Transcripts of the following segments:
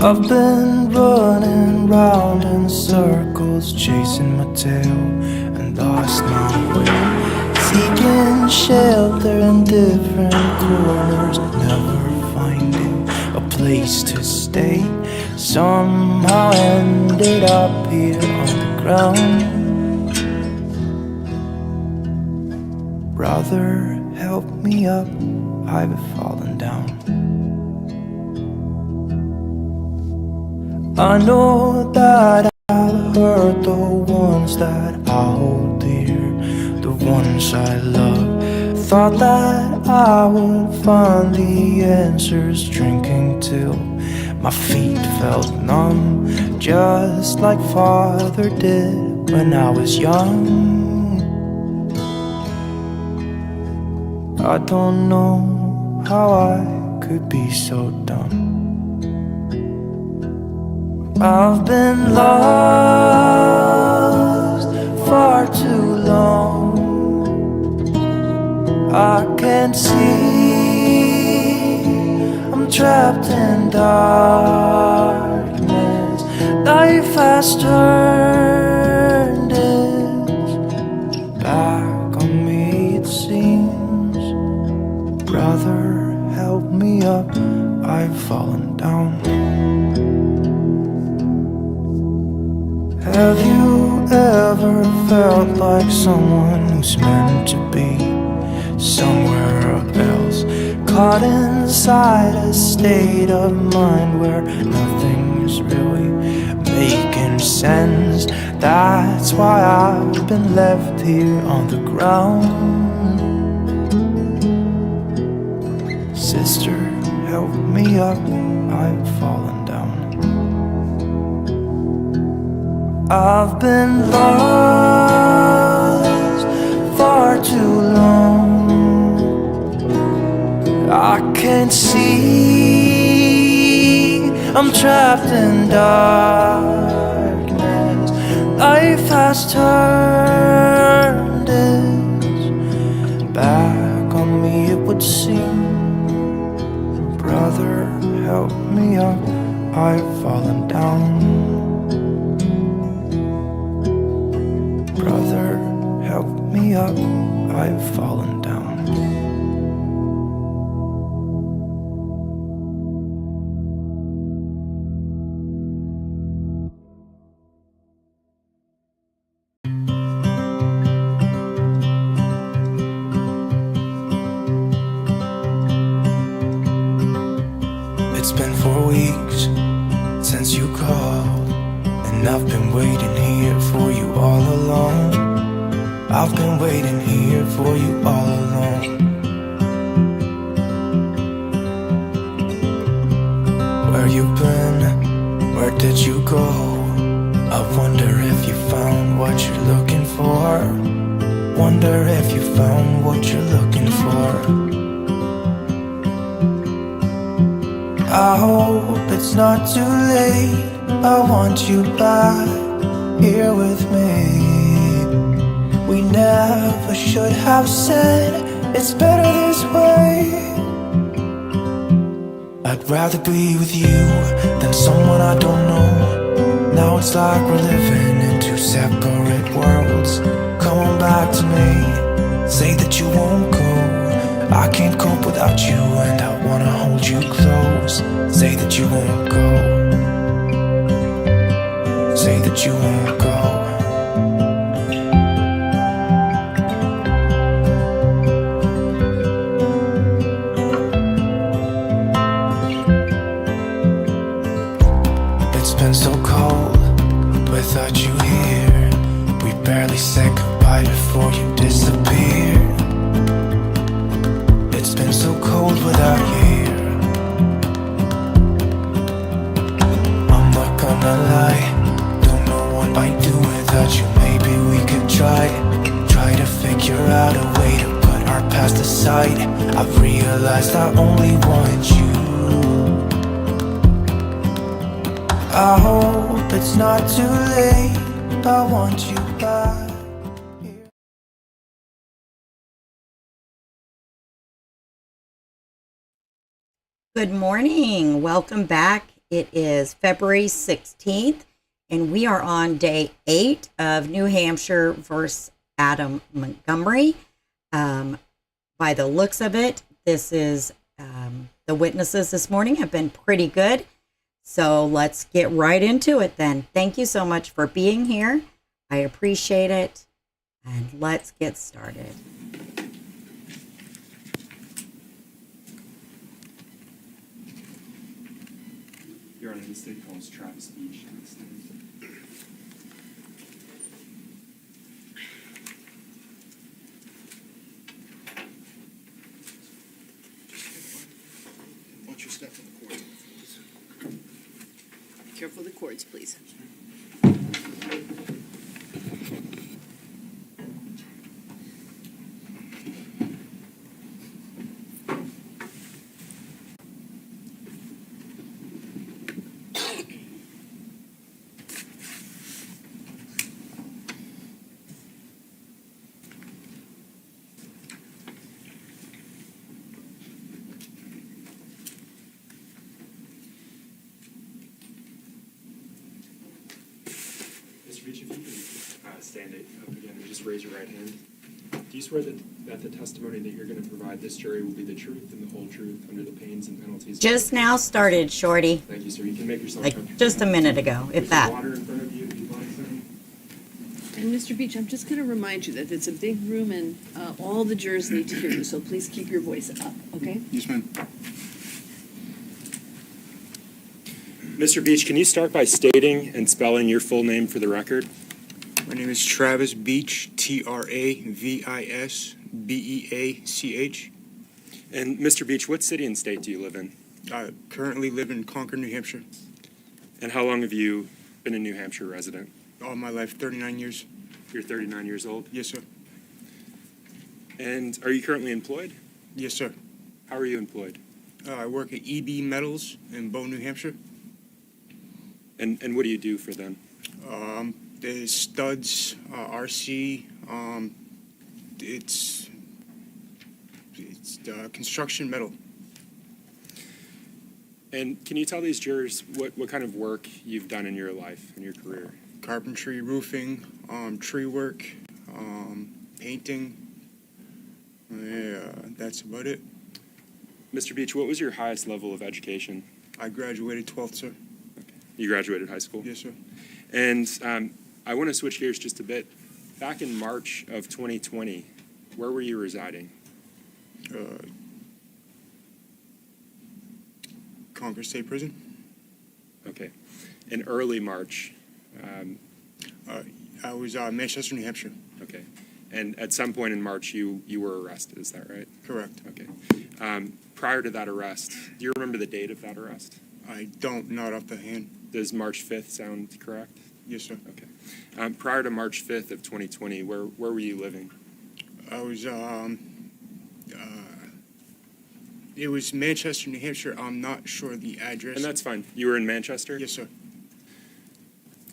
I've been running round in circles, chasing my tail and lost my way, seeking shelter in different corners, never finding a place to stay. Somehow ended up here on the ground. Brother, help me up, I've fallen down. I know that I'll hurt the ones that I hold dear, the ones I love. Thought that I would find the answers, drinking till my feet felt numb, just like Father did when I was young. I don't know how I could be so dumb. I've been lost far too long. I can't see, I'm trapped in darkness. Life has turned its back on me, it seems. Brother, help me up, I've fallen down. Have you ever felt like someone who's meant to be somewhere else, caught inside a state of mind where nothing's really making sense? That's why I've been left here on the ground. Sister, help me up, I've fallen down. I've been lost far too long. I can't see, I'm trapped in darkness. Life has turned its back on me, it would seem. Brother, help me up, I've fallen down. Brother, help me up, I've fallen down. It's been 4 weeks since you called, and I've been waiting here for you all along. I've been waiting here for you all along. Where you been? Where did you go? I wonder if you found what you're looking for. Wonder if you found what you're looking for. I hope it's not too late. I want you back here with me. We never should have said it's better this way. I'd rather be with you than someone I don't know. Now it's like we're living in two separate worlds. Come on back to me, say that you won't go. I can't cope without you and I wanna hold you close. Say that you won't go. Say that you won't go. It's been so cold without you here. We barely said goodbye before you disappeared. It's been so cold without you here. I'm not gonna lie, don't know what I'd do without you. Maybe we could try to figure out a way to put our past aside. I've realized I only want you. I hope it's not too late. I want you back. Good morning. Welcome back It is February 16th, and we are on day 8 of New Hampshire versus Adam Montgomery. By the looks of it, this is the witnesses this morning have been pretty good. So let's get right into it then. Thank you so much for being here. I appreciate it. And let's get started. Your Honor, the state calls Travis Beach to the stand. Watch your step in the court. Careful of the cords, please. Mr. Beach, if you can stand it up again and just raise your right hand. Do you swear that the testimony that you're going to provide this jury will be the truth and the whole truth under the pains and penalties? Just now started, Shorty. Thank you, sir. You can make yourself Like comfortable. just a minute ago, if There's that. some water in front of you if you'd like some. And Mr. Beach, I'm just going to remind you that it's a big room and all the jurors need to hear you, so please keep your voice up, okay? Yes, ma'am. Mr. Beach, can you start by stating and spelling your full name for the record? My name is Travis Beach, Travis Beach. And Mr. Beach, what city and state do you live in? I currently live in Concord, New Hampshire. And how long have you been a New Hampshire resident? All my life, 39 years. You're 39 years old. Yes, sir. And are you currently employed? Yes, sir. How are you employed? I work at EB Metals in Bow, New Hampshire. And what do you do for them? There's studs, RC. It's construction metal. And can you tell these jurors what kind of work you've done in your life, in your career? Carpentry, roofing, tree work, painting. Yeah, that's about it. Mr. Beach, what was your highest level of education? I graduated 12th, sir. You graduated high school? Yes, sir. And I want to switch gears just a bit. Back in March of 2020, where were you residing? Concord State Prison. Okay. In early March. I was Manchester, New Hampshire. Okay. And at some point in March, you were arrested, is that right? Correct. Okay. Prior to that arrest, do you remember the date of that arrest? I don't, not off the hand. Does March 5th sound correct? Yes, sir. Okay. Prior to March 5th of 2020, where were you living? I was, it was Manchester, New Hampshire. I'm not sure the address. And that's fine. You were in Manchester? Yes, sir.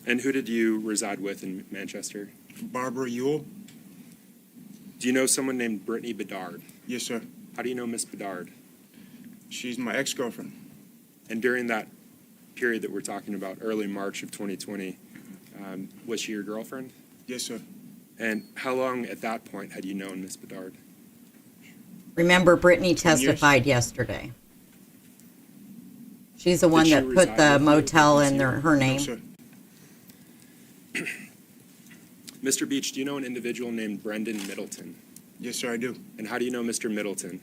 And who did you reside with in Manchester? Barbara Ewell. Do you know someone named Brittany Bedard? Yes, sir. How do you know Miss Bedard? She's my ex-girlfriend. And during that period that we're talking about, early March of 2020, was she your girlfriend? Yes, sir. And how long at that point had you known Miss Bedard? Remember, Brittany testified yesterday. She's the one Did she that put reside the with you? motel Did in you- her No, name. sir. Mr. Beach, do you know an individual named Brendan Middleton? Yes, sir, I do. And how do you know Mr. Middleton?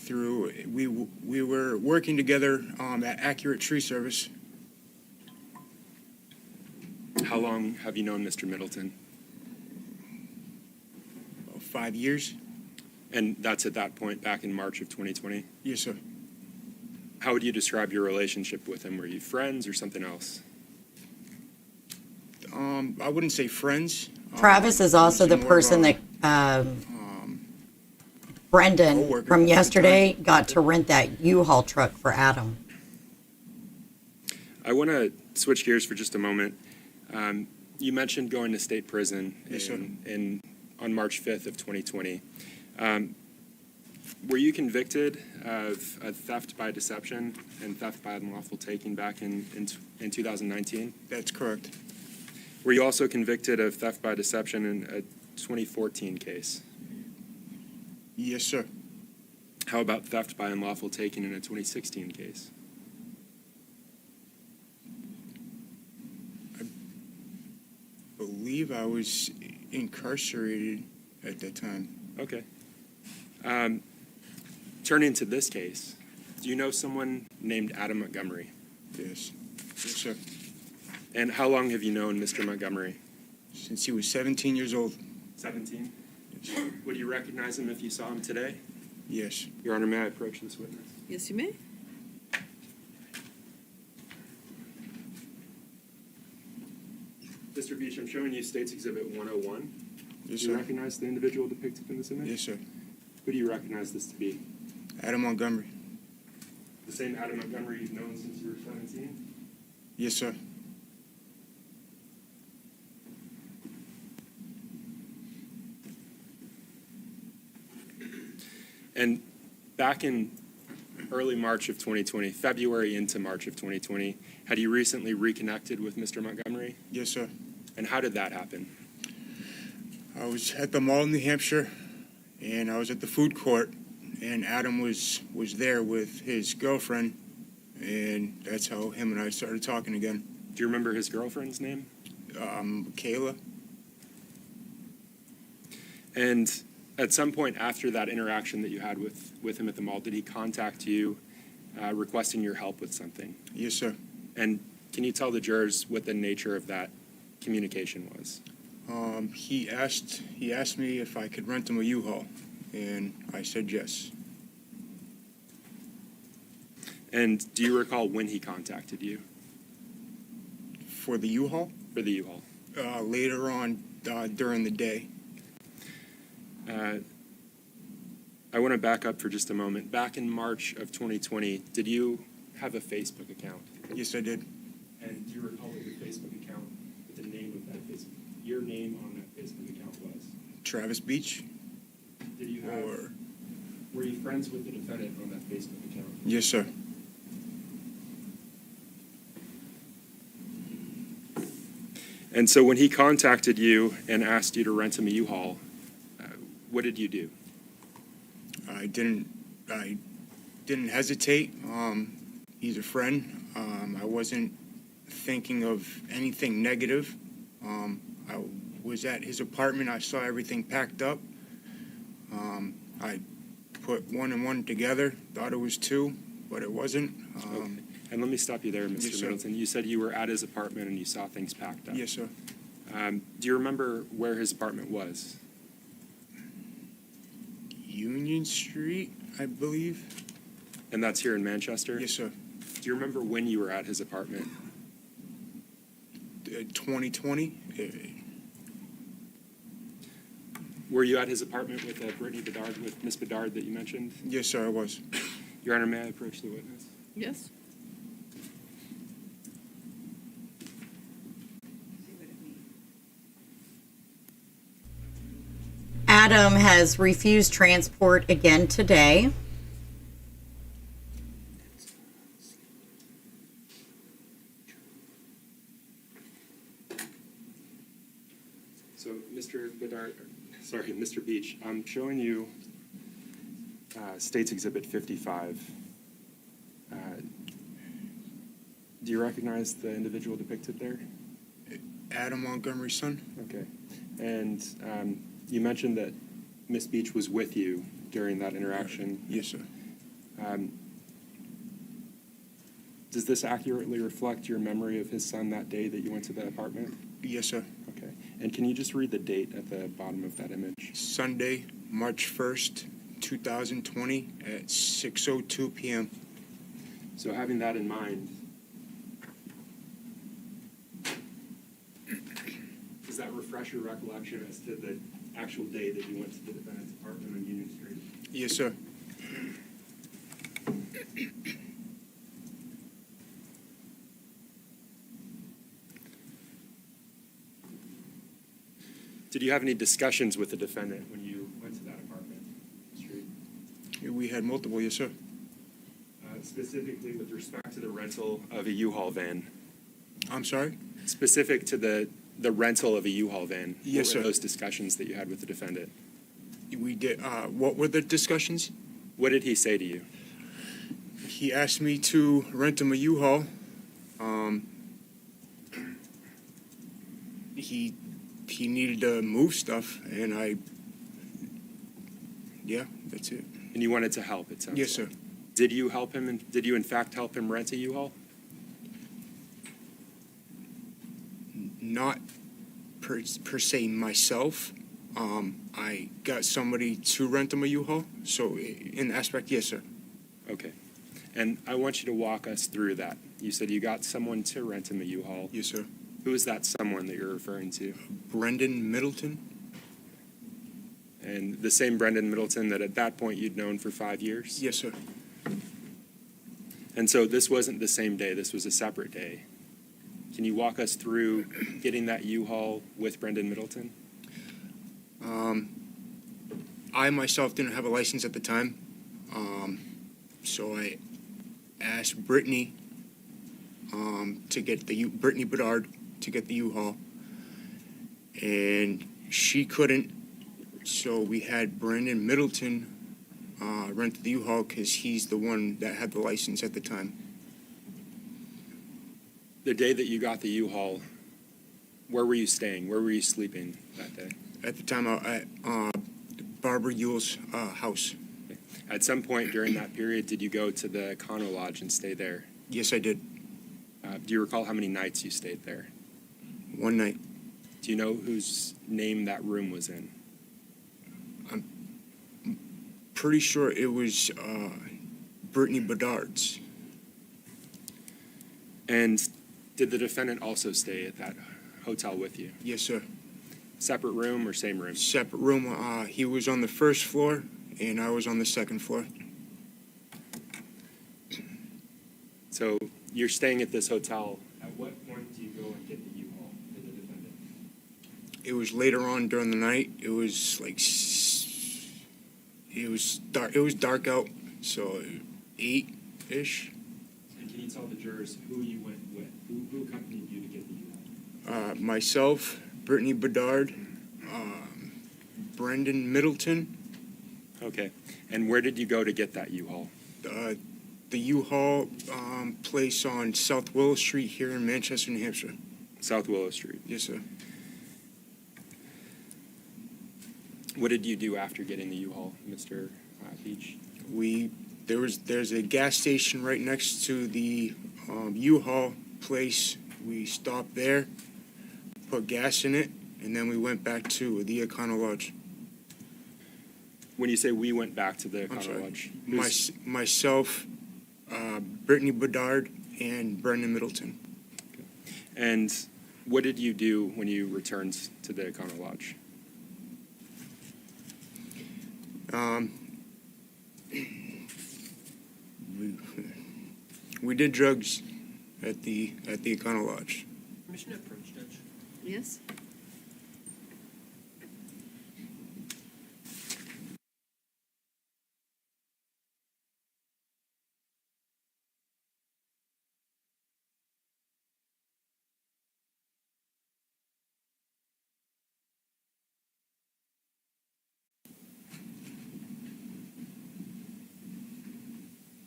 We were working together at Accurate Tree Service. How long have you known Mr. Middleton? About 5 years. And that's at that point back in March of 2020? Yes, sir. How would you describe your relationship with him? Were you friends or something else? I wouldn't say friends. Travis is also he's the more of person a, that Brendan co-worker from at the yesterday time. got to rent that U-Haul truck for Adam. I want to switch gears for just a moment. You mentioned going to state prison Yes, sir. on March 5th of 2020. Were you convicted of a theft by deception and theft by unlawful taking back in 2019? That's correct. Were you also convicted of theft by deception in a 2014 case? Yes, sir. How about theft by unlawful taking in a 2016 case? I believe I was incarcerated at that time. Okay. Turning to this case, do you know someone named Adam Montgomery? Yes. Yes, sir. And how long have you known Mr. Montgomery? Since he was 17 years old. 17. Would you recognize him if you saw him today? Yes. Your Honor, may I approach this witness? Yes, you may. Mr. Beach, I'm showing you State's Exhibit 101. Yes, Do you sir. recognize the individual depicted in this image? Yes, sir. Who do you recognize this to be? Adam Montgomery. The same Adam Montgomery you've known since you were 17? Yes, sir. And back in early March of 2020, February into March of 2020, had you recently reconnected with Mr. Montgomery? Yes, sir. And how did that happen? I was at the mall in New Hampshire, and I was at the food court, and Adam was there with his girlfriend, and that's how him and I started talking again. Do you remember his girlfriend's name? Kayla. And at some point after that interaction that you had with him at the mall, did he contact you requesting your help with something? Yes, sir. And can you tell the jurors what the nature of that communication was? He asked me if I could rent him a U-Haul, and I said yes. And do you recall when he contacted you For the U-Haul? for the U-Haul? Later on during the day. I want to back up for just a moment. Back in March of 2020, did you have a Facebook account? Yes, I did. And do you recall what your Facebook account, what the name of that Facebook, your name on that Facebook account was? Travis Beach? Did you have, Or were you friends with the defendant on that Facebook account? yes, sir. And so when he contacted you and asked you to rent him a U-Haul, what did you do? I didn't hesitate. He's a friend. I wasn't thinking of anything negative. I was at his apartment. I saw everything packed up. I put one and one together, thought it was two, but it wasn't. Okay. And let me stop you there, Mr. Yes, sir. Middleton. You said you were at his apartment and you saw things packed up. Yes, sir. Do you remember where his apartment was? Union Street, I believe. And that's here in Manchester? Yes, sir. Do you remember when you were at his apartment? 2020. Were you at his apartment with Brittany Bedard, with Miss Bedard that you mentioned? Yes, sir, I was. Your Honor, may I approach the witness? Yes. Adam has refused transport again today. So, Mr. Bedard, sorry, Mr. Beach, I'm showing you State's Exhibit 55. Do you recognize the individual depicted there? Adam Montgomery's son. Okay. And you mentioned that Miss Beach was with you during that interaction. Yes, sir. Does this accurately reflect your memory of his son that day that you went to the apartment? Yes, sir. Okay. And can you just read the date at the bottom of that image? Sunday, March 1st, 2020 at 6:02 p.m. So having that in mind, does that refresh your recollection as to the actual day that you went to the defendant's apartment on Union Street? Yes, sir. Did you have any discussions with the defendant when you went to that apartment street? We had multiple, yes, sir. Specifically with respect to the rental of a U-Haul van. I'm sorry? Specific to the rental of a U-Haul van. Yes, what sir. were those discussions that you had with the defendant? We did, what were the discussions? What did he say to you? He asked me to rent him a U-Haul. He needed to move stuff, and yeah, that's it. And you wanted to help, it sounds Yes, like. sir. Did you help him, and did you in fact help him rent a U-Haul? Not per se myself. I got somebody to rent him a U-Haul, so in aspect, yes, sir. Okay. And I want you to walk us through that. You said you got someone to rent him a U-Haul. Yes, sir. Who is that someone that you're referring to? Brendan Middleton? And the same Brendan Middleton that at that point you'd known for 5 years? Yes, sir. And so this wasn't the same day, this was a separate day. Can you walk us through getting that U-Haul with Brendan Middleton? I myself didn't have a license at the time, so I asked Brittany to get Brittany Bedard to get the U-Haul, and she couldn't, so we had Brendan Middleton rent the U-Haul because he's the one that had the license at the time. The day that you got the U-Haul, where were you staying? Where were you sleeping that day? At the time, at Barbara Yule's house. At some point during that period, did you go to the Econo Lodge and stay there? Yes, I did. Do you recall how many nights you stayed there? One night. Do you know whose name that room was in? Pretty sure it was Brittany Bedard's. And did the defendant also stay at that hotel with you? Yes, sir. Separate room or same room? Separate room. He was on the first floor, and I was on the second floor. So you're staying at this hotel. At what point do you go and get the U-Haul for the defendant? It was later on during the night. It was like it was dark. It was dark out, so 8-ish. And can you tell the jurors who you went with? Who accompanied you to get the U-Haul? Myself, Brittany Bedard, Brendan Middleton. Okay. And where did you go to get that U-Haul? The U-Haul place on South Willow Street here in Manchester, New Hampshire. South Willow Street. Yes, sir. What did you do after getting the U-Haul, Mr. Beach? There's a gas station right next to the U-Haul place. We stopped there, put gas in it, and then we went back to the Econo Lodge. When you say we went back to the I'm Econo sorry. Lodge, Myself, Brittany Bedard, and Brendan Middleton. and what did you do when you returned to the Econo Lodge? We did drugs at the Econo Lodge. Permission to approach, Judge. Yes?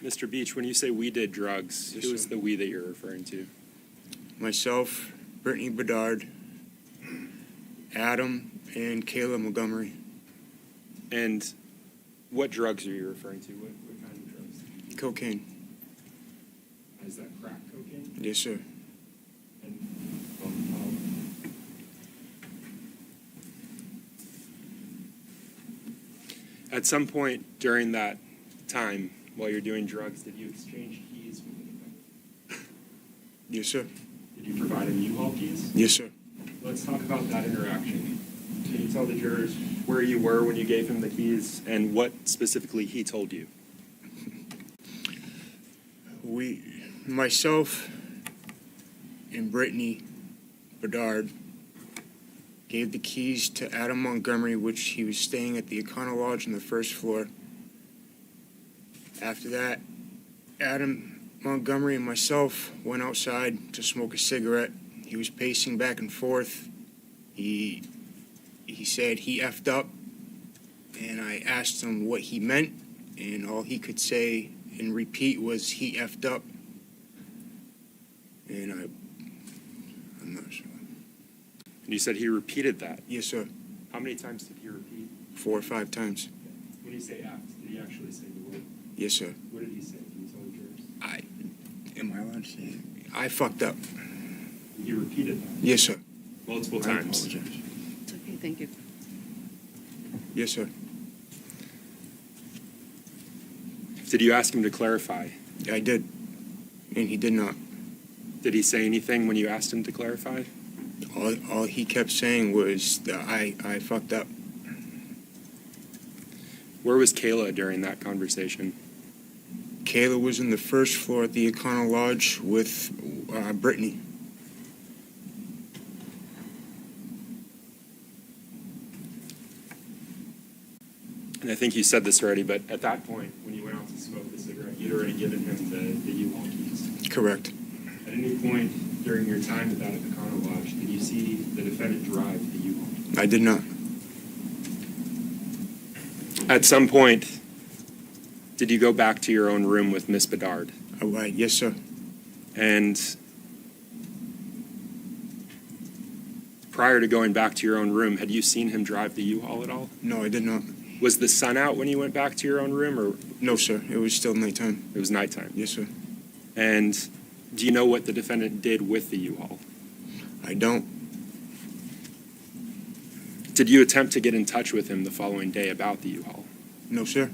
Mr. Beach, when you say we did drugs, Yes, who is sir. the we that you're referring to? Myself, Brittany Bedard, Adam, and Kayla Montgomery. And what drugs are you referring to? What kind of drugs? Cocaine. Is that crack cocaine? Yes, sir. And, at some point during that time, while you're doing drugs, did you exchange keys with the defendant? Yes, sir. Did you provide him U-Haul keys? Yes, sir. Let's talk about that interaction. Can you tell the jurors where you were when you gave him the keys and what specifically he told you? Myself and Brittany Bedard gave the keys to Adam Montgomery, which he was staying at the Econo Lodge on the first floor. After that, Adam Montgomery and myself went outside to smoke a cigarette. He was pacing back and forth. He said he effed up, and I asked him what he meant, and all he could say and repeat was he effed up. And I'm not sure. And you said he repeated that. Yes, sir. How many times did he repeat? 4 or 5 times. When you say act, did he actually say the word? Yes, sir. What did he say? Can you tell the jurors? Am I allowed to say it? I fucked up. He repeated that Yes, sir. multiple I times. apologize. It's okay, thank you. Yes, sir. Did you ask him to clarify? I did. And he did not. Did he say anything when you asked him to clarify? All he kept saying was that I fucked up. Where was Kayla during that conversation? Kayla was in the first floor at the Econo Lodge with Brittany. And I think you said this already, but at that point, when you went out to smoke the cigarette, you'd already given him the U-Haul keys. Correct. At any point during your time at that Econo Lodge, did you see the defendant drive the U-Haul? I did not. At some point, did you go back to your own room with Miss Bedard? Yes, sir. And prior to going back to your own room, had you seen him drive the U-Haul at all? No, I did not. Was the sun out when you went back to your own room, or No, sir. It was still nighttime. it was nighttime? Yes, sir. And do you know what the defendant did with the U-Haul? I don't. Did you attempt to get in touch with him the following day about the U-Haul? No, sir.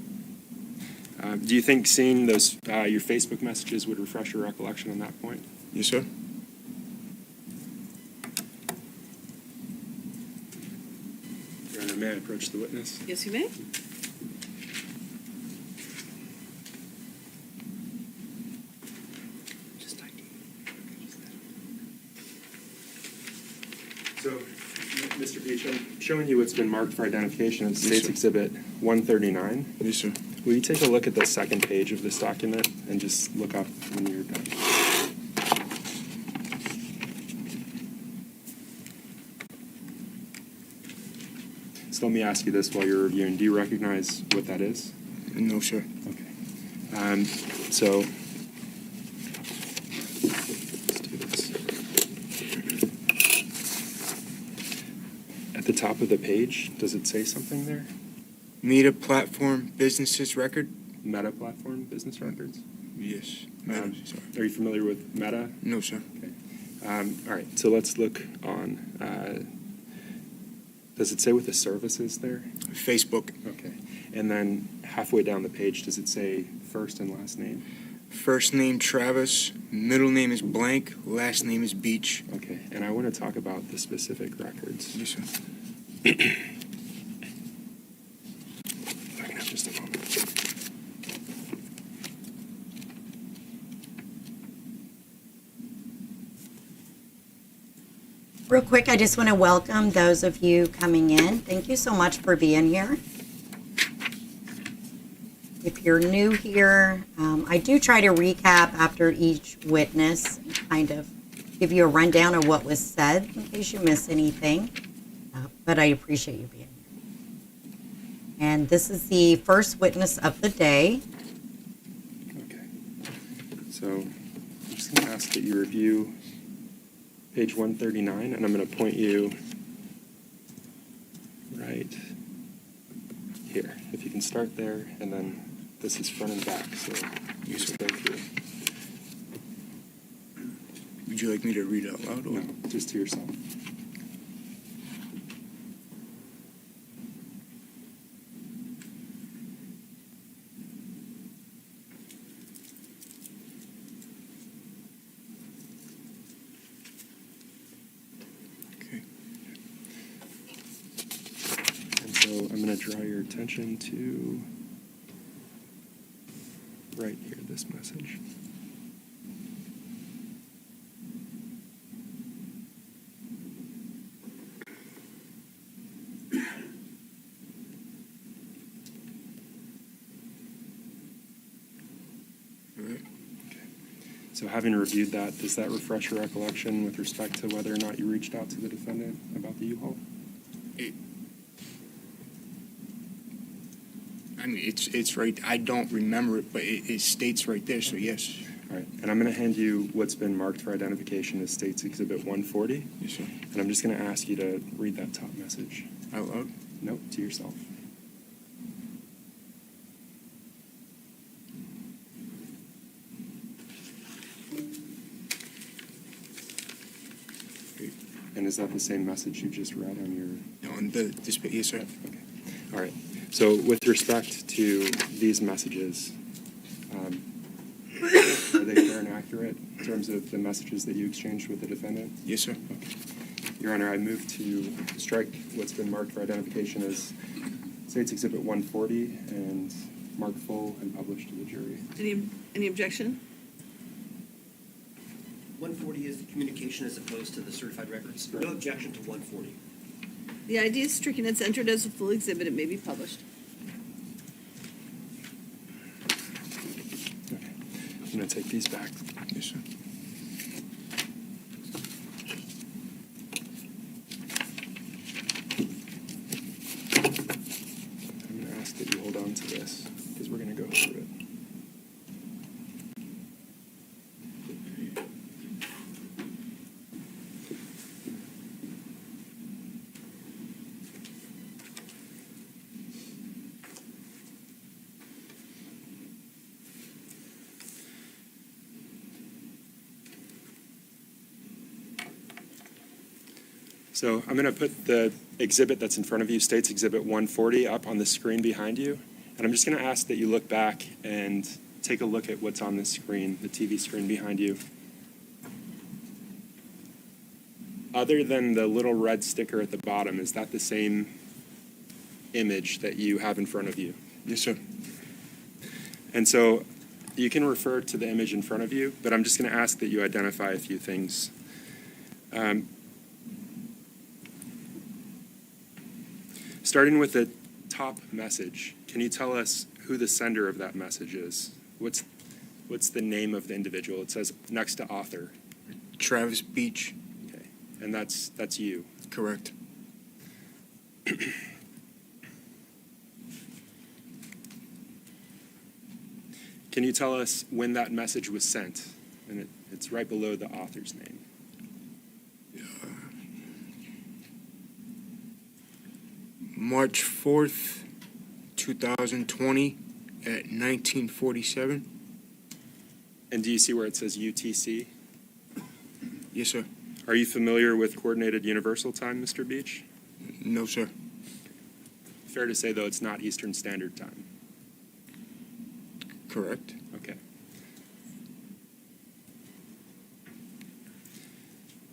Do you think seeing those your Facebook messages would refresh your recollection on that point? Yes, sir. Your Honor, may I approach the witness? Yes, you may. So, Mr. Beach, I'm showing you what's been marked for identification. It's Yes, State's sir. Exhibit 139. Yes, sir. Will you take a look at the second page of this document and just look up when you're done? So let me ask you this while you're reviewing. Do you recognize what that is? No, sir. Okay. So let's do this. At the top of the page, does it say something there? Meta Platform Businesses Record? Meta Platform Business Records? Yes. Meta, sorry. Are you familiar with Meta? No, sir. Okay. All right, so let's look on, does it say what the service is there? Facebook. Okay. And then halfway down the page, does it say first and last name? First name Travis, middle name is blank, last name is Beach. Okay, and I want to talk about the specific records. Yes, sir. If I can have just a moment. Real quick, I just want to welcome those of you coming in. Thank you so much for being here. If you're new here, I do try to recap after each witness, kind of give you a rundown of what was said in case you miss anything. But I appreciate you being here. And this is the first witness of the day. Okay. So I'm just going to ask that you review page 139, and I'm going to point you right here. If you can start there, and then this is front and back, so you just go through. Would you like me to read it out loud? Or? No, just to yourself. Okay. And so I'm going to draw your attention to right here, this message. So having reviewed that, does that refresh your recollection with respect to whether or not you reached out to the defendant about the U-Haul? I mean, it's right, I don't remember it, but it states right there, so yes. All right, and I'm going to hand you what's been marked for identification as State's Exhibit 140. Yes, sir. And I'm just going to ask you to read that top message. Out loud? Nope, to yourself. And is that the same message you just read on your... On the display, yes, sir. Okay. All right. So with respect to these messages, are they fair and accurate in terms of the messages that you exchanged with the defendant? Yes, sir. Your Honor, I move to strike what's been marked for identification as State's Exhibit 140 and mark full and published to the jury. Any objection? 140 is the communication as opposed to the certified records. No objection to 140. The ID is stricken. It's entered as a full exhibit. It may be published. Okay. I'm going to take these back. Yes, sir. I'm going to ask that you hold on to this because we're going to go through it. So I'm going to put the exhibit that's in front of you, State's Exhibit 140, up on the screen behind you. And I'm just going to ask that you look back and take a look at what's on the screen, the TV screen behind you. Other than the little red sticker at the bottom, is that the same image that you have in front of you? Yes, sir. And so you can refer to the image in front of you, but I'm just going to ask that you identify a few things. Starting with the top message, can you tell us who the sender of that message is? What's the name of the individual? It says next to author. Travis Beach. Okay, and that's you. Correct. Can you tell us when that message was sent? And it's right below the author's name. March 4th, 2020 at 1947. And do you see where it says UTC? Yes, sir. Are you familiar with Coordinated Universal Time, Mr. Beach? No, sir. Fair to say, though, it's not Eastern Standard Time. Correct. Okay.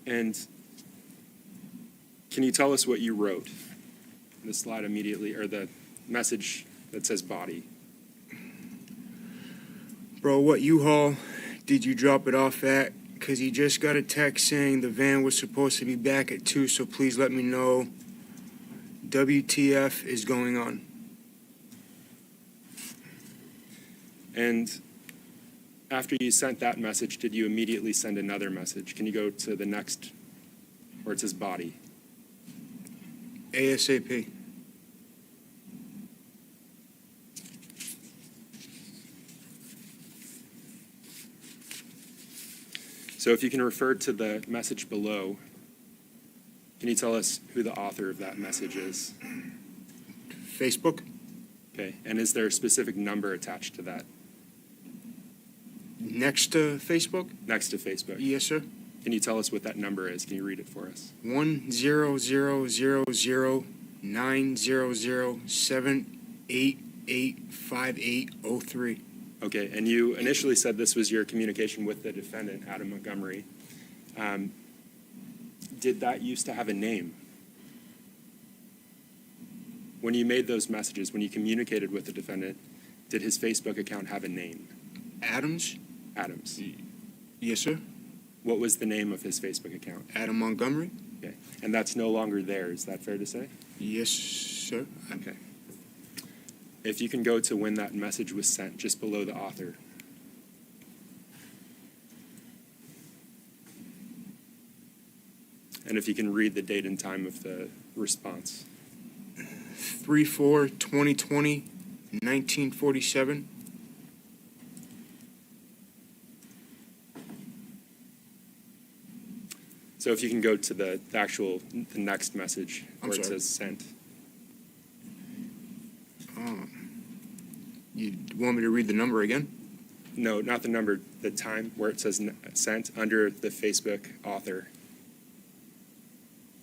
And can you tell us what you wrote? The slide immediately, or the message that says body. Bro, what U-Haul did you drop it off at? Because he just got a text saying the van was supposed to be back at 2, so please let me know. WTF is going on. And after you sent that message, did you immediately send another message? Can you go to the next, where it says body? ASAP. So if you can refer to the message below, can you tell us who the author of that message is? Facebook? Okay, and is there a specific number attached to that? Next to Facebook? Next to Facebook? Yes, sir. Can you tell us what that number is? Can you read it for us? 1-000-900-788-5803. Okay, and you initially said this was your communication with the defendant, Adam Montgomery. Did that used to have a name? When you made those messages, when you communicated with the defendant, did his Facebook account have a name? Adams? Adams. Yes, sir. What was the name of his Facebook account? Adam Montgomery? Okay, and that's no longer there, is that fair to say? Yes, sir. Okay. If you can go to when that message was sent, just below the author. And if you can read the date and time of the response. 3/4/2020, 1947. So if you can go to the next message I'm where it sorry. says sent. You want me to read the number again? No, not the number, the time where it says sent under the Facebook author.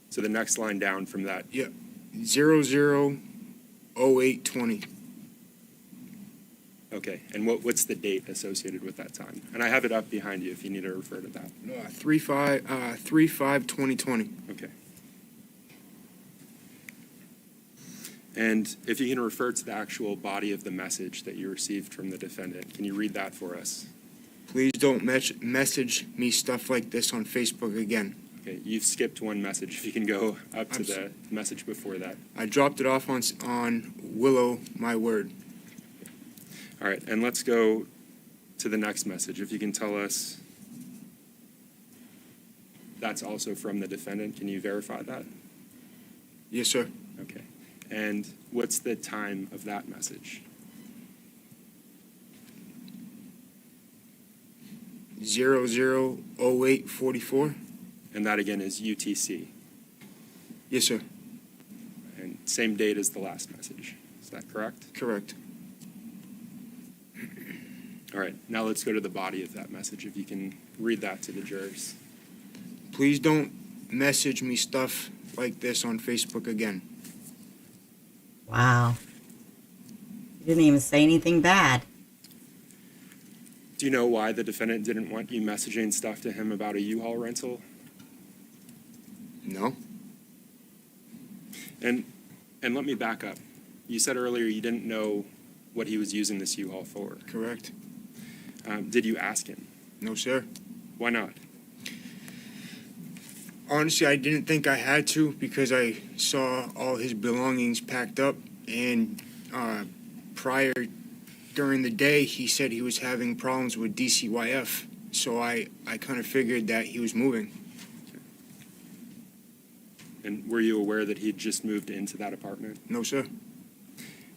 So the next line down from that. Yeah. 00/08/20. Okay, and what's the date associated with that time? And I have it up behind you if you need to refer to that. 3/5/2020. Okay. And if you can refer to the actual body of the message that you received from the defendant, can you read that for us? Please don't message me stuff like this on Facebook again. Okay, you've skipped one message. If you can go up to I'm the message before that. I dropped it off on Willow, my word. All right, and let's go to the next message. If you can tell us that's also from the defendant, can you verify that? Yes, sir. Okay. And what's the time of that message? 00/08/44. And that again is UTC. Yes, sir. And same date as the last message. Is that correct? Correct. All right, now let's go to the body of that message. If you can read that to the jurors. Please don't message me stuff like this on Facebook again. Wow. You didn't even say anything bad. Do you know why the defendant didn't want you messaging stuff to him about a U-Haul rental? No. And let me back up. You said earlier you didn't know what he was using this U-Haul for. Correct. Did you ask him? No, sir. Why not? Honestly, I didn't think I had to because I saw all his belongings packed up, and during the day, he said he was having problems with DCYF, so I kind of figured that he was moving. And were you aware that he had just moved into that apartment? No, sir.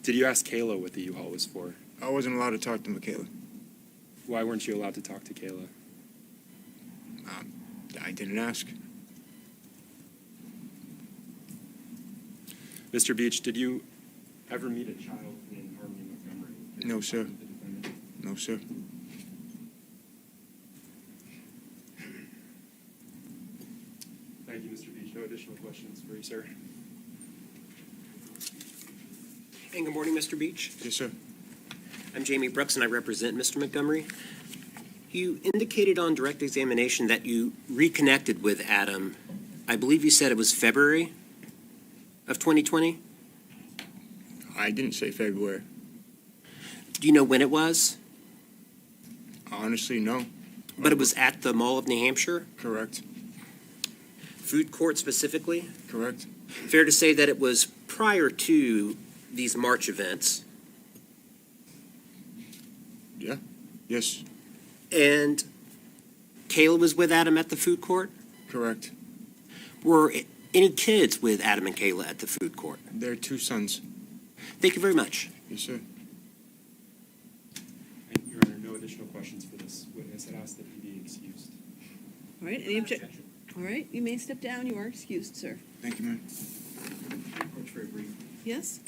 Did you ask Kayla what the U-Haul was for? I wasn't allowed to talk to Michaela. Why weren't you allowed to talk to Kayla? I didn't ask. Mr. Beach, did you ever meet a child named Harmony Montgomery? No, sir. No, sir. Thank you, Mr. Beach. No additional questions for you, sir. And good morning, Mr. Beach. Yes, sir. I'm Jamie Brooks, and I represent Mr. Montgomery. You indicated on direct examination that you reconnected with Adam. I believe you said it was February of 2020? I didn't say February. Do you know when it was? Honestly, no. But it was at the Mall of New Hampshire? Correct. Food court specifically? Correct. Fair to say that it was prior to these March events. Yeah. Yes. And Kayla was with Adam at the food court? Correct. Were any kids with Adam and Kayla at the food court? They're two sons. Thank you very much. Yes, sir. And, Your Honor, no additional questions for this witness. I'd ask that he be excused. All right, any all right, you may step down. You are excused, sir. Thank you, ma'am. Approach very brief. Yes?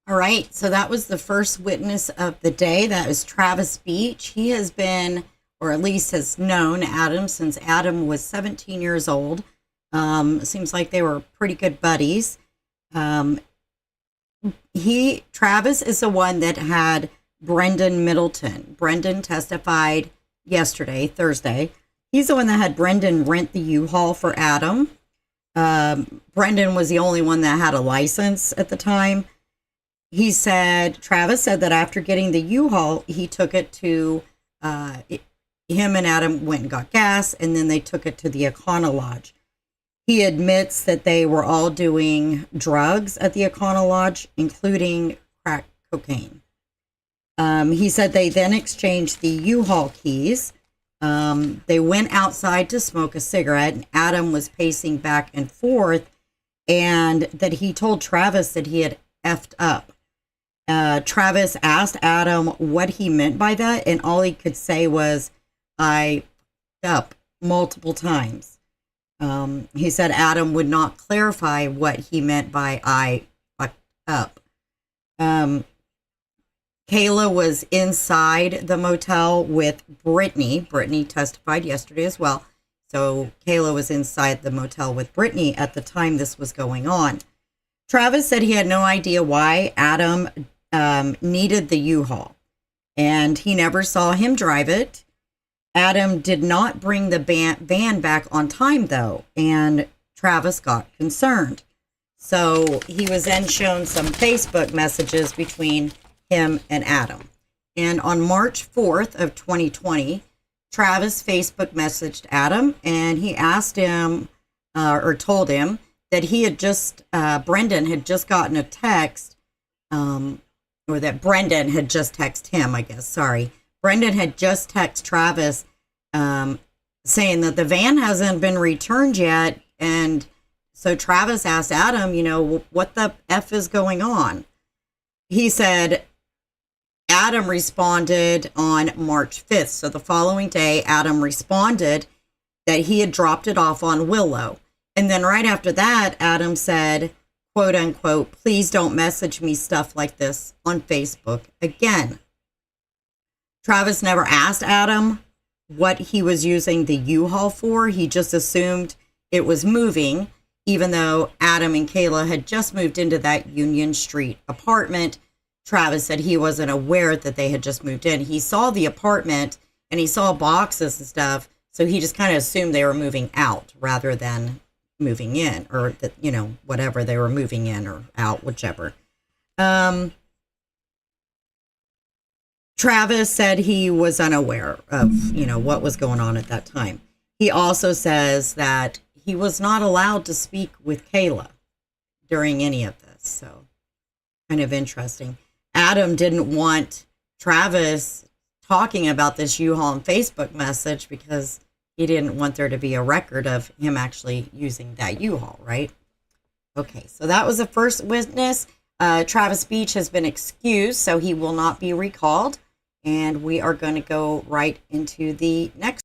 All right, so that was the first witness of the day. That is Travis Beach. He has been, or at least has known Adam since Adam was 17 years old. Seems like they were pretty good buddies. Travis is the one that had Brendan Middleton. Brendan testified yesterday, Thursday. He's the one that had Brendan rent the U-Haul for Adam. Brendan was the only one that had a license at the time. Travis said that after getting the U-Haul, he took it to, he him and Adam went and got gas, and then they took it to the Econo Lodge. He admits that they were all doing drugs at the Econo Lodge, including crack cocaine. He said they then exchanged the U-Haul keys. They went outside to smoke a cigarette, and Adam was pacing back and forth, and that he told Travis that he had effed up. Travis asked Adam what he meant by that, and all he could say was, I f***ed up multiple times. He said Adam would not clarify what he meant by I fucked up. Kayla was inside the motel with Brittany. Brittany testified yesterday as well. So Kayla was inside the motel with Brittany at the time this was going on. Travis said he had no idea why Adam needed the U-Haul, and he never saw him drive it. Adam did not bring the van back on time, though, and Travis got concerned. So he was then shown some Facebook messages between him and Adam. And on March 4th of 2020, Travis Facebook messaged Adam, and he asked him, or told him, that he had just, Brendan had just gotten a text, or that Brendan had just texted him, I guess, sorry. Brendan had just texted Travis saying that the van hasn't been returned yet, and so Travis asked Adam, you know, what the F is going on? He said, Adam responded on March 5th. So the following day, Adam responded that he had dropped it off on Willow. And then right after that, Adam said, quote unquote, please don't message me stuff like this on Facebook again. Travis never asked Adam what he was using the U-Haul for. He just assumed it was moving, even though Adam and Kayla had just moved into that Union Street apartment. Travis said he wasn't aware that they had just moved in. He saw the apartment and he saw boxes and stuff, so he just kind of assumed they were moving out rather than moving in, or that, you know, whatever they were moving in or out, whichever. Travis said he was unaware of, you know, what was going on at that time. He also says that he was not allowed to speak with Kayla during any of this. So kind of interesting. Adam didn't want Travis talking about this U-Haul and Facebook message because he didn't want there to be a record of him actually using that U-Haul, right? Okay, so that was the first witness. Travis Beach has been excused, so he will not be recalled. And we are going to go right into the next.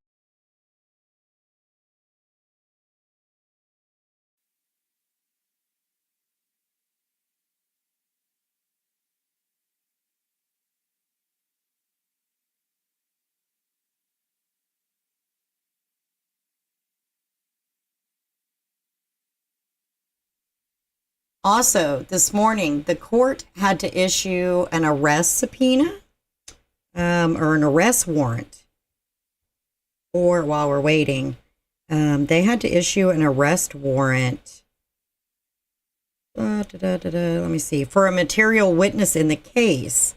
Also, this morning, the court had to issue an arrest subpoena or an arrest warrant. Or while we're waiting, they had to issue an arrest warrant. Let me see. For a material witness in the case.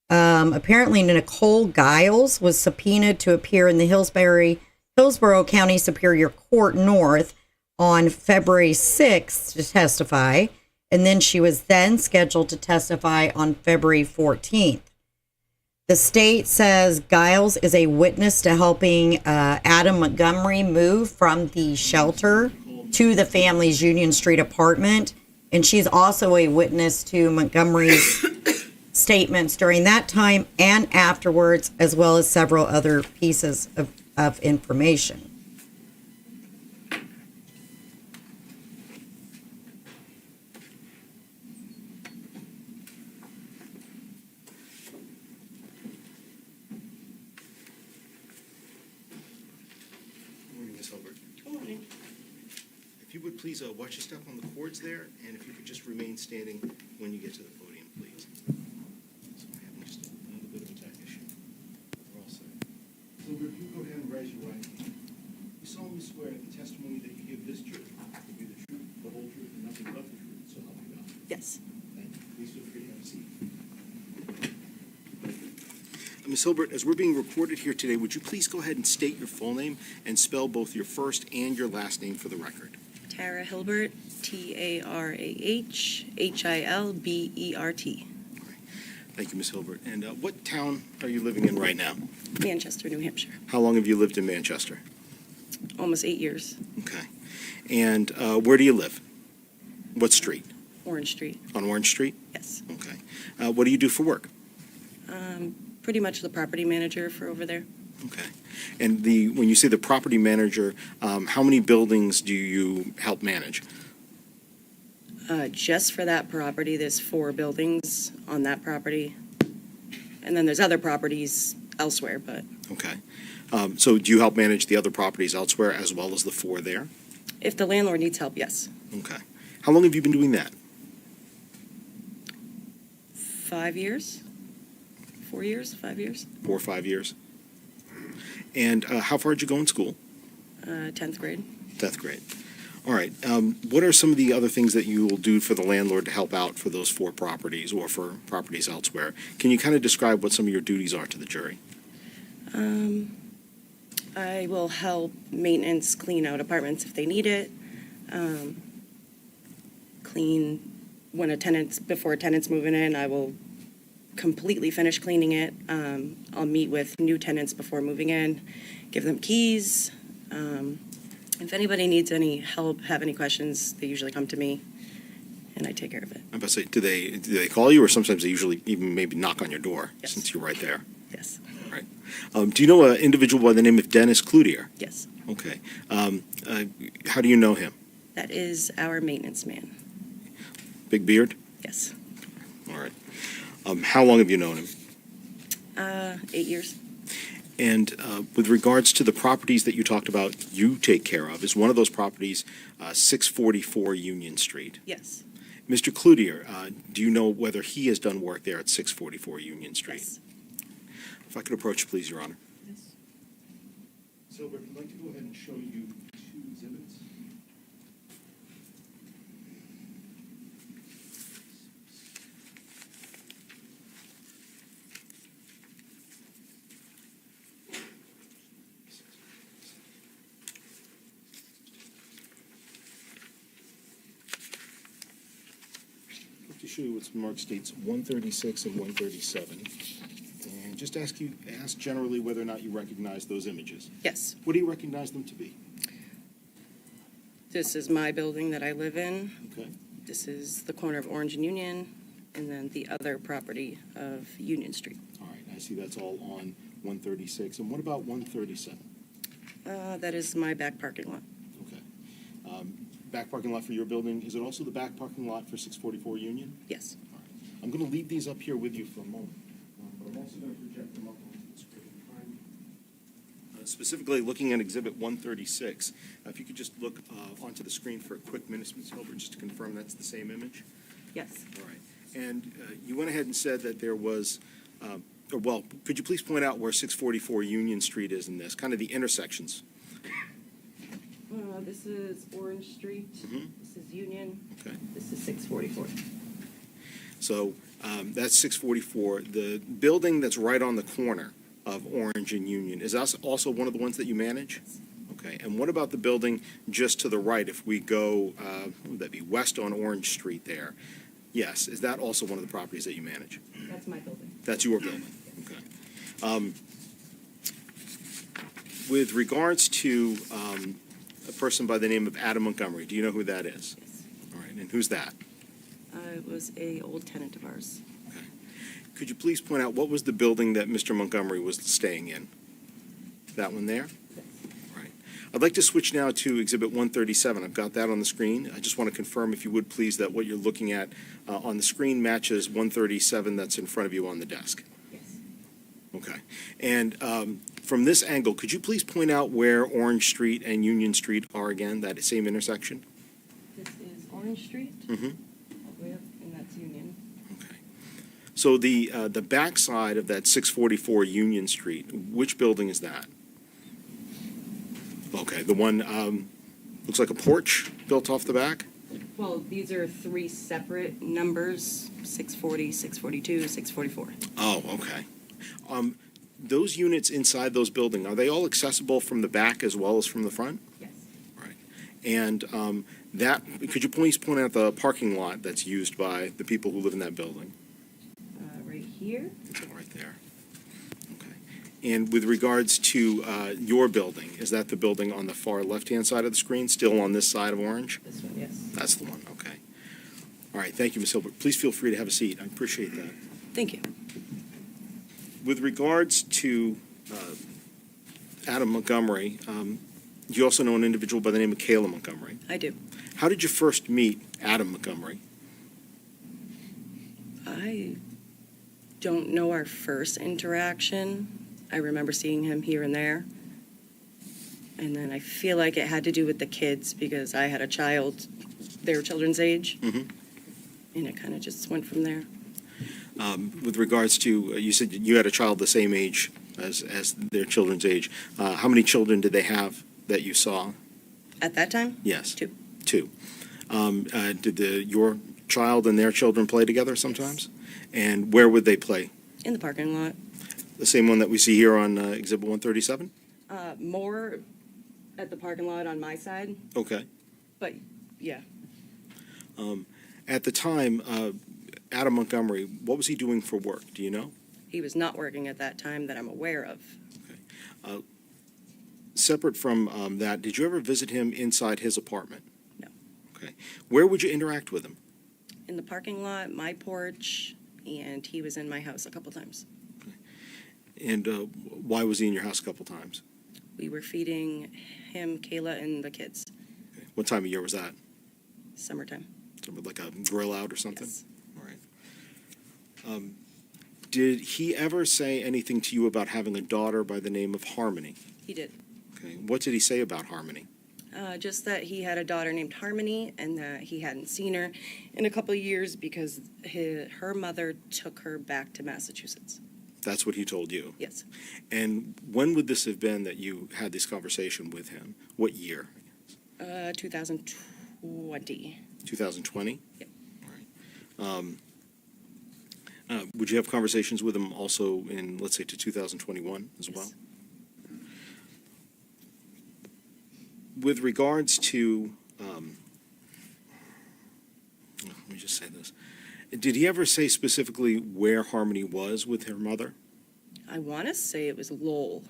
Apparently, Nicole Giles was subpoenaed to appear in the Hillsborough County Superior Court North on February 6th to testify, and then she was then scheduled to testify on February 14th. The state says Giles is a witness to helping Adam Montgomery move from the shelter to the family's Union Street apartment, and she's also a witness to Montgomery's statements during that time and afterwards, as well as several other pieces of information. If you would please watch your step on the cords there, and if you could just remain standing when you get to the podium, please. So I have just a little bit of a tech issue. We're all set. So if you go ahead and raise your right hand. You solemnly swear that the testimony that you give this truth will be the truth, the whole truth, and nothing but the truth, so help you God. Yes. Thank you. Please feel free to have a seat. Let Ms. Hilbert, as we're being recorded here today, would you please go ahead and state your full name and spell both your first and your last name for the record? Tara Hilbert, Tarahilbert. Thank you, Ms. Hilbert. And what town are you living in right now? Manchester, New Hampshire. How long have you lived in Manchester? Almost 8 years. Okay. And where do you live? What street? Orange Street. On Orange Street? Yes. Okay. What do you do for work? Pretty much the property manager for over there. Okay. And when you say the property manager, how many buildings do you help manage? Just for that property, there's 4 buildings on that property. And then there's other properties elsewhere, but Okay. So do you help manage the other properties elsewhere as well as the 4 there? if the landlord needs help, yes. Okay. How long have you been doing that? 5 years? 4 years? 5 years? 4 or 5 years? And how far did you go in school? 10th grade. 10th grade. All right. What are some of the other things that you will do for the landlord to help out for those 4 properties or for properties elsewhere? Can you kind of describe what some of your duties are to the jury? I will help maintenance clean out apartments if they need it. Clean before a tenant's moving in, I will completely finish cleaning it. I'll meet with new tenants before moving in, give them keys. If anybody needs any help, have any questions, they usually come to me, and I take care of it. I'm about to say, do they call you, or sometimes they usually even maybe knock on your door Yes. since you're right there? Yes, Right. Do you know an individual by the name of Dennis Cloutier? yes. Okay. How do you know him? That is our maintenance man. Big beard? Yes. All right. How long have you known him? 8 years. And with regards to the properties that you talked about you take care of, is one of those properties 644 Union Street? Yes. Mr. Cloutier, do you know whether he has done work there at 644 Union Street? Yes. If I could approach, please, Your Honor. Yes. Silver, I'd like to go ahead and show you 2 exhibits. I'd like to show you what's marked states 136 and 137. And just ask generally whether or not you recognize those images. Yes. What do you recognize them to be? This is my building that I live in. Okay. This is the corner of Orange and Union, and then the other property of Union Street. All right, I see that's all on 136. And what about 137? That is my back parking lot. Okay. Back parking lot for your building, is it also the back parking lot for 644 Union? Yes. All right. I'm going to leave these up here with you for a moment, but I'm also going to project them up onto the screen. Specifically looking at Exhibit 136, if you could just look onto the screen for a quick minute, Ms. Hilbert, just to confirm that's the same image. Yes. All right. And you went ahead and said that there was, could you please point out where 644 Union Street is in this, kind of the intersections? This is Orange Street. Mhm. This is Union. Okay. This is 644. So that's 644. The building that's right on the corner of Orange and Union, is that also one of the ones that you manage? Okay. And what about the building just to the right, if we go, would that be west on Orange Street there? Yes. Is that also one of the properties that you manage? That's my building. That's your building? Okay. With regards to a person by the name of Adam Montgomery, do you know who that is? Yes. All right. And who's that? It was a old tenant of ours. Could you please point out what was the building that Mr. Montgomery was staying in? That one there? Right. I'd like to switch now to Exhibit 137. I've got that on the screen. I just want to confirm, if you would please, that what you're looking at on the screen matches 137 that's in front of you on the desk. Yes. Okay. And from this angle, could you please point out where Orange Street and Union Street are again, that same intersection? This is Orange Street. Mm-hmm. All the way up, and that's Union. Okay. So the backside of that 644 Union Street, which building is that? Okay, the one looks like a porch built off the back? Well, these are 3 separate numbers, 640, 642, 644. Oh, okay. those units inside those buildings, are they all accessible from the back as well as from the front? Yes. Right. And could you please point out the parking lot that's used by the people who live in that building? Right here? Right there. Okay. And with regards to your building, is that the building on the far left-hand side of the screen, still on this side of orange? This one, yes. That's the one, okay. All right, thank you, Ms. Hilbert. Please feel free to have a seat. I appreciate that. Thank you. With regards to Adam Montgomery, you also know an individual by the name of Kayla Montgomery. I do. How did you first meet Adam Montgomery? I don't know our first interaction. I remember seeing him here and there. And then I feel like it had to do with the kids because I had a child, their children's age. Mhm. And it kind of just went from there. With regards to, you said you had a child the same age as their children's age. How many children did they have that you saw? At that time? Yes. Two. Two. Did your child and their children play together sometimes? And where would they play? In the parking lot. The same one that we see here on Exhibit 137? More at the parking lot on my side, Okay. but yeah. At the time, Adam Montgomery, what was he doing for work? Do you know? He was not working at that time that I'm aware of. Separate from that, did you ever visit him inside his apartment? No. Okay. Where would you interact with him? In the parking lot, my porch, and he was in my house a couple times. And why was he in your house a couple times? We were feeding him, Kayla, and the kids. Okay. What time of year was that? Summertime. Like a grill out or something? Yes. All right. Did he ever say anything to you about having a daughter by the name of Harmony? He did. Okay. What did he say about Harmony? Just that he had a daughter named Harmony and that he hadn't seen her in a couple of years because her mother took her back to Massachusetts. That's what he told you? Yes. And when would this have been that you had this conversation with him? What year? 2020. 2020? Yep. All right. Would you have conversations with him also in, let's say, to 2021 as well? Yes. With regards to, let me just say this. Did he ever say specifically where Harmony was with her mother? I want to say it was Lowell.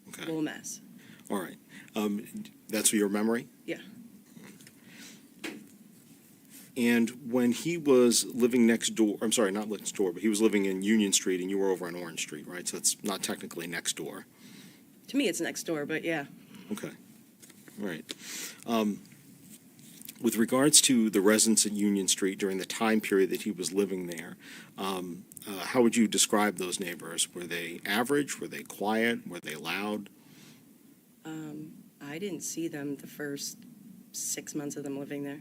Okay. Lowell, Mass. All right. That's your memory? Yeah. And when he was living next door, I'm sorry, not next door, but he was living in Union Street and you were over on Orange Street, right? So it's not technically next door. To me, it's next door, but yeah. Okay. All right. With regards to the residents at Union Street during the time period that he was living there, how would you describe those neighbors? Were they average? Were they quiet? Were they loud? I didn't see them the first 6 months of them living there.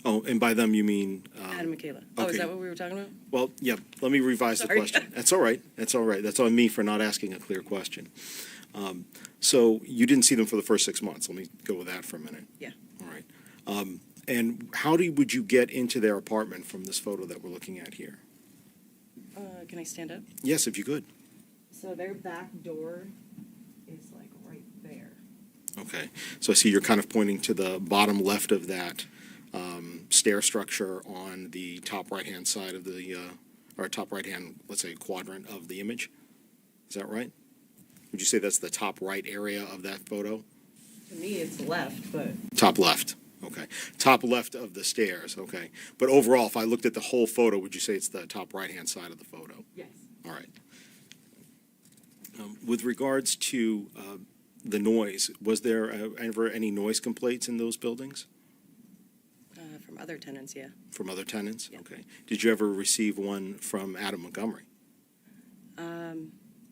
Oh, and by them you mean? Adam and Kayla. Oh, okay. is that what we were talking about? Well, yeah, let me revise the Sorry. question. That's all right. That's all right. That's on me for not asking a clear question. So you didn't see them for the first 6 months. Let me go with that for a minute. Yeah. All right. And how would you get into their apartment from this photo that we're looking at here? Can I stand up? Yes, if you could. So their back door is like right there. Okay. So I see you're kind of pointing to the bottom left of that stair structure on the top right-hand side of the, or top right-hand, let's say, quadrant of the image. Is that right? Would you say that's the top right area of that photo? To me, it's left, but Top left. Okay. Top left of the stairs. Okay. But overall, if I looked at the whole photo, would you say it's the top right-hand side of the photo? yes. All right. With regards to the noise, was there ever any noise complaints in those buildings From other tenants, yeah. from other tenants? Yeah. Okay. Did you ever receive one from Adam Montgomery?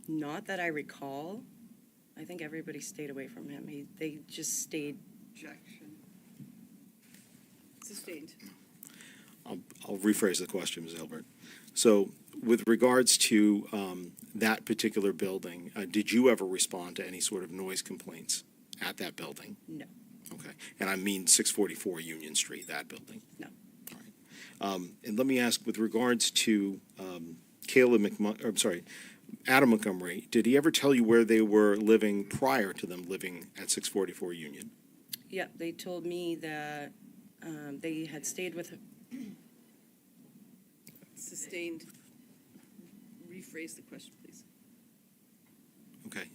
Not that I recall. I think everybody stayed away from him. They just stayed. Objection. Sustained. I'll rephrase the question, Ms. Hilbert. So with regards to that particular building, did you ever respond to any sort of noise complaints at that building? No. Okay. And I mean 644 Union Street, that building? No. All right. And let me ask, with regards to Adam Montgomery, did he ever tell you where they were living prior to them living at 644 Union? Yeah, they told me that they had stayed with. Sustained. Rephrase the question, please. Okay.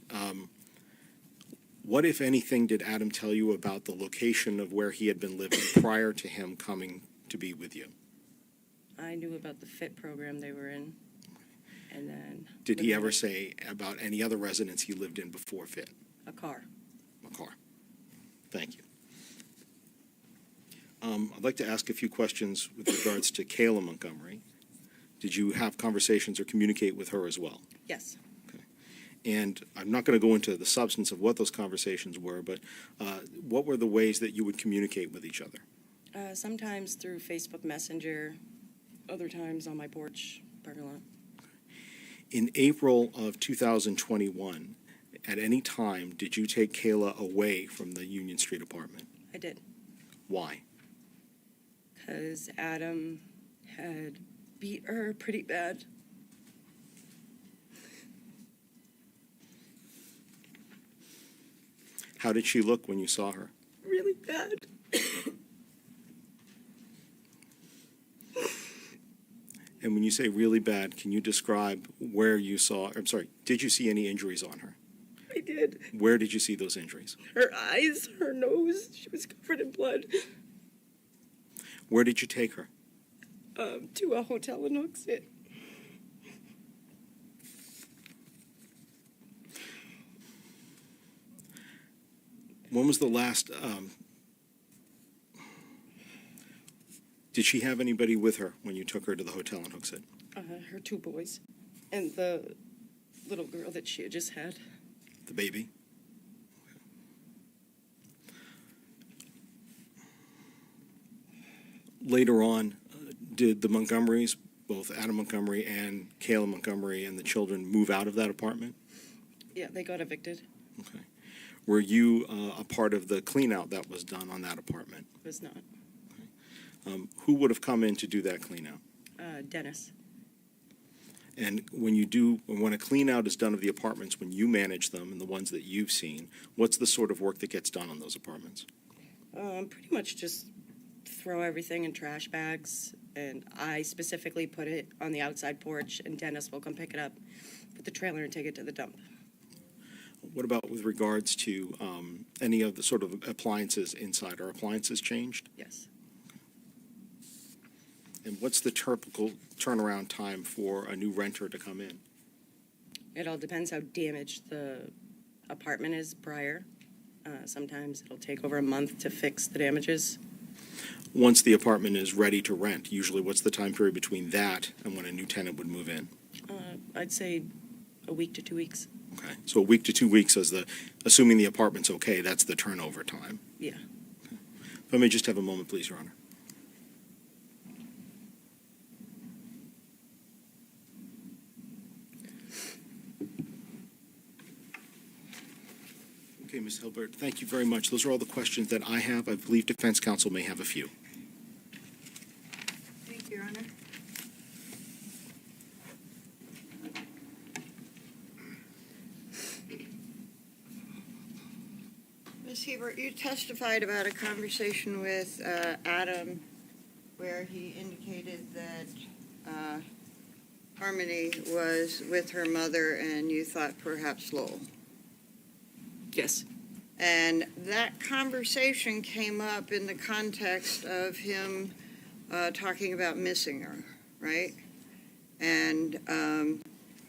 What, if anything, did Adam tell you about the location of where he had been living prior to him coming to be with you? I knew about the FIT program they were in, and then. Did he ever say about any other residence he lived in before FIT? A car. A car. Thank you. I'd like to ask a few questions with regards to Kayla Montgomery. Did you have conversations or communicate with her as well? Yes. And I'm not going to go into the substance of what those conversations were, but what were the ways that you would communicate with each other? Sometimes through Facebook Messenger, other times on my porch, parking lot. In April of 2021, at any time, did you take Kayla away from the Union Street apartment? I did, Why? because Adam had beat her pretty bad. How did she look when you saw her? Really bad. And when you say really bad, can you describe where you saw, I'm sorry, did you see any injuries on her? I did. Where did you see those injuries? Her eyes, her nose, she was covered in blood. Where did you take her? To a hotel in Hooksett. When was the last, did she have anybody with her when you took her to the hotel in Hooksett? Her two boys, and the little girl that she had just had. The baby? Later on, did the Montgomerys, both Adam Montgomery and Kayla Montgomery and the children, move out of that apartment? Yeah, they got evicted. Okay. Were you a part of the clean-out that was done on that apartment? Was not. Who would have come in to do that clean-out? Dennis. And when a clean-out is done of the apartments, when you manage them and the ones that you've seen, what's the sort of work that gets done on those apartments? Pretty much just throw everything in trash bags, and I specifically put it on the outside porch, and Dennis will come pick it up, put the trailer, and take it to the dump. What about with regards to any of the sort of appliances inside? Are appliances changed? Yes. And what's the typical turnaround time for a new renter to come in? It all depends how damaged the apartment is prior. Sometimes it'll take over a month to fix the damages. Once the apartment is ready to rent, usually what's the time period between that and when a new tenant would move in? I'd say a week to 2 weeks. Okay, so a week to 2 weeks assuming the apartment's okay, that's the turnover time. Yeah. Okay. If I may just have a moment, please, Your Honor. Okay, Ms. Hilbert, thank you very much. Those are all the questions that I have. I believe defense counsel may have a few. Thank you, Your Honor. Ms. Hebert, you testified about a conversation with Adam where he indicated that Harmony was with her mother and you thought perhaps Lowell. Yes. And that conversation came up in the context of him talking about missing her, right? And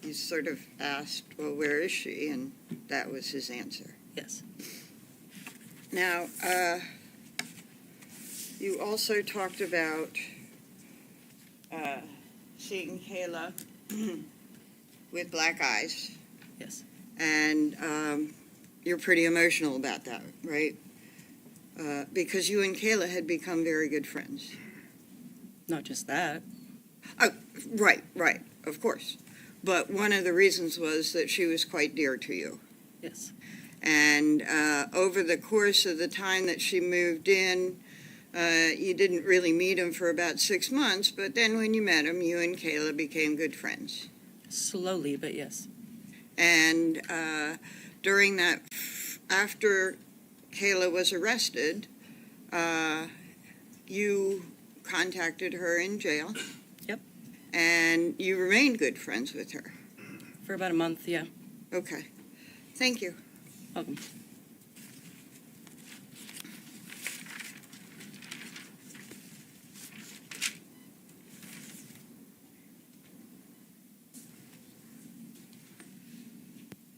you sort of asked, well, where is she? And that was his answer. Yes. Now, you also talked about seeing Kayla with black eyes. Yes. And you're pretty emotional about that, right? Because you and Kayla had become very good friends. Not just that. Oh, right, of course. But one of the reasons was that she was quite dear to you. Yes. And over the course of the time that she moved in, you didn't really meet him for about 6 months, but then when you met him, you and Kayla became good friends. Slowly, but yes. And during that, after Kayla was arrested, you contacted her in jail. Yep. And you remained good friends with her. For about a month, yeah. Okay. Thank you. Welcome.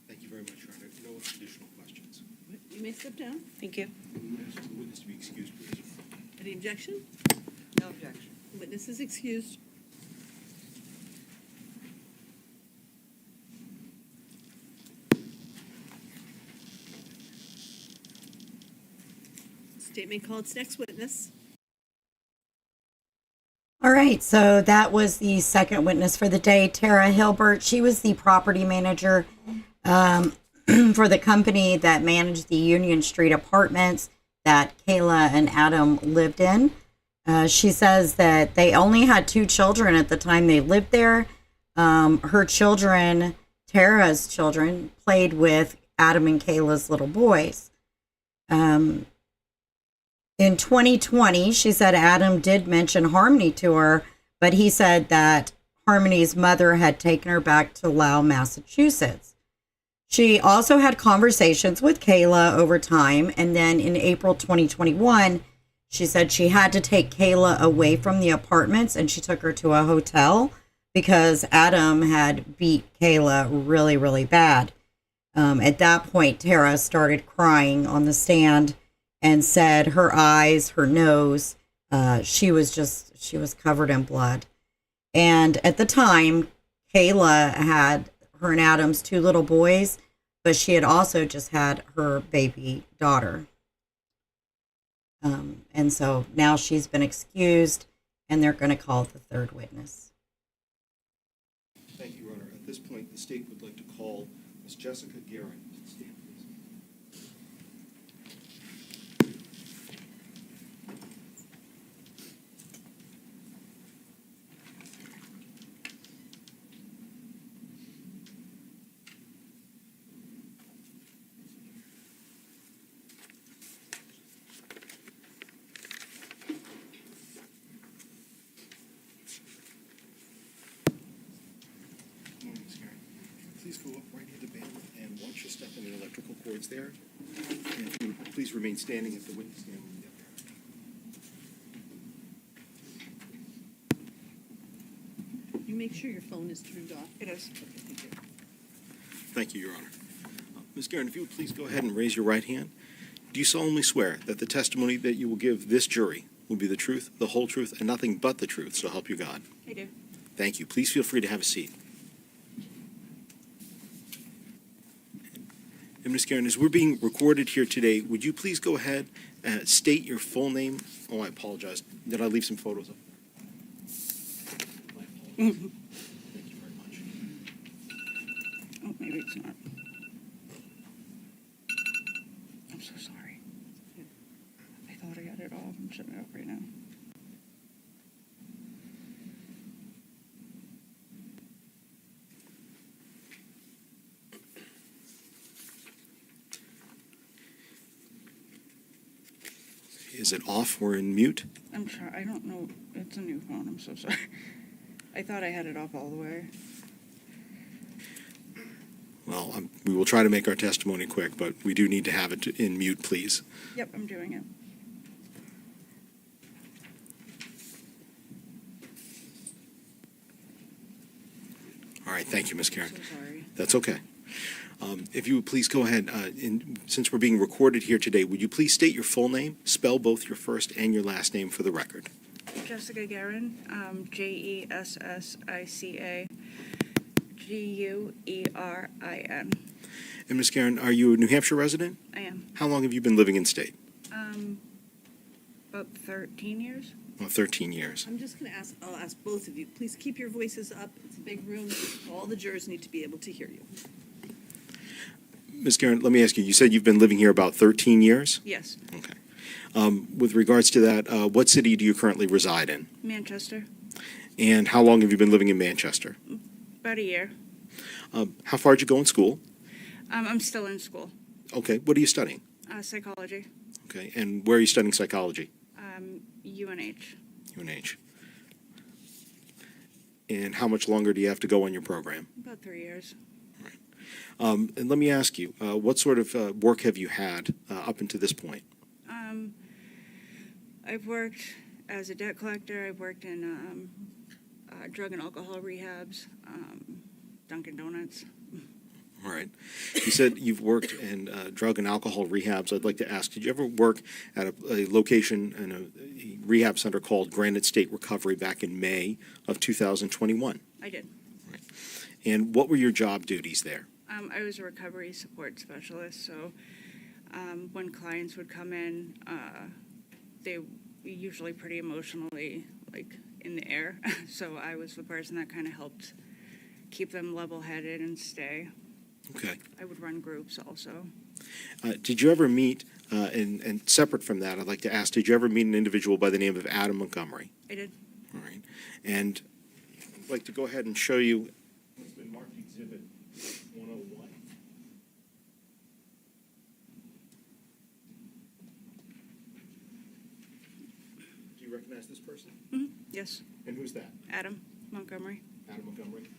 Thank you very much, Your Honor. No additional questions. You may step down. Thank you. Ask the witness to be excused, please. Any objection? No objection. Witness is excused. State may call its next witness. All right, so that was the second witness for the day, Tara Hilbert. She was the property manager for the company that managed the Union Street apartments that Kayla and Adam lived in. She says that they only had 2 children at the time they lived there. Her children, Tara's children, played with Adam and Kayla's little boys. In 2020, she said Adam did mention Harmony to her, but he said that Harmony's mother had taken her back to Lowell, Massachusetts. She also had conversations with Kayla over time, and then in April 2021, she said she had to take Kayla away from the apartments, and she took her to a hotel because Adam had beat Kayla really, really bad. At that point, Tara started crying on the stand and said her eyes, her nose, she was covered in blood. And at the time, Kayla had her and Adam's 2 little boys, but she had also just had her baby daughter. And so now she's been excused, and they're going to call the third witness. Thank you, Your Honor. At this point, the state would like to call Ms. Jessica Guerin. Stand, please. Good morning, Ms. Kari. Please go up right near the bailiff, and once you step in the electrical cords there, and if you would please remain standing at the witness stand when you get there. You make sure your phone is turned off. It is. Thank you. Thank you, Your Honor. Ms. Guerin, if you would please go ahead and raise your right hand. Do you solemnly swear that the testimony that you will give this jury will be the truth, the whole truth, and nothing but the truth, so help you God? I do. Thank you. Please feel free to have a seat. And Ms. Guerin, as we're being recorded here today, would you please go ahead and state your full name? Oh, I apologize. Did I leave some photos up? Thank you very much. Oh, maybe it's not. I'm so sorry. I thought I got it off. I'm shutting it off right now. Is it off or in mute? I'm sorry. I don't know. It's a new phone. I'm so sorry. I thought I had it off all the way. Well, we will try to make our testimony quick, but we do need to have it in mute, please. Yep, I'm doing it. All right, thank you, Ms. Guerin. So sorry. That's okay. If you would please go ahead, since we're being recorded here today, would you please state your full name, spell both your first and your last name for the record? Jessica Guerin, Jessica Guerin. And Ms. Guerin, are you a New Hampshire resident? I am. How long have you been living in state? About 13 years. Well, 13 years. I'm just going to I'll ask both of you, please keep your voices up. It's a big room. All the jurors need to be able to hear you. Ms. Guerin, let me ask you, you said you've been living here about 13 years? Yes. Okay. With regards to that, what city do you currently reside in? Manchester. And how long have you been living in Manchester? About a year. How far did you go in school? I'm still in school, Okay, what are you studying? psychology, Okay, and where are you studying psychology? UNH. UNH. And how much longer do you have to go on your program? About 3 years. And let me ask you, what sort of work have you had up until this point? I've worked as a debt collector. I've worked in drug and alcohol rehabs, Dunkin' Donuts. All right. You said you've worked in drug and alcohol rehabs. I'd like to ask, did you ever work at a location in a rehab center called Granite State Recovery back in May of 2021? I did. And what were your job duties there? I was a recovery support specialist, so when clients would come in, they were usually pretty emotionally, like, in the air. So I was the person that kind of helped keep them level-headed and stay. Okay. I would run groups also. Did you ever meet, and separate from that, I'd like to ask, did you ever meet an individual by the name of Adam Montgomery? I did. All right. And I'd like to go ahead and show you what's been marked Exhibit 101. Do you recognize this person? Mm-hmm. Yes, And who's that? Adam Montgomery. Adam Montgomery?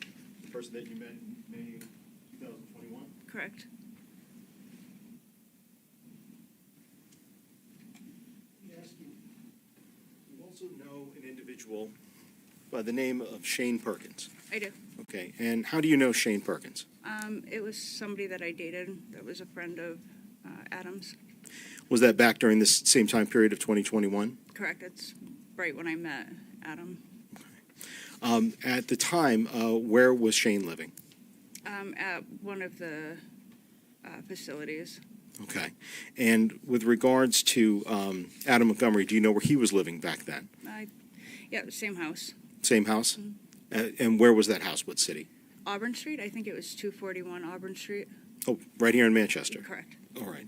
The person that you met in May 2021? Correct. Let me ask you, you also know an individual by the name of Shane Perkins. I do. Okay, and how do you know Shane Perkins? It was somebody that I dated that was a friend of Adam's. Was that back during this same time period of 2021? Correct. It's right when I met Adam. At the time, where was Shane living? At one of the facilities. Okay, and with regards to Adam Montgomery, do you know where he was living back then? Yeah, same house. Same house? And where was that house? What city? Auburn Street. I think it was 241 Auburn Street. Oh, right here in Manchester. Correct. All right.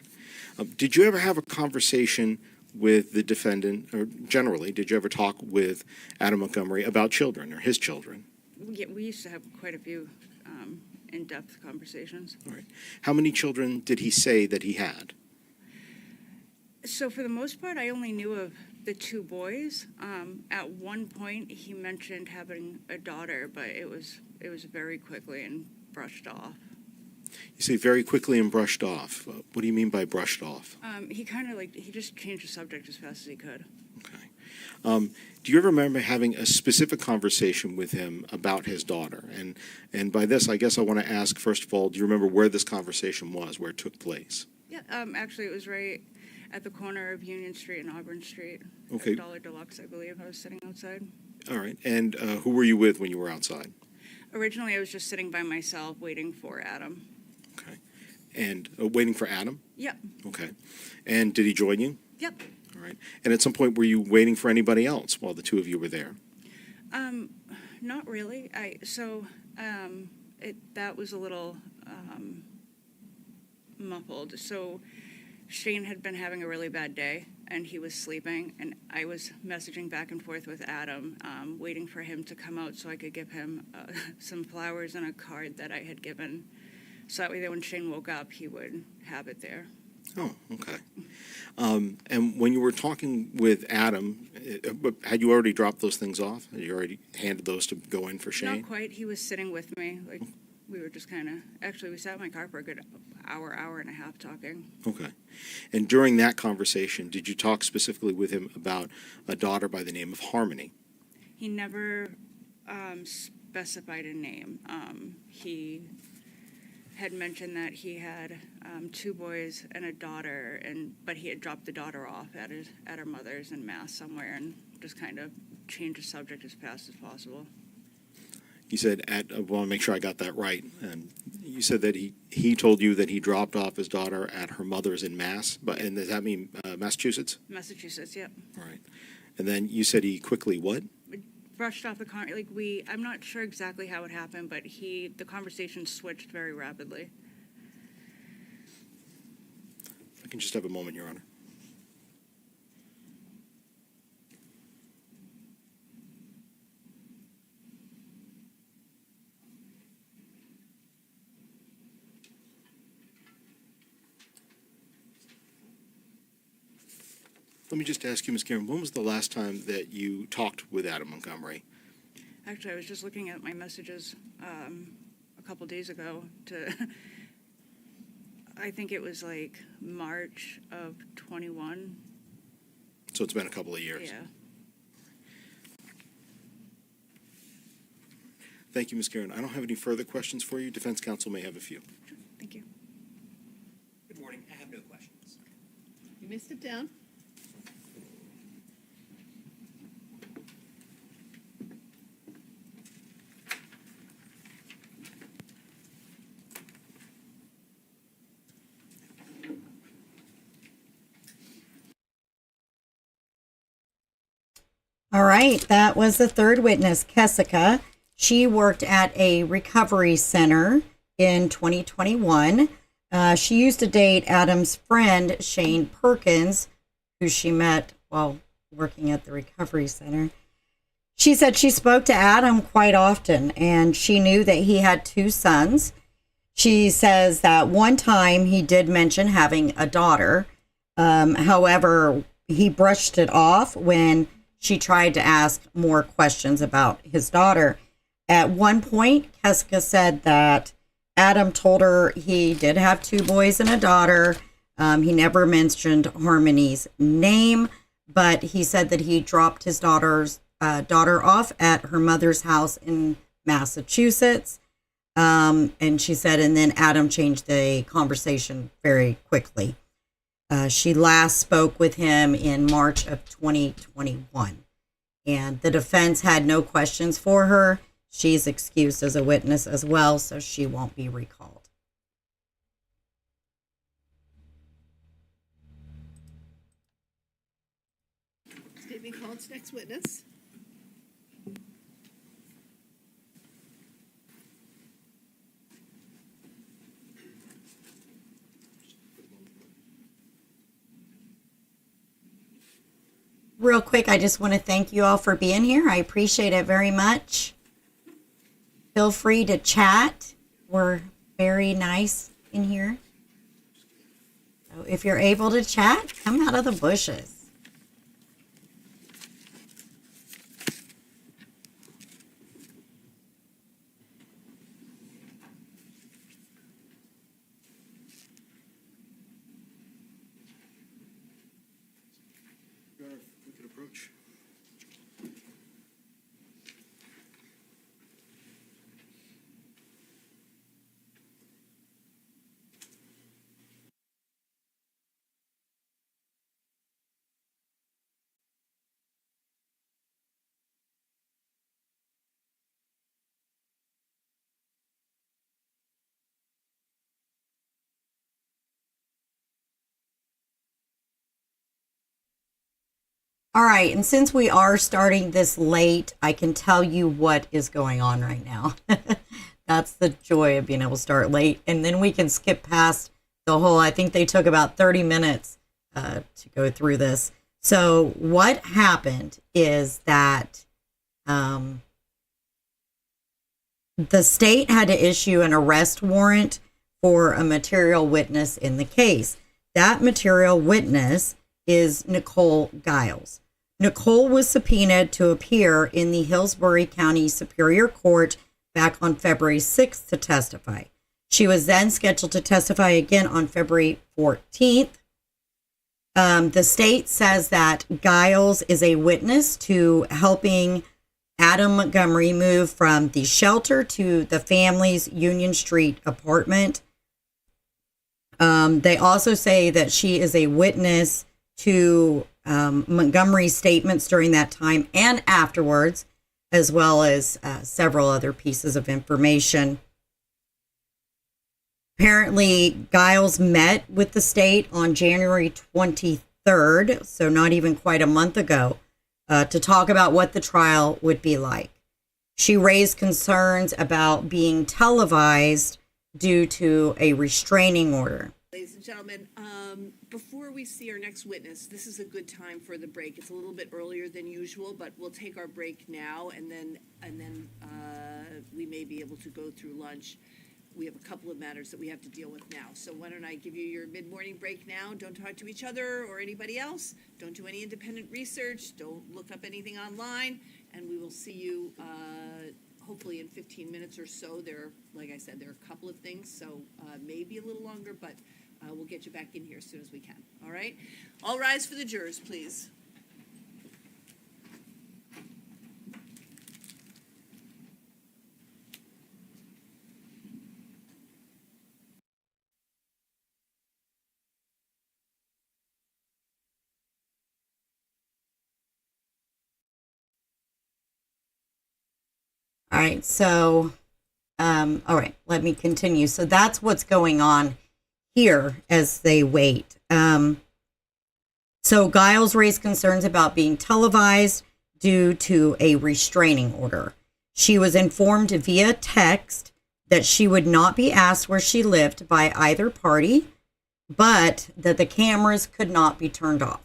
Did you ever have a conversation with the defendant, or generally, did you ever talk with Adam Montgomery about children or his children? Yeah, we used to have quite a few in-depth conversations. All right. How many children did he say that he had? So for the most part, I only knew of the two boys. At one point, he mentioned having a daughter, but it was very quickly and brushed off. You say very quickly and brushed off. What do you mean by brushed off? He kind of he just changed the subject as fast as he could. Okay. Do you ever remember having a specific conversation with him about his daughter? And by this, I guess I want to ask, first of all, do you remember where this conversation was, where it took place? Yeah, actually, it was right at the corner of Union Street and Auburn Street. Okay. At Dollar Deluxe, I believe. I was sitting outside. All right. And who were you with when you were outside? Originally, I was just sitting by myself waiting for Adam. Okay. And waiting for Adam? Yep. Okay. And did he join you? Yep. All right. And at some point, were you waiting for anybody else while the two of you were there? Not really. That was a little muffled. So Shane had been having a really bad day, and he was sleeping, and I was messaging back and forth with Adam, waiting for him to come out so I could give him some flowers and a card that I had given, so that way when Shane woke up, he would have it there. Oh, okay. And when you were talking with Adam, had you already dropped those things off? Had you already handed those to go in for Shane? Not quite. He was sitting with me. We were just kind of, actually, we sat in my car for a good hour and a half talking. Okay. And during that conversation, did you talk specifically with him about a daughter by the name of Harmony? He never specified a name. He had mentioned that he had two boys and a daughter, but he had dropped the daughter off at her mother's in Mass somewhere, and just kind of changed the subject as fast as possible. You said I want to make sure I got that right. And you said that he told you that he dropped off his daughter at her mother's in Mass, and does that mean Massachusetts? Massachusetts, yep. All right. And then you said he quickly what? Brushed off the I'm not sure exactly how it happened, but the conversation switched very rapidly. I can just have a moment, Your Honor. Let me just ask you, Ms. Guerin, when was the last time that you talked with Adam Montgomery? Actually, I was just looking at my messages a couple days ago I think it was like March of 21. So it's been a couple of years. Yeah. Thank you, Ms. Guerin. I don't have any further questions for you. Defense counsel may have a few. Thank you. Good morning. I have no questions. You may step down. All right, that was the third witness, Jessica. She worked at a recovery center in 2021. She used to date Adam's friend, Shane Perkins, who she met while working at the recovery center. She said she spoke to Adam quite often, and she knew that he had 2 sons. She says that one time he did mention having a daughter. However, he brushed it off when she tried to ask more questions about his daughter. At one point, Jessica said that Adam told her he did have 2 boys and a daughter. He never mentioned Harmony's name, but he said that he dropped his daughter off at her mother's house in Massachusetts. And she said, and then Adam changed the conversation very quickly. She last spoke with him in March of 2021, and the defense had no questions for her. She's excused as a witness as well, so she won't be recalled. Statement called. Next witness. Real quick, I just want to thank you all for being here. I appreciate it very much. Feel free to chat. We're very nice in here. So if you're able to chat, come out of the bushes. Your Honor, if we could approach. All right, and since we are starting this late, I can tell you what is going on right now. That's the joy of being able to start late, and then we can skip past the whole, I think they took about 30 minutes to go through this. So what happened is that the state had to issue an arrest warrant for a material witness in the case. That material witness is Nicole Giles. Nicole was subpoenaed to appear in the Hillsborough County Superior Court back on February 6th to testify. She was then scheduled to testify again on February 14th. The state says that Giles is a witness to helping Adam Montgomery move from the shelter to the family's Union Street apartment. They also say that she is a witness to Montgomery's statements during that time and afterwards, as well as several other pieces of information. Apparently, Giles met with the state on January 23rd, so not even quite a month ago, to talk about what the trial would be like. She raised concerns about being televised due to a restraining order. Ladies and gentlemen, before we see our next witness, this is a good time for the break. It's a little bit earlier than usual, but we'll take our break now, and then we may be able to go through lunch. we have a couple of matters that we have to deal with now. So why don't I give you your mid-morning break now? Don't talk to each other or anybody else. Don't do any independent research. Don't look up anything online. And we will see you hopefully in 15 minutes or so. Like I said, there are a couple of things, so maybe a little longer, but we'll get you back in here as soon as we can. All right? All rise for the jurors, please. All right, so, all right, let me continue. So that's what's going on here as they wait. So Giles raised concerns about being televised due to a restraining order. She was informed via text that she would not be asked where she lived by either party, but that the cameras could not be turned off.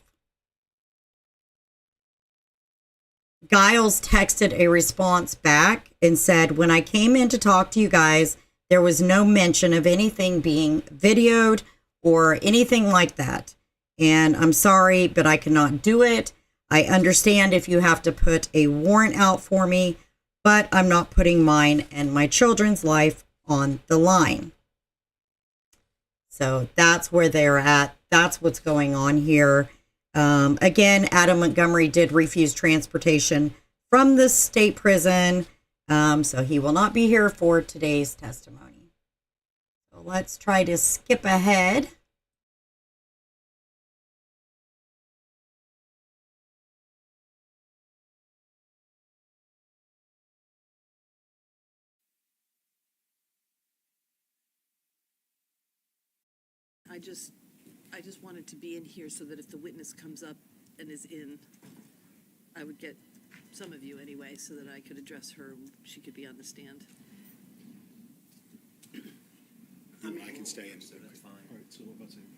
Giles texted a response back and said, "When I came in to talk to you guys, there was no mention of anything being videoed or anything like that. And I'm sorry, but I cannot do it. I understand if you have to put a warrant out for me, but I'm not putting mine and my children's life on the line." So that's where they're at. That's what's going on here. Again, Adam Montgomery did refuse transportation from the state prison, so he will not be here for today's testimony. So let's try to skip ahead. I just wanted to be in here so that if the witness comes up and is in, I would get some of you anyway, so that I could address her and she could be on the stand. I can stay in. So that's fine. All right, so what about saying,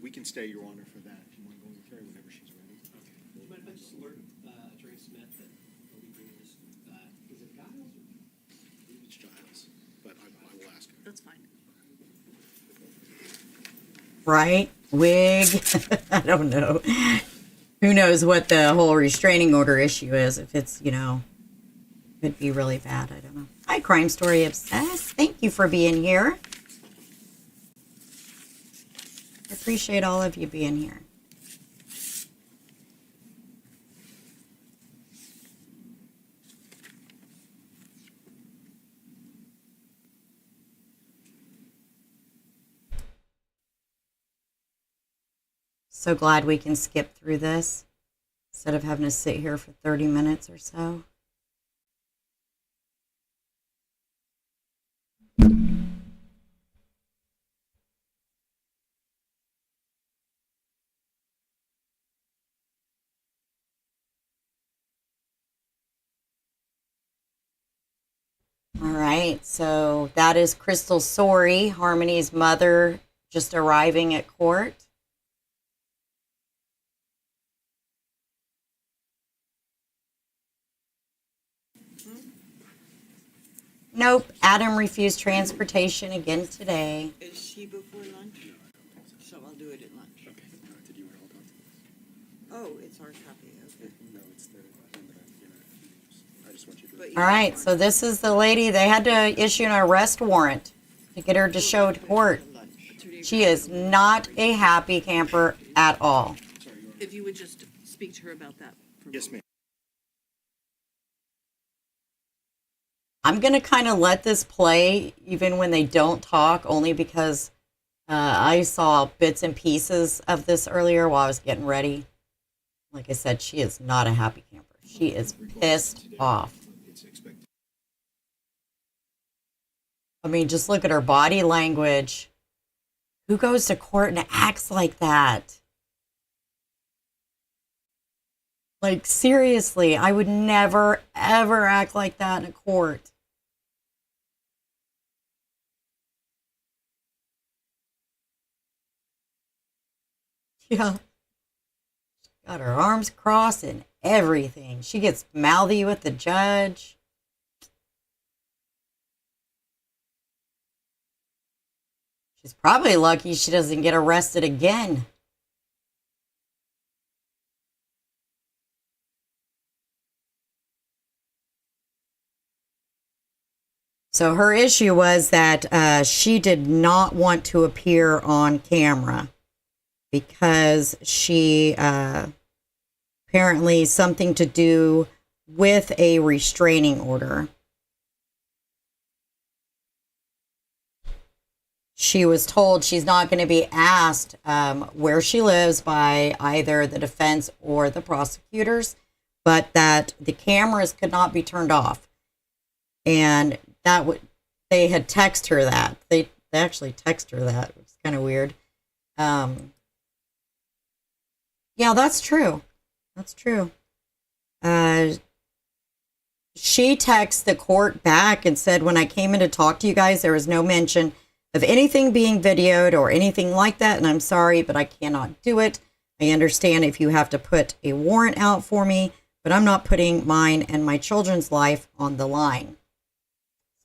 we can stay, Your Honor, for that. If you want to go with Kari whenever she's ready. Okay. Do you mind if I just alert Attorney Smith that he'll be bringing this, is it Giles or? It's Giles, but I will ask him. That's fine. Right? Wig? I don't know. Who knows what the whole restraining order issue is. If it's, could be really bad. I don't know. Hi, Crime Story Obsessed. Thank you for being here. I appreciate all of you being here. So glad we can skip through this instead of having to sit here for 30 minutes or so. All right, so that is Crystal Sorey, Harmony's mother, just arriving at court. Nope, Adam refused transportation again today. Is she before lunch? So I'll do it at lunch. Okay. Did you want to hold on to this? Oh, it's our copy, okay. No, it's the one that I just want you to. But All right, so this is the lady. They had to issue an arrest warrant to get her to show to court. She is not a happy camper at all. If you would just speak to her about that. Yes, ma'am. I'm going to kind of let this play even when they don't talk, only because I saw bits and pieces of this earlier while I was getting ready. Like I said, she is not a happy camper. She is pissed off. I mean, just look at her body language. Who goes to court and acts like that? Like, seriously, I would never, ever act like that in a court. Yeah. Got her arms crossed and everything. She gets mouthy with the judge. She's probably lucky she doesn't get arrested again. So her issue was that she did not want to appear on camera because she apparently something to do with a restraining order. She was told she's not going to be asked where she lives by either the defense or the prosecutors, but that the cameras could not be turned off. And that they had texted her that. They actually texted her that. It's kind of weird. Yeah, that's true. That's true. She texted the court back and said, when I came in to talk to you guys, there was no mention of anything being videoed or anything like that. And I'm sorry, but I cannot do it. I understand if you have to put a warrant out for me, but I'm not putting mine and my children's life on the line.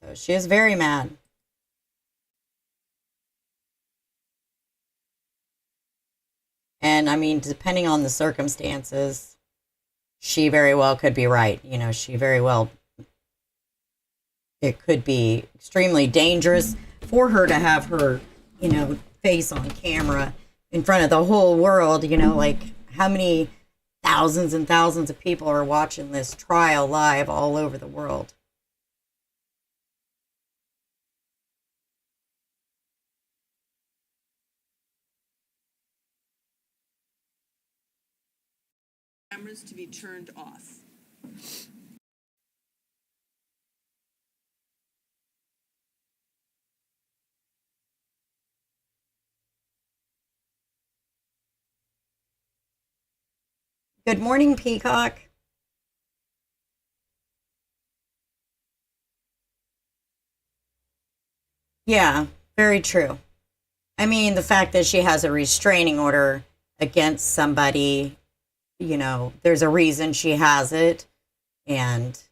So she is very mad. And I mean, depending on the circumstances, she very well could be right. You know, she very well, it could be extremely dangerous for her to have her, you know, face on camera in front of the whole world. You know, like how many thousands and thousands of people are watching this trial live all over the world. Cameras to be turned off. Good morning, Peacock. Yeah, very true. I mean, the fact that she has a restraining order against somebody, you know, there's a reason she has it. And,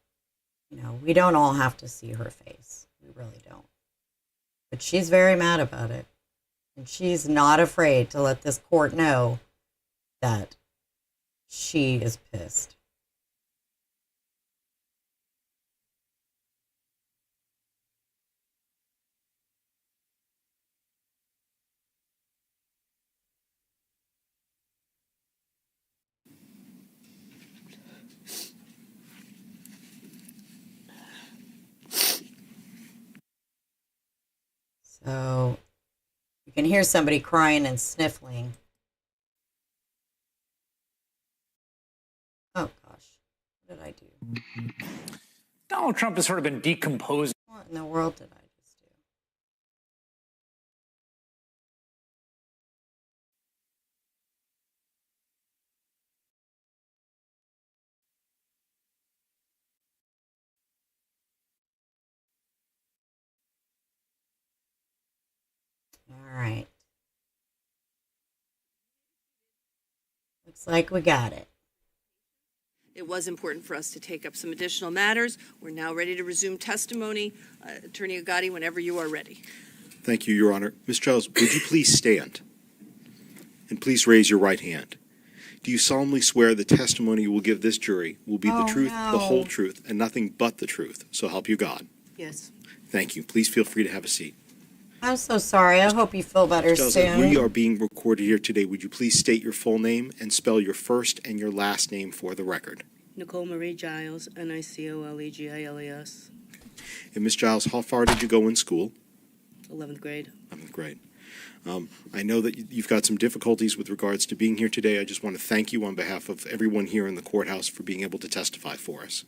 you know, we don't all have to see her face. We really don't. But she's very mad about it. And she's not afraid to let this court know that she is pissed. So you can hear somebody crying and sniffling. Oh gosh, what did I do? Donald Trump has sort of been decomposing. What in the world did I just do? All right. Looks like we got it. It was important for us to take up some additional matters. We're now ready to resume testimony. Attorney Agati, whenever you are ready. Thank you, Your Honor. Ms. Giles, would you please stand? And please raise your right hand. Do you solemnly swear the testimony you will give this jury will be the truth, the whole truth, and nothing but the truth? So help you God. Yes. Thank you. Please feel free to have a seat. I'm so sorry. I hope you feel better Ms. Giles, soon. we are being recorded here today. Would you please state your full name and spell your first and your last name for the record? Nicole Marie Giles, Nicolegiles. And Ms. Giles, how far did you go in school? 11th grade. 11th grade. I know that you've got some difficulties with regards to being here today. I just want to thank you on behalf of everyone here in the courthouse for being able to testify for us.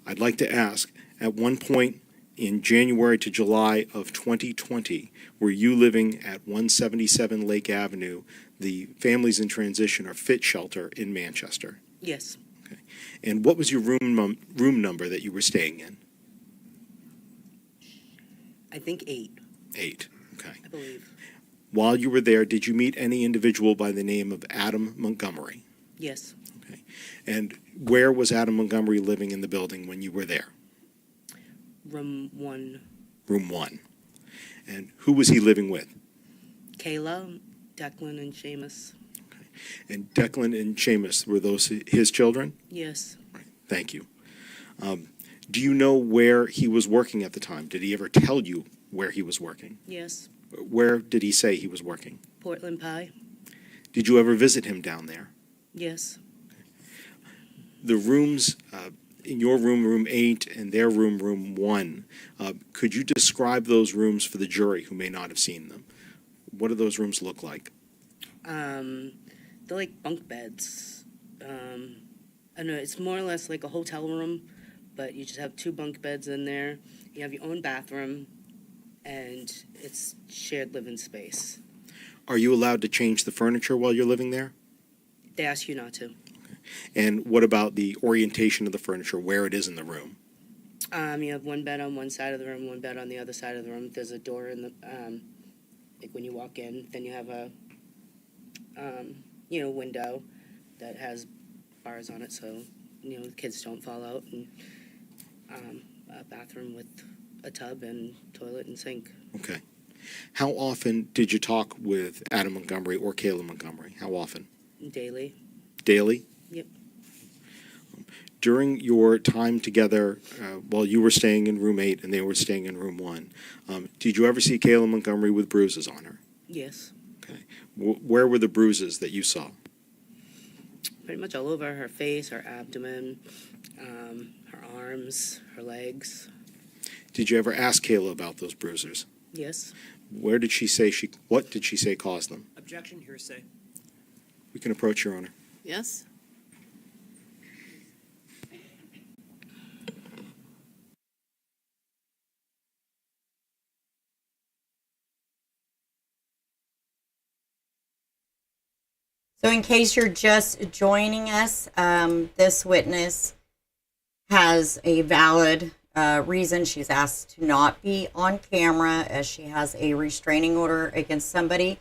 I'd like to ask, at one point in January to July of 2020, were you living at 177 Lake Avenue, the Families in Transition or FIT shelter in Manchester? Yes. Okay. And what was your room number that you were staying in? I think 8, 8. Okay. I believe. While you were there, did you meet any individual by the name of Adam Montgomery? Yes. Okay. And where was Adam Montgomery living in the building when you were there? Room 1. Room 1. And who was he living with? Kayla, Declan, and Seamus. And Declan and Seamus, were those his children? Yes. Thank you. Do you know where he was working at the time? Did he ever tell you where he was working? Yes. Where did he say he was working? Portland Pie. Did you ever visit him down there? Yes. The rooms, in your room, room 8, and their room, room 1, could you describe those rooms for the jury who may not have seen them? What do those rooms look like? They're like bunk beds. I don't know, it's more or less like a hotel room, but you just have 2 bunk beds in there. You have your own bathroom, and it's shared living space. Are you allowed to change the furniture while you're living there? They ask you not to. And what about the orientation of the furniture, where it is in the room? You have 1 bed on one side of the room, 1 bed on the other side of the room. There's a door in the, like when you walk in, then you have a, window that has bars on it so, the kids don't fall out, and a bathroom with a tub and toilet and sink. Okay. How often did you talk with Adam Montgomery or Kayla Montgomery? How often? Daily. Daily? Yep. During your time together, while you were staying in room 8 and they were staying in room 1, did you ever see Kayla Montgomery with bruises on her? Yes. Okay. Where were the bruises that you saw? Pretty much all over her face, her abdomen, her arms, her legs. Did you ever ask Kayla about those bruises? Yes. What did she say caused them? Objection, hearsay. We can approach, Your Honor. Yes? So in case you're just joining us, this witness has a valid reason she's asked to not be on camera, as she has a restraining order against somebody,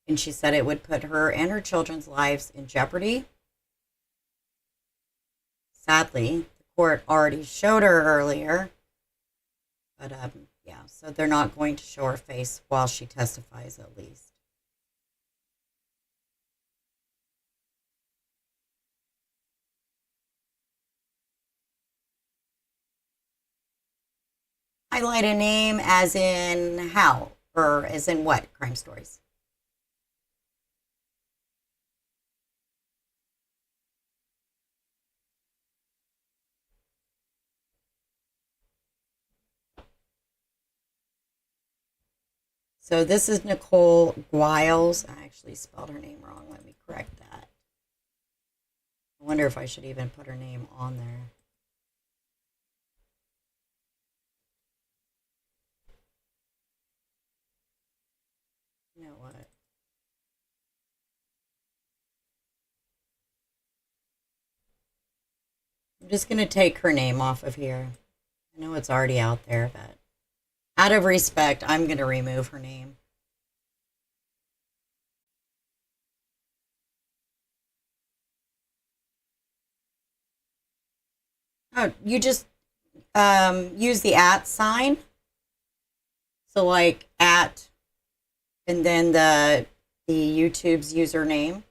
and she said it would put her and her children's lives in jeopardy. Sadly, the court already showed her earlier, but so they're not going to show her face while she testifies, at least. Highlight a name as in how, or as in what crime stories? So this is Nicole Giles. I actually spelled her name wrong. Let me correct that. I wonder if I should even put her name on there. You know what? I'm just going to take her name off of here. I know it's already out there, but out of respect, I'm going to remove her name. Oh, you just use the @ sign. So like @ and then the YouTube's username.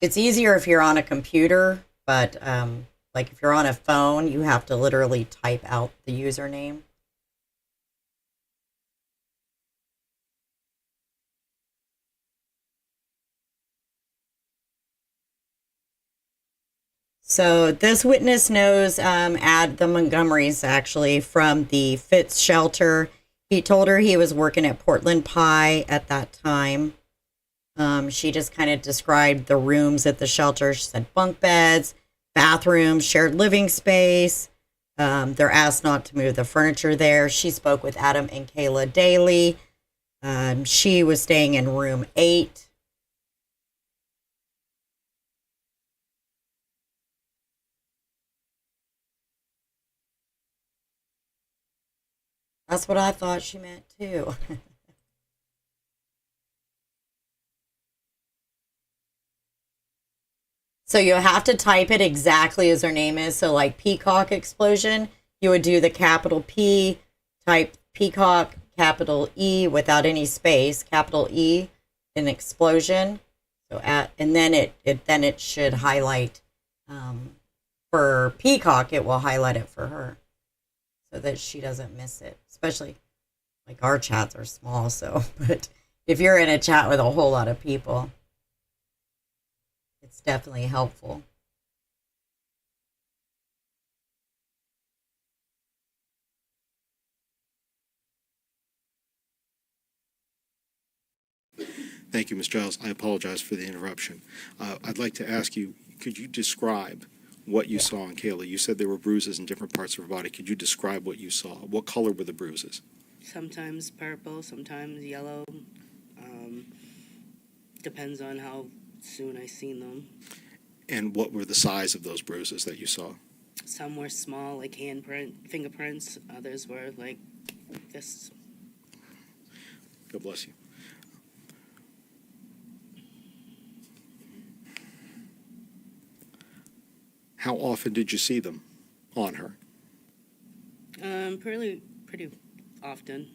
It's easier if you're on a computer, but like if you're on a phone, you have to literally type out the username. So this witness knows the Montgomerys actually from the Fitz shelter. He told her he was working at Portland Pie at that time. She just kind of described the rooms at the shelter. She said bunk beds, bathrooms, shared living space. They're asked not to move the furniture there. She spoke with Adam and Kayla daily. She was staying in room 8. That's what I thought she meant too. So you have to type it exactly as her name is. So like Peacock Explosion, you would do the capital P, type Peacock, capital E without any space, capital E, an explosion. So and then it should highlight, for Peacock, it will highlight it for her so that she doesn't miss it. Especially like our chats are small, so, but if you're in a chat with a whole lot of people, it's definitely helpful. Thank you, Ms. Giles. I apologize for the interruption. I'd like to ask you, could you describe what you saw in Kayla? You said there were bruises in different parts of her body. Could you describe what you saw? What color were the bruises? Sometimes purple, sometimes yellow. Depends on how soon I seen them. And what were the size of those bruises that you saw? Some were small, like fingerprints. Others were like this. God bless you. How often did you see them on her? Pretty often.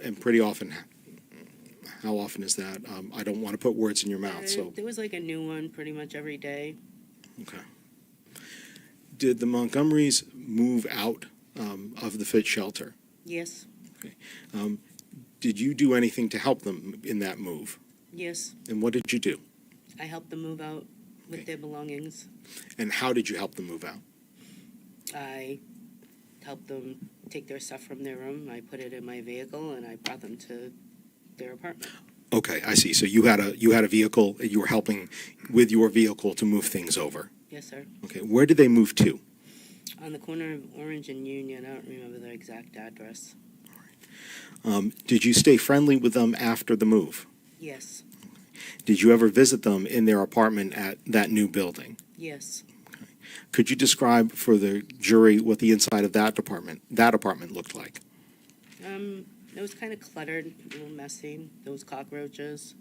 And pretty often, how often is that? I don't want to put words in your mouth, so. There was like a new one pretty much every day. Okay. Did the Montgomerys move out of the fit shelter? Yes. Okay. Did you do anything to help them in that move? Yes. And what did you do? I helped them move out with their belongings. And how did you help them move out? I helped them take their stuff from their room. I put it in my vehicle and I brought them to their apartment. Okay, I see. So you had a vehicle. You were helping with your vehicle to move things over. Yes, sir. Okay, where did they move to? On the corner of Orange and Union. I don't remember their exact address. Did you stay friendly with them after the move? Yes. Did you ever visit them in their apartment at that new building? Yes. Could you describe for the jury what the inside of that apartment looked like? It was kind of cluttered, a little messy. There was cockroaches.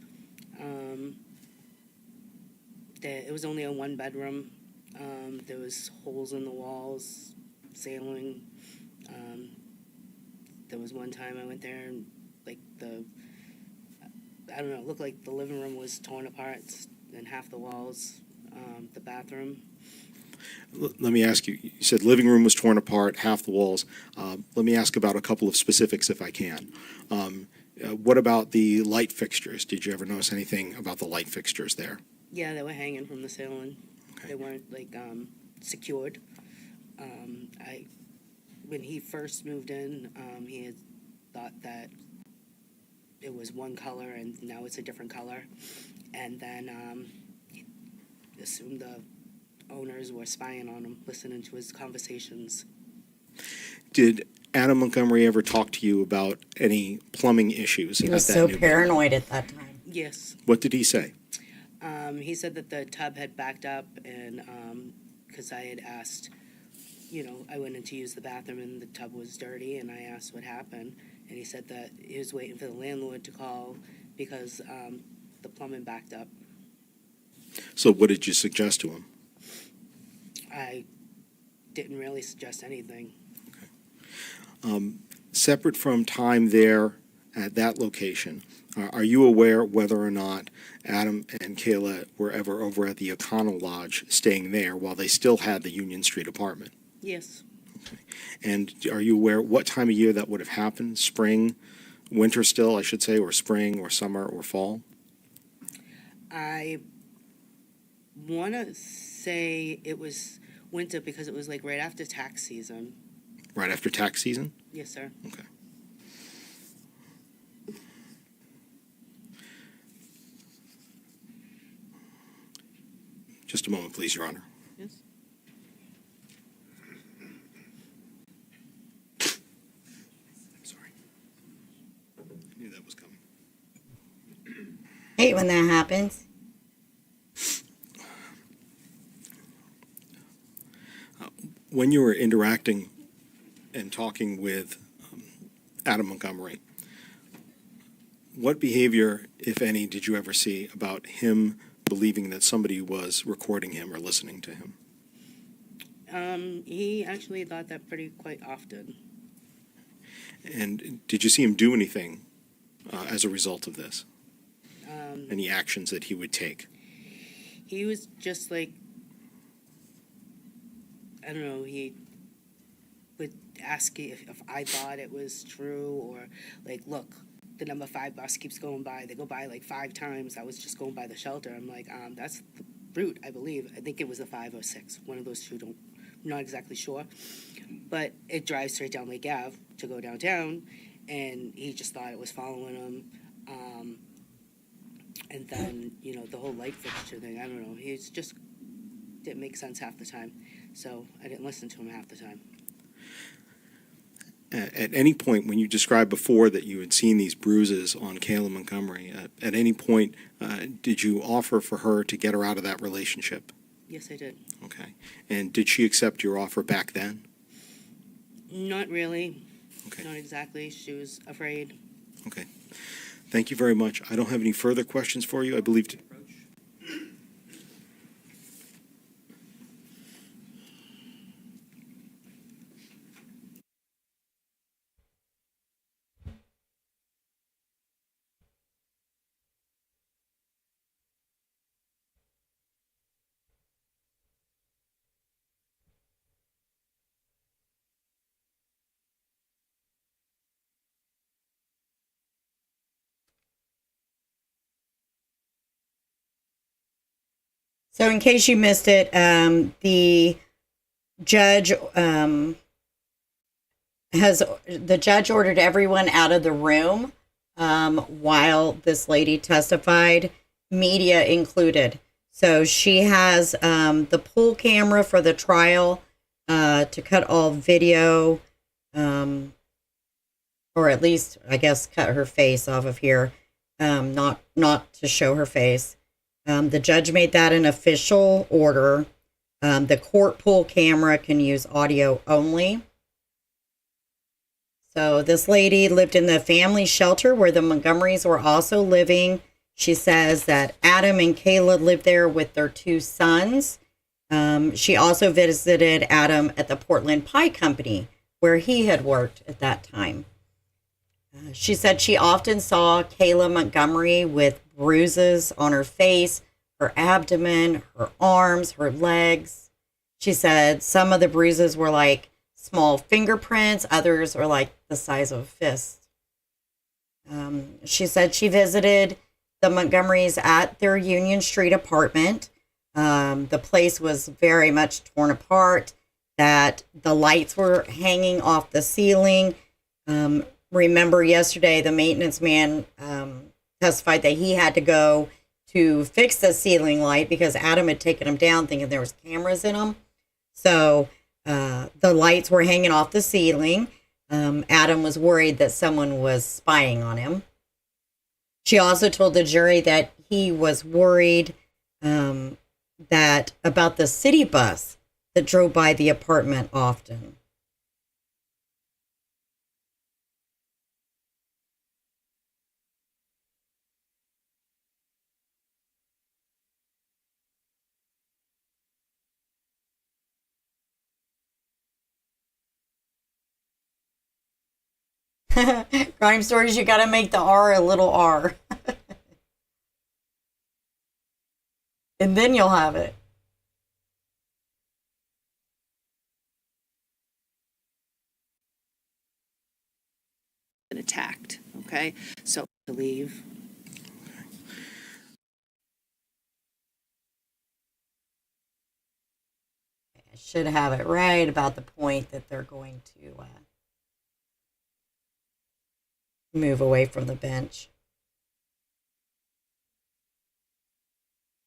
It was only a one bedroom. There was holes in the walls, ceiling. There was one time I went there and I don't know, it looked like the living room was torn apart and half the walls, the bathroom. Let me ask you, you said living room was torn apart, half the walls. Let me ask about a couple of specifics if I can. What about the light fixtures? Did you ever notice anything about the light fixtures there? Yeah, they were hanging from the ceiling. Okay. They weren't secured. When he first moved in, he had thought that it was one color and now it's a different color. And then he assumed the owners were spying on him, listening to his conversations. Did Adam Montgomery ever talk to you about any plumbing issues? He was at that so new paranoid at that time. Yes. What did he say? He said that the tub had backed up and because I had asked, I went in to use the bathroom and the tub was dirty and I asked what happened. And he said that he was waiting for the landlord to call because the plumbing backed up. So what did you suggest to him? I didn't really suggest anything. Separate from time there at that location, are you aware whether or not Adam and Kayla were ever over at the O'Connell Lodge staying there while they still had the Union Street apartment? Yes. And are you aware what time of year that would have happened? Spring, winter still, I should say, or spring or summer or fall? I want to say it was winter because it was right after tax season. Right after tax season? Yes, sir. Okay. Just a moment, please, Your Honor. Yes. I'm sorry. I knew that was coming. Hate when that happens. When you were interacting and talking with Adam Montgomery, what behavior, if any, did you ever see about him believing that somebody was recording him or listening to him? He actually thought that quite often. And did you see him do anything as a result of this? Any actions that he would take? He was just like, I don't know, he would ask if I thought it was true, or like, look, the number 5 bus keeps going by. They go by like 5 times. I was just going by the shelter. I'm like, that's the route, I believe. I think it was a 5 or 6. One of those two, I'm not exactly sure. But it drives straight down Lake Ave to go downtown, and he just thought it was following him. And then, you know, the whole light fixture thing, I don't know. He's just didn't make sense half the time. So I didn't listen to him half the time. At any point, when you described before that you had seen these bruises on Kayla Montgomery, at any point did you offer for her to get her out of that relationship? Yes, I did. Okay. And did she accept your offer back then? Not really. Okay. Not exactly. She was afraid. Okay. Thank you very much. I don't have any further questions for you. I believe. So, in case you missed it, the judge ordered everyone out of the room while this lady testified, media included. So she has the pool camera for the trial to cut all video, or at least, I guess, cut her face off of here, not to show her face. The judge made that an official order. The court pool camera can use audio only. So this lady lived in the family shelter where the Montgomerys were also living. She says that Adam and Kayla lived there with their 2 sons. She also visited Adam at the Portland Pie Company where he had worked at that time. She said she often saw Kayla Montgomery with bruises on her face, her abdomen, her arms, her legs. She said some of the bruises were like small fingerprints, others were like the size of a fist. She said she visited the Montgomerys at their Union Street apartment. The place was very much torn apart, that the lights were hanging off the ceiling. Remember yesterday, the maintenance man testified that he had to go to fix the ceiling light because Adam had taken them down thinking there was cameras in them. So the lights were hanging off the ceiling. Adam was worried that someone was spying on him. She also told the jury that he was worried that about the city bus that drove by the apartment often. Crime stories, you gotta make the R a little R. And then you'll have it. Been attacked, okay? So to leave. I should have it right about the point that they're going to move away from the bench.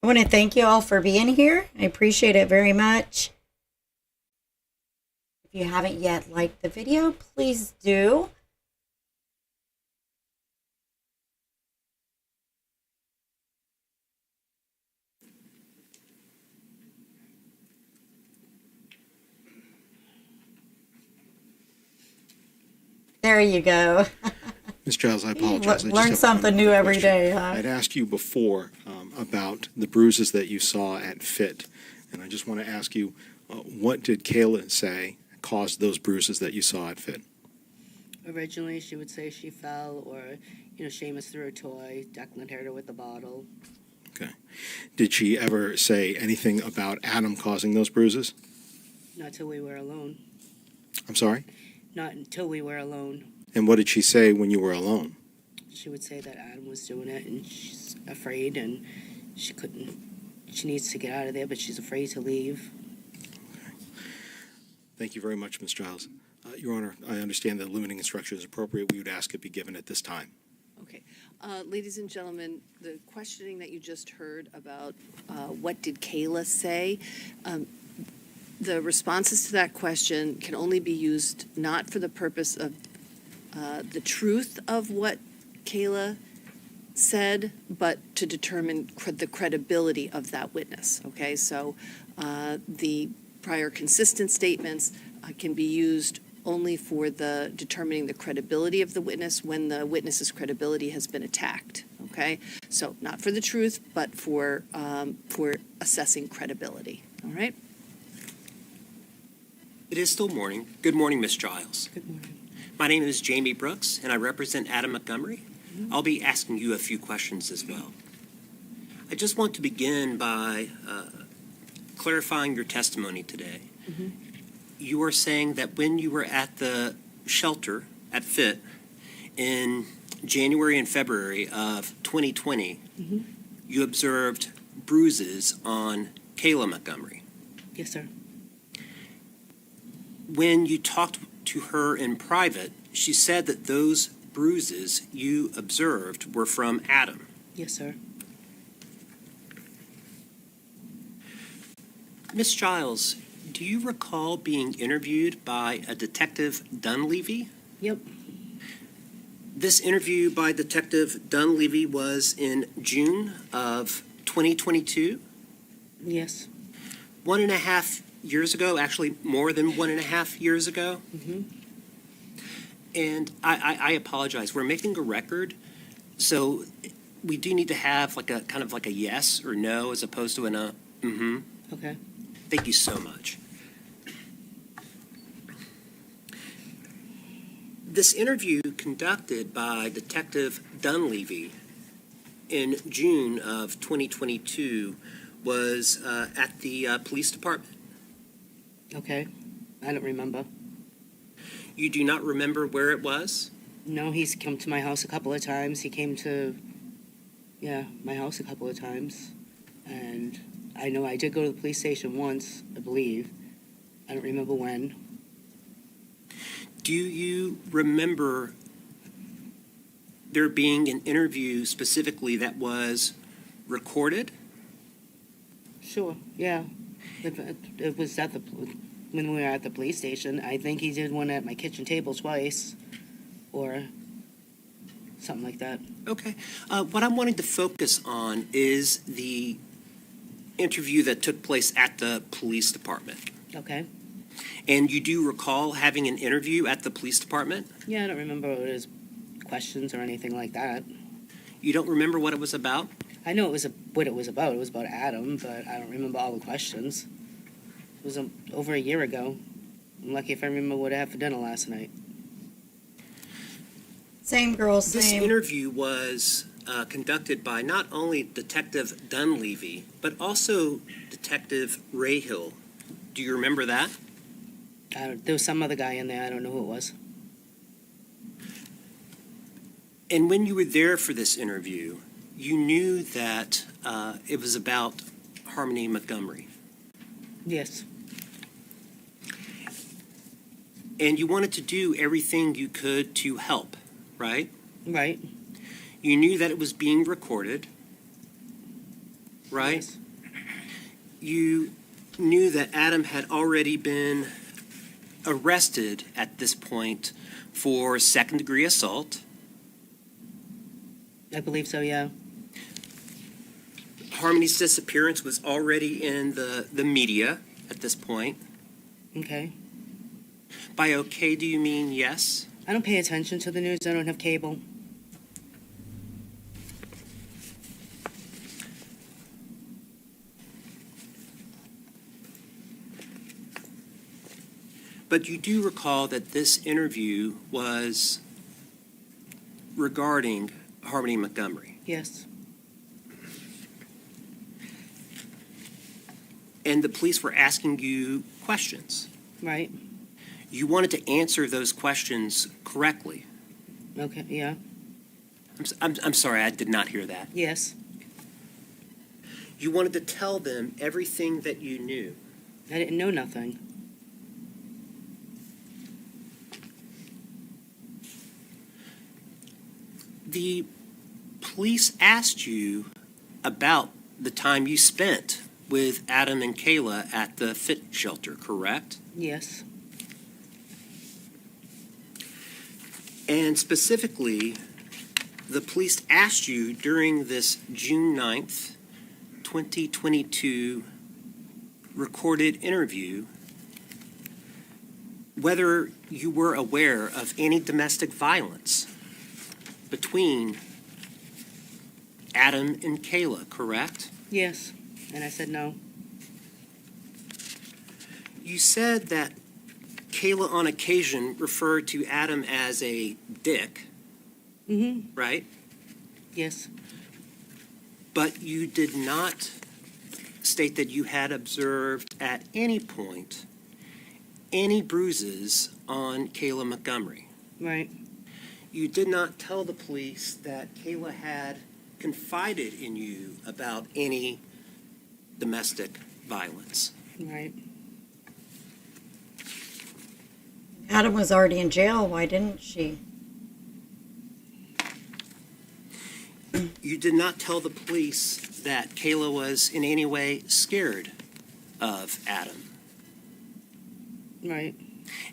I want to thank you all for being here. I appreciate it very much. If you haven't yet liked the video, please do. There you go. Ms. Giles, I apologize. Learn something new every day, huh? I'd asked you before about the bruises that you saw at FIT, and I just want to ask you, what did Kayla say caused those bruises that you saw at FIT? Originally, she would say she fell, or, Seamus threw a toy, Declan hit her with the bottle. Okay. Did she ever say anything about Adam causing those bruises? Not till we were alone. I'm sorry? Not until we were alone. And what did she say when you were alone? She would say that Adam was doing it, and she's afraid, and she needs to get out of there, but she's afraid to leave. Okay. Thank you very much, Ms. Giles. Your Honor, I understand that limiting instruction is appropriate. We would ask it be given at this time. Okay. Ladies and gentlemen, the questioning that you just heard about what did Kayla say, the responses to that question can only be used not for the purpose of the truth of what Kayla said, but to determine the credibility of that witness, okay? So the prior consistent statements can be used only for the determining the credibility of the witness when the witness's credibility has been attacked, okay? So not for the truth, but for assessing credibility, all right? It is still morning. Good morning, Ms. Giles. Good morning. My name is Jamie Brooks, and I represent Adam Montgomery. I'll be asking you a few questions as well. I just want to begin by clarifying your testimony today. Mm-hmm. You are saying that when you were at the shelter at FIT in January and February of 2020, Mm-hmm. you observed bruises on Kayla Montgomery. Yes, sir. When you talked to her in private, she said that those bruises you observed were from Adam. Yes, sir. Miss Giles, do you recall being interviewed by a Detective Dunleavy? Yep. This interview by Detective Dunleavy was in June of 2022, Yes. 1.5 years ago, actually more than 1.5 years ago. Mm-hmm. And I apologize. We're making a record, so we do need to have like a kind of like a yes or no as opposed to an mm-hmm. Okay. Thank you so much. This interview conducted by Detective Dunleavy in June of 2022 was at the police department. Okay. I don't remember. You do not remember where it was? No, he's come to my house a couple of times. He came to, my house a couple of times. And I know I did go to the police station once, I believe. I don't remember when. Do you remember there being an interview specifically that was recorded? Sure, yeah. It was at when we were at the police station. I think he did one at my kitchen table twice, or something like that. Okay. What I'm wanting to focus on is the interview that took place at the police department. Okay. And you do recall having an interview at the police department? Yeah, I don't remember what his questions or anything like that. You don't remember what it was about? I know what it was about. It was about Adam, but I don't remember all the questions. It was over a year ago. I'm lucky if I remember what I had for dinner last night. Same girl, This same. interview was conducted by not only Detective Dunleavy, but also Detective Rahill. Do you remember that? There was some other guy in there. I don't know who it was. And when you were there for this interview, you knew that it was about Harmony Montgomery. Yes. And you wanted to do everything you could to help, right? Right. You knew that it was being recorded, right? Yes. You knew that Adam had already been arrested at this point for second-degree assault. I believe so, yeah. Harmony's disappearance was already in the media at this point. Okay. By okay, do you mean yes? I don't pay attention to the news. I don't have cable. But you do recall that this interview was regarding Harmony Montgomery. Yes. And the police were asking you questions. Right. You wanted to answer those questions correctly. Okay. Yeah. I'm sorry, I did not hear that. Yes. You wanted to tell them everything that you knew. I didn't know nothing. The police asked you about the time you spent with Adam and Kayla at the fit shelter, correct? Yes. And specifically, the police asked you during this June 9th, 2022 recorded interview whether you were aware of any domestic violence between Adam and Kayla, correct? Yes. And I said no. You said that Kayla on occasion referred to Adam as a dick, Mm-hmm. right? Yes. But you did not state that you had observed at any point any bruises on Kayla Montgomery. Right. You did not tell the police that Kayla had confided in you about any domestic violence. Right. Adam was already in jail. Why didn't she? You did not tell the police that Kayla was in any way scared of Adam. Right.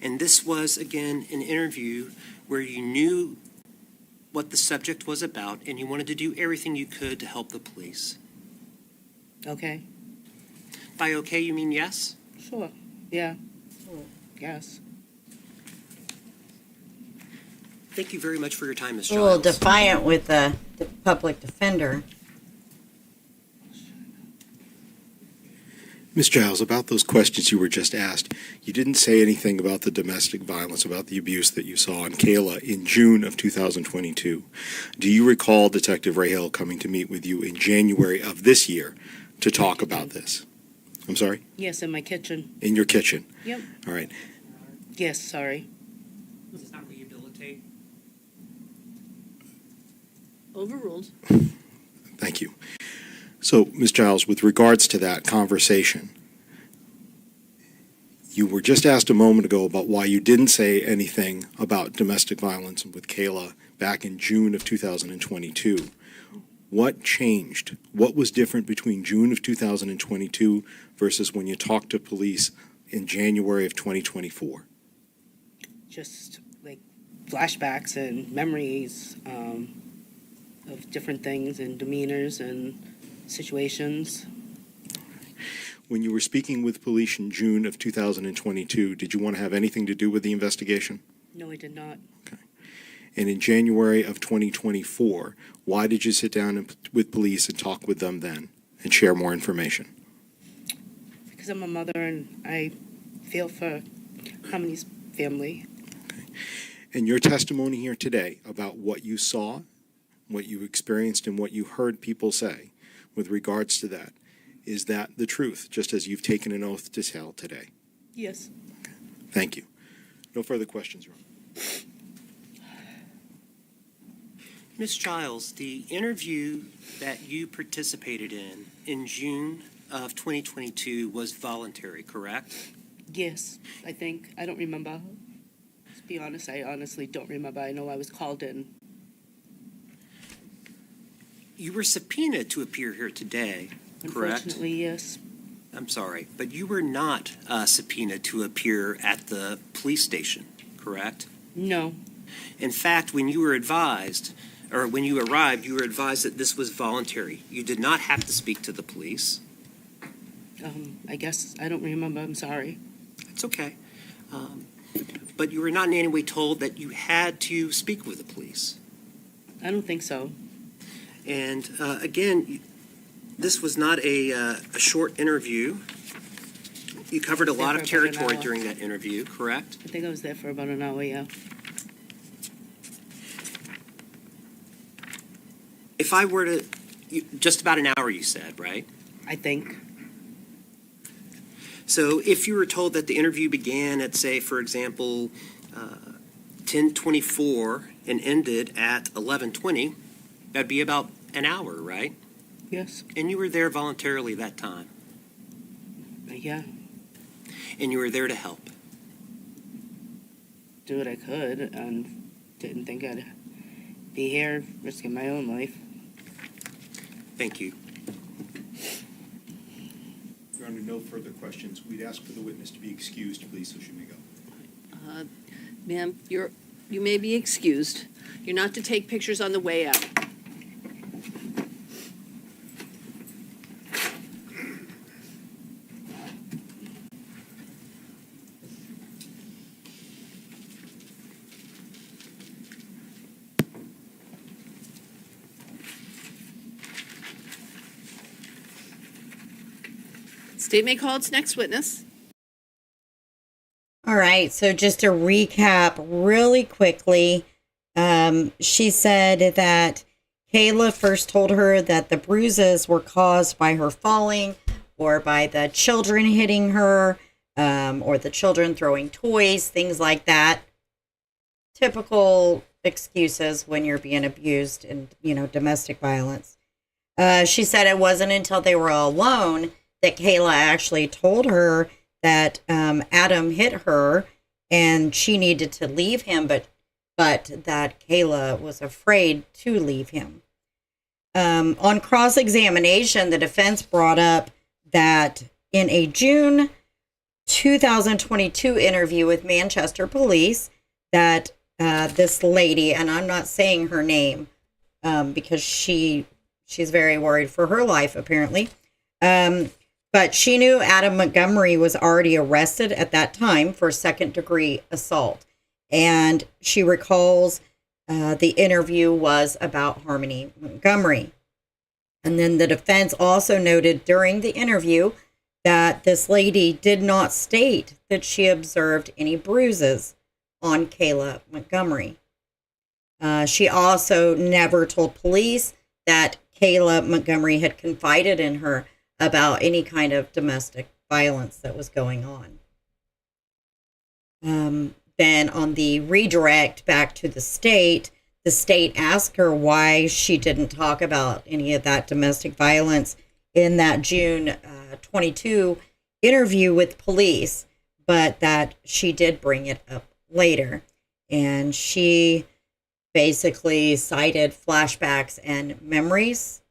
And this was, again, an interview where you knew what the subject was about and you wanted to do everything you could to help the police. Okay. By okay, you mean yes? Sure. Yeah. Yes. Thank you very much for your time, Ms. A little Giles. defiant with the public defender. Ms. Giles, about those questions you were just asked, you didn't say anything about the domestic violence, about the abuse that you saw on Kayla in June of 2022. Do you recall Detective Rahal coming to meet with you in January of this year to talk about this? I'm sorry? Yes, in my kitchen. In your kitchen? Yep. All right. Yes, sorry. Does not rehabilitate? Overruled. Thank you. So, Ms. Giles, with regards to that conversation, you were just asked a moment ago about why you didn't say anything about domestic violence with Kayla back in June of 2022. What changed? What was different between June of 2022 versus when you talked to police in January of 2024? Just like flashbacks and memories of different things and demeanors and situations. When you were speaking with police in June of 2022, did you want to have anything to do with the investigation? No, I did not. And in January of 2024, why did you sit down with police and talk with them then and share more information? Because I'm a mother and I feel for Harmony's family. And your testimony here today about what you saw, what you experienced, and what you heard people say with regards to that, is that the truth, just as you've taken an oath to tell today? Yes. Thank you. No further questions, Ron. Ms. Giles, the interview that you participated in June of 2022 was voluntary, correct? Yes, I think. I don't remember. To be honest, I honestly don't remember. I know I was called in. You were subpoenaed to appear here today, correct? Unfortunately, yes. I'm sorry, but you were not subpoenaed to appear at the police station, correct? No. In fact, when you were advised, or when you arrived, you were advised that this was voluntary. You did not have to speak to the police. I guess I don't remember. I'm sorry. It's okay. But you were not in any way told that you had to speak with the police. I don't think so. And again, this was not a short interview. You covered a lot of There for about an territory hour. during that interview, correct? I think I was there for about an hour, yeah. If I were to, just about an hour, you said, right? I think. So if you were told that the interview began at, say, for example, 10:24 and ended at 11:20, that'd be about an hour, right? Yes. And you were there voluntarily that time, Yeah. and you were there to help. Do what I could, and didn't think I'd be here risking my own life. Thank you. Your Honor, no further questions. We'd ask for the witness to be excused, please, so she may go. Ma'am, you may be excused. You're not to take pictures on the way out. State may call its next witness. All right, so just to recap really quickly, she said that Kayla first told her that the bruises were caused by her falling or by the children hitting her, or the children throwing toys, things like that. Typical excuses when you're being abused in, domestic violence. She said it wasn't until they were alone that Kayla actually told her that Adam hit her and she needed to leave him, but that Kayla was afraid to leave him. On cross-examination, the defense brought up that in a June 2022 interview with Manchester Police, that this lady, and I'm not saying her name because she's very worried for her life, apparently, but she knew Adam Montgomery was already arrested at that time for second-degree assault. And she recalls the interview was about Harmony Montgomery. And then the defense also noted during the interview that this lady did not state that she observed any bruises on Kayla Montgomery. She also never told police that Kayla Montgomery had confided in her about any kind of domestic violence that was going on. Then on the redirect back to the state asked her why she didn't talk about any of that domestic violence in that June 22 interview with police, but that she did bring it up later. And she basically cited flashbacks and memories,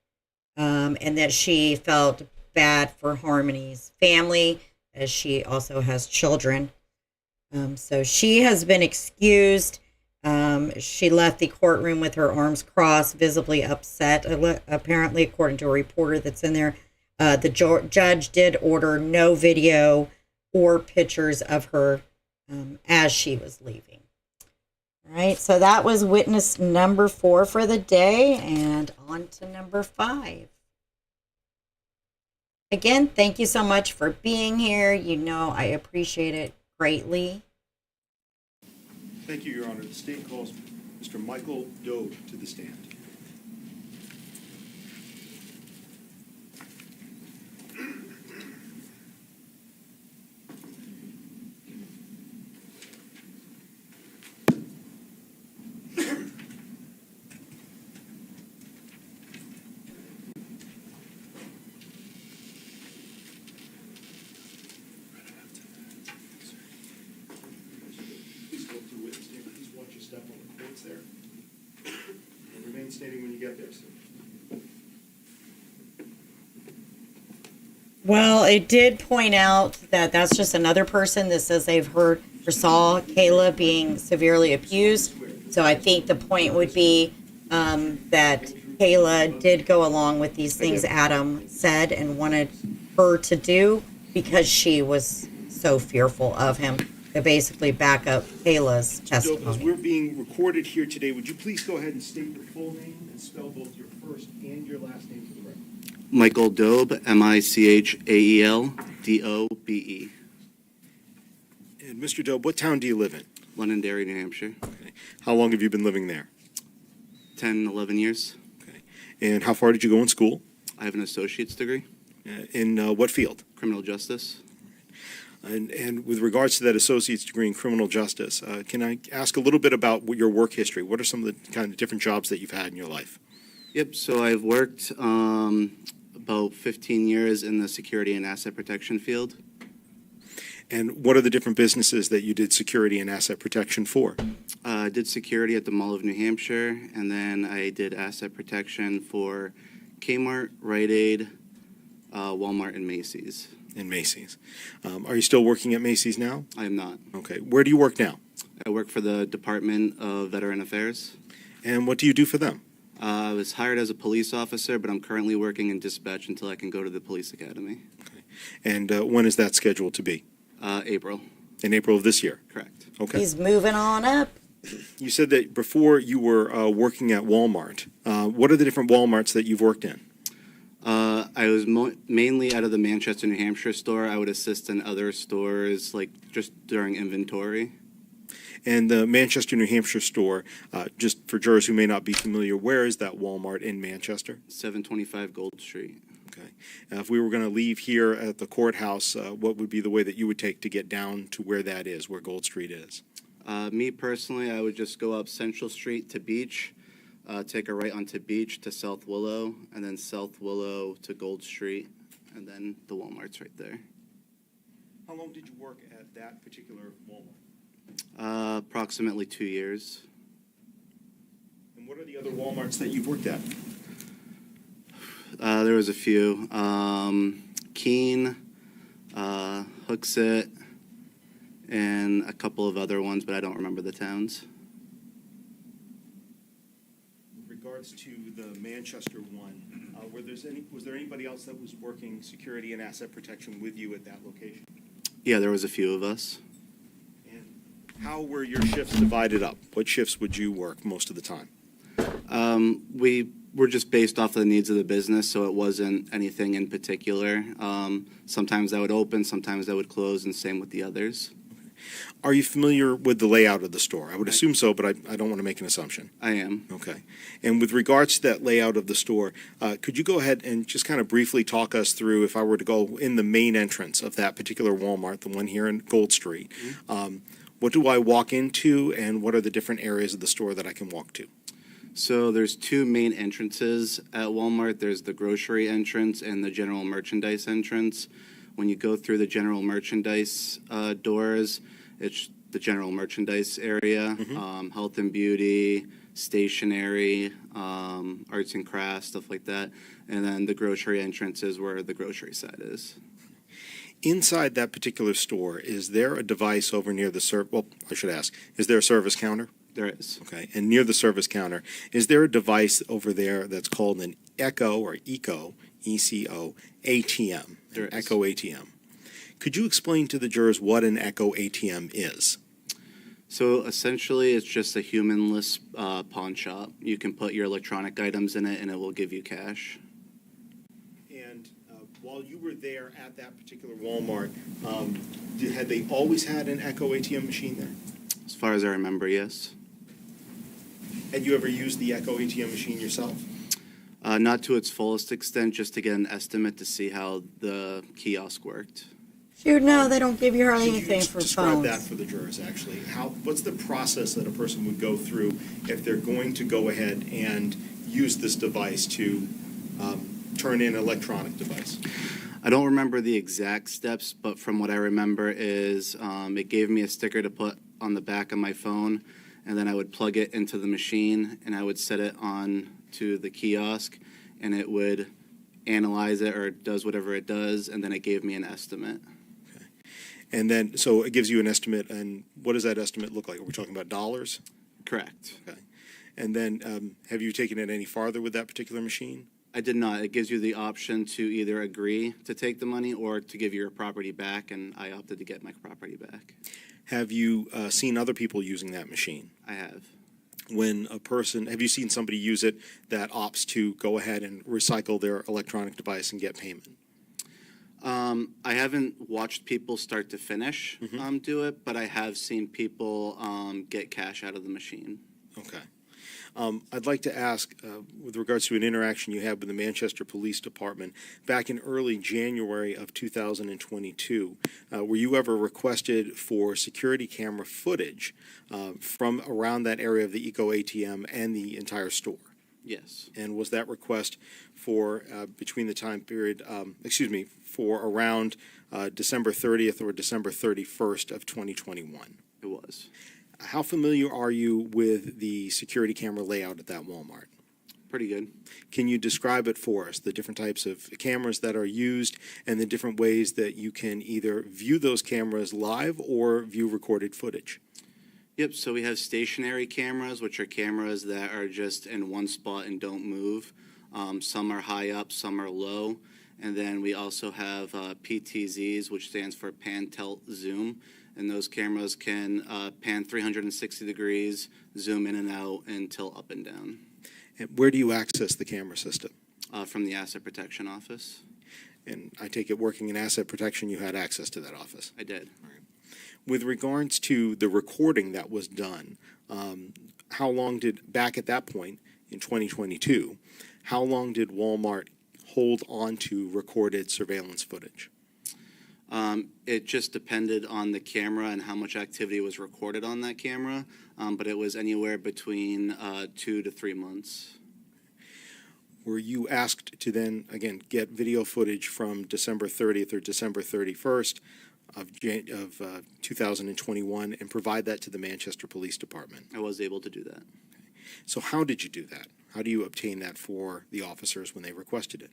and that she felt bad for Harmony's family, as she also has children. So she has been excused. She left the courtroom with her arms crossed, visibly upset, apparently, according to a reporter that's in there. The judge did order no video or pictures of her as she was leaving. All right, so that was witness number 4 for the day, and on to number 5. Again, thank you so much for being here. I appreciate it greatly. Thank you, Your Honor. The state calls Mr. Michael Doe to the stand. Please go up to the witness stand. Please watch your step on the cords there. And remain standing when you get there, sir. Well, it did point out that that's just another person that says they've heard or saw Kayla being severely abused. So I think the point would be that Kayla did go along with these things Adam said and wanted her to do because she was so fearful of him, to basically back up Kayla's Doe, as testimony. we're being recorded here today, would you please go ahead and state your full name and spell both your first and your last name for the record? Michael Dobe, Michael Dobe. And Mr. Doe, what town do you live in? Londonderry, New Hampshire. Okay. How long have you been living there? 10, 11 years. Okay. And how far did you go in school? I have an associate's degree. In what field? Criminal justice. And with regards to that associate's degree in criminal justice, can I ask a little bit about your work history? What are some of the kind of different jobs that you've had in your life? Yep, so I've worked about 15 years in the security and asset protection field. And what are the different businesses that you did security and asset protection for? I did security at the Mall of New Hampshire, and then I did asset protection for Kmart, Rite Aid, Walmart, and Macy's. In Macy's. Are you still working at Macy's now? I am not. Okay. Where do you work now? I work for the Department of Veteran Affairs. And what do you do for them? I was hired as a police officer, but I'm currently working in dispatch until I can go to the police academy. Okay. And when is that scheduled to be? April. In April of this year? Correct. Okay. He's moving on up. You said that before you were working at Walmart. What are the different Walmarts that you've worked in? I was mainly out of the Manchester, New Hampshire store. I would assist in other stores, like just during inventory. And the Manchester, New Hampshire store, just for jurors who may not be familiar, where is that Walmart in Manchester? 725 Gold Street. Okay. If we were going to leave here at the courthouse, what would be the way that you would take to get down to where that is, where Gold Street is? Me personally, I would just go up Central Street to Beach, take a right onto Beach to South Willow, and then South Willow to Gold Street, and then the Walmart's right there. How long did you work at that particular Walmart? Approximately 2 years. And what are the other Walmarts that you've worked at? There was a few. Keene, Hooksett, and a couple of other ones, but I don't remember the towns. With regards to the Manchester one, was there anybody else that was working security and asset protection with you at that location? Yeah, there was a few of us. And how were your shifts divided up? What shifts would you work most of the time? We were just based off of the needs of the business, so it wasn't anything in particular. Sometimes I would open, sometimes I would close, and same with the others. Are you familiar with the layout of the store? I would assume so, but I don't want to make an assumption. I am. Okay. And with regards to that layout of the store, could you go ahead and just kind of briefly talk us through, if I were to go in the main entrance of that particular Walmart, the one here in Gold Street, what do I walk into, and what are the different areas of the store that I can walk to? So there's two main entrances at Walmart. There's the grocery entrance and the general merchandise entrance. When you go through the general merchandise doors, it's the general merchandise area, health and beauty, stationery, arts and crafts, stuff like that. And then the grocery entrance is where the grocery side is. Inside that particular store, is there a device over near the well, I should ask, is there a service counter? There is. Okay. And near the service counter, is there a device over there that's called an ECO or ECO, E-C-O, ATM? There is. ECO ATM. Could you explain to the jurors what an ECO ATM is? So essentially, it's just a humanless pawn shop. You can put your electronic items in it, and it will give you cash. And while you were there at that particular Walmart, had they always had an ECO ATM machine there? As far as I remember, yes. Had you ever used the ECO ATM machine yourself? Not to its fullest extent, just to get an estimate to see how the kiosk worked. Shoot, no, they don't give you hardly Could you anything for describe phones. that for the jurors, actually? What's the process that a person would go through if they're going to go ahead and use this device to turn in an electronic device? I don't remember the exact steps, but from what I remember is it gave me a sticker to put on the back of my phone, and then I would plug it into the machine, and I would set it on to the kiosk, and it would analyze it or does whatever it does, and then it gave me an estimate. Okay. And then, so it gives you an estimate, and what does that estimate look like? Are we talking about dollars? Correct. Okay. And then, have you taken it any farther with that particular machine? I did not. It gives you the option to either agree to take the money or to give your property back, and I opted to get my property back. Have you seen other people using that machine? I have. Have you seen somebody use it that opts to go ahead and recycle their electronic device and get payment? I haven't watched people start to finish do it, but I have seen people get cash out of the machine. Okay. I'd like to ask, with regards to an interaction you had with the Manchester Police Department back in early January of 2022, were you ever requested for security camera footage from around that area of the Eco ATM and the entire store? Yes. And was that request for between the time period, for around December 30th or December 31st of 2021? It was. How familiar are you with the security camera layout at that Walmart? Pretty good. Can you describe it for us, the different types of cameras that are used and the different ways that you can either view those cameras live or view recorded footage? Yep, so we have stationary cameras, which are cameras that are just in one spot and don't move. Some are high up, some are low. And then we also have PTZs, which stands for pan, tilt, zoom. And those cameras can pan 360 degrees, zoom in and out, and tilt up and down. And where do you access the camera system? From the Asset Protection Office. And I take it working in asset protection, you had access to that office? I did. With regards to the recording that was done, how long did, back at that point in 2022, how long did Walmart hold on to recorded surveillance footage? It just depended on the camera and how much activity was recorded on that camera, but it was anywhere between 2 to 3 months. Were you asked to then, again, get video footage from December 30th or December 31st of 2021 and provide that to the Manchester Police Department? I was able to do that. So how did you do that? How do you obtain that for the officers when they requested it?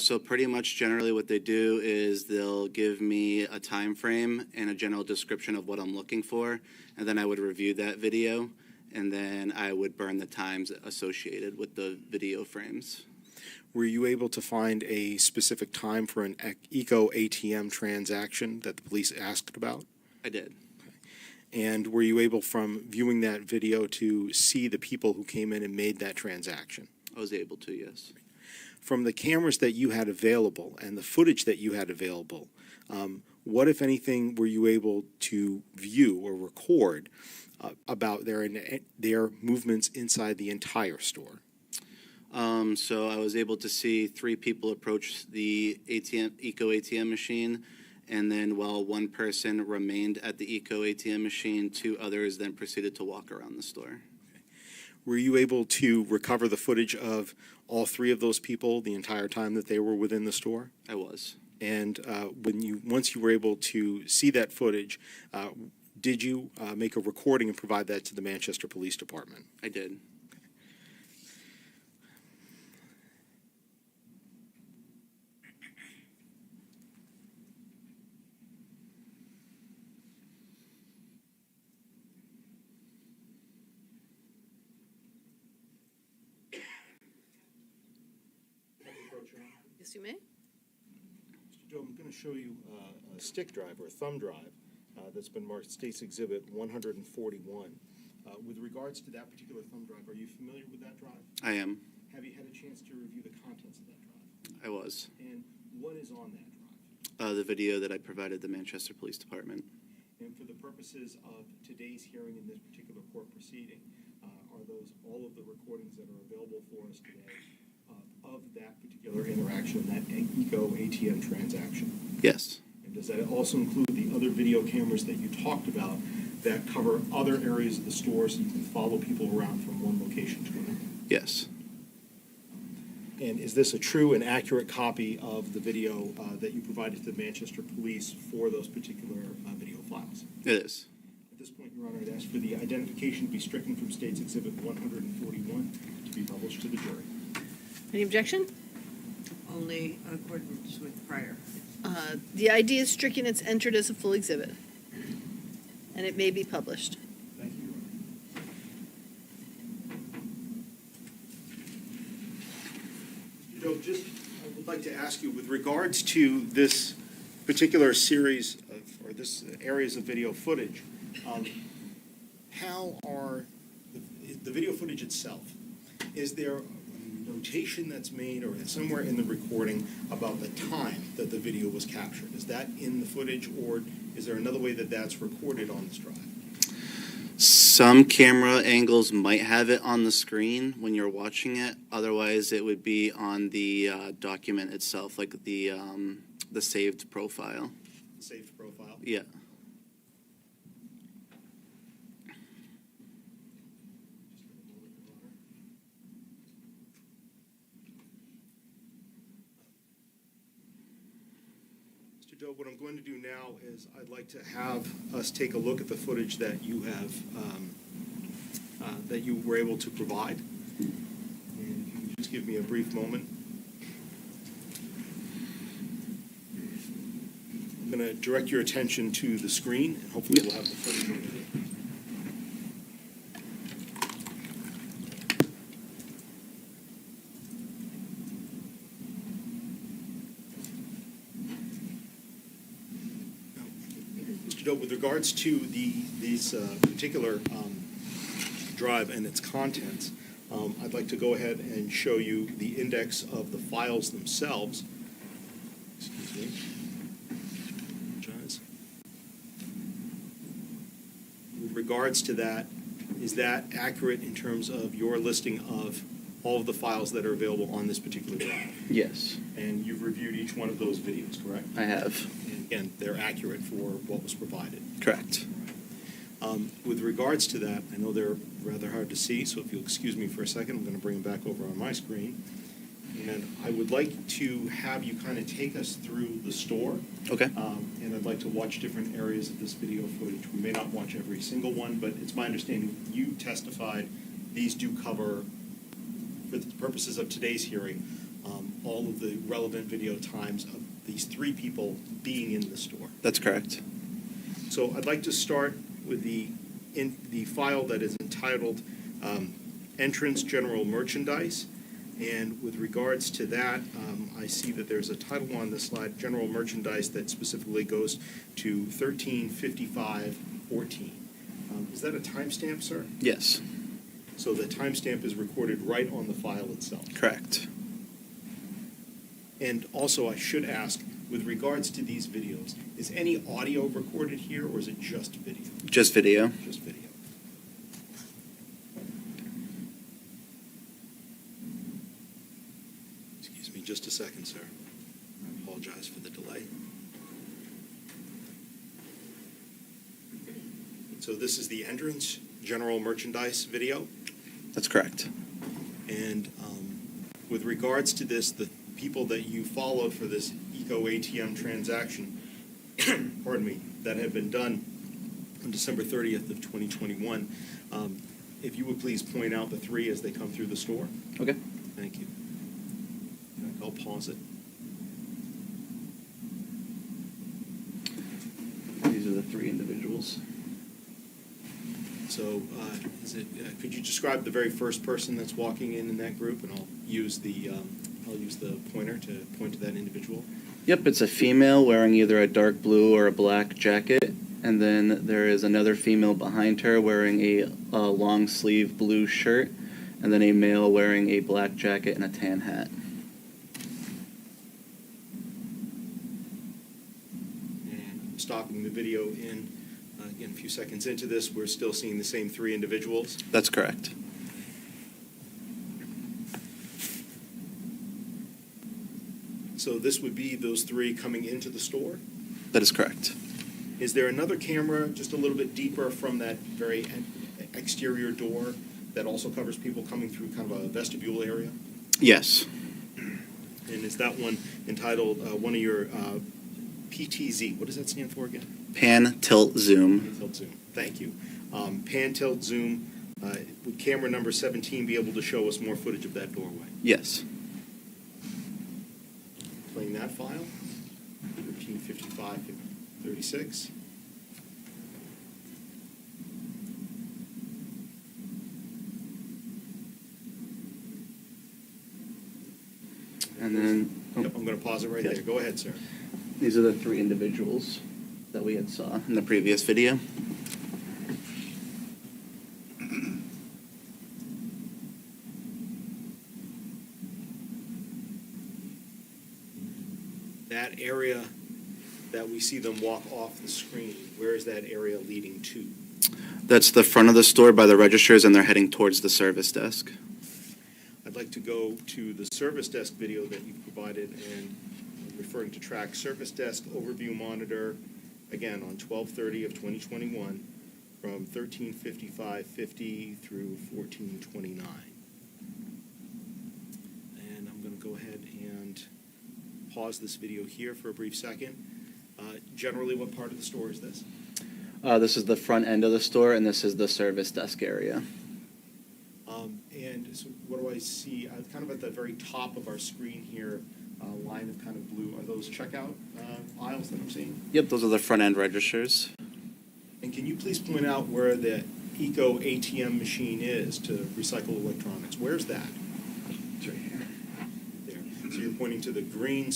So pretty much generally what they do is they'll give me a time frame and a general description of what I'm looking for, and then I would review that video, and then I would burn the times associated with the video frames. Were you able to find a specific time for an Eco ATM transaction that the police asked about? I did. And were you able, from viewing that video, to see the people who came in and made that transaction? I was able to, yes. From the cameras that you had available and the footage that you had available, what, if anything, were you able to view or record about their movements inside the entire store? So I was able to see 3 people approach the Eco ATM machine, and then while one person remained at the Eco ATM machine, 2 others then proceeded to walk around the store. Were you able to recover the footage of all 3 of those people the entire time that they were within the store? I was. And once you were able to see that footage, did you make a recording and provide that to the Manchester Police Department? I did. Yes, you may. Mr. Joe, I'm going to show you a stick drive or a thumb drive that's been marked State's Exhibit 141. With regards to that particular thumb drive, are you familiar with that drive? I am. Have you had a chance to review the contents of that drive? I was. And what is on that drive? The video that I provided the Manchester Police Department. And for the purposes of today's hearing in this particular court proceeding, are those all of the recordings that are available for us today of that particular interaction, that Eco ATM transaction? Yes. And does that also include the other video cameras that you talked about that cover other areas of the store so you can follow people around from one location to another? Yes. And is this a true and accurate copy of the video that you provided to the Manchester Police for those particular video files? It is. At this point, Your Honor, I'd ask for the identification to be stricken from State's Exhibit 141 to be published to the jury. Any objection? Only in accordance with prior. The ID is stricken, it's entered as a full exhibit, and it may be published. Thank you, Your Honor. Joe, I would like to ask you, with regards to this particular series of, or this areas of video footage, how are the video footage itself? Is there notation that's made or somewhere in the recording about the time that the video was captured? Is that in the footage, or is there another way that that's recorded on this drive? Some camera angles might have it on the screen when you're watching it. Otherwise, it would be on the document itself, like the saved profile. The saved profile? Yeah. Mr. Doe, what I'm going to do now is I'd like to have us take a look at the footage that you have, that you were able to provide. And if you can just give me a brief moment. I'm going to direct your attention to the screen, and hopefully we'll have the footage over there. Mr. Doe, with regards to these particular drive and its contents, I'd like to go ahead and show you the index of the files themselves. Excuse me. Apologize. With regards to that, is that accurate in terms of your listing of all of the files that are available on this particular drive? Yes, And you've reviewed each one of those videos, correct? I have. And again, they're accurate for what was provided. Correct. With regards to that, I know they're rather hard to see, so if you'll excuse me for a second, I'm going to bring them back over on my screen. And I would like to have you kind of take us through the store. Okay. And I'd like to watch different areas of this video footage. We may not watch every single one, but it's my understanding you testified these do cover, for the purposes of today's hearing, all of the relevant video times of these three people being in the store. That's correct. So I'd like to start with the file that is entitled Entrance General Merchandise. And with regards to that, I see that there's a title on the slide, General Merchandise, that specifically goes to 13:55:14. Is that a timestamp, sir? Yes. So the timestamp is recorded right on the file itself. Correct. And also, I should ask, with regards to these videos, is any audio recorded here, or is it just video? Just video. Just video. Excuse me just a second, sir. I apologize for the delay. So this is the entrance general merchandise video. That's correct. And with regards to this, the people that you followed for this Eco ATM transaction, pardon me, that had been done on December 30th of 2021, if you would please point out the three as they come through the store. Okay. Thank you. I'll pause it. These are the three individuals. So, could you describe the very first person that's walking in that group, and I'll use the pointer to point to that individual. Yep, it's a female wearing either a dark blue or a black jacket, and then there is another female behind her wearing a long sleeve blue shirt, and then a male wearing a black jacket and a tan hat. And I'm stopping the video in. Again, a few seconds into this, we're still seeing the same three individuals. That's correct. So this would be those three coming into the store? That is correct. Is there another camera just a little bit deeper from that very exterior door that also covers people coming through kind of a vestibule area? Yes. And is that one entitled one of your PTZ? What does that stand for again? Pan, tilt, zoom. Pan, tilt, zoom. Thank you. Pan, tilt, zoom. Would camera number 17 be able to show us more footage of that doorway? Yes. Playing that file, 13:55:36. And then Yep, I'm going to pause it right Yes. there. Go ahead, sir. these are the three individuals that we had saw in the previous video. That area that we see them walk off the screen, where is that area leading to? That's the front of the store by the registers, and they're heading towards the service desk. I'd like to go to the service desk video that you provided, and referring to track service desk overview monitor, again, on 12/30 of 2021, from 13:55:50 through 14:29. And I'm going to go ahead and pause this video here for a brief second. Generally, what part of the store is this? This is the front end of the store, and this is the service desk area. And so what do I see? Kind of at the very top of our screen here, line of kind of blue. Are those checkout aisles that I'm seeing? Yep, those are the front end registers. And can you please point out where the Eco ATM machine is to recycle electronics? Where's that? It's right here. There. So you're pointing to the green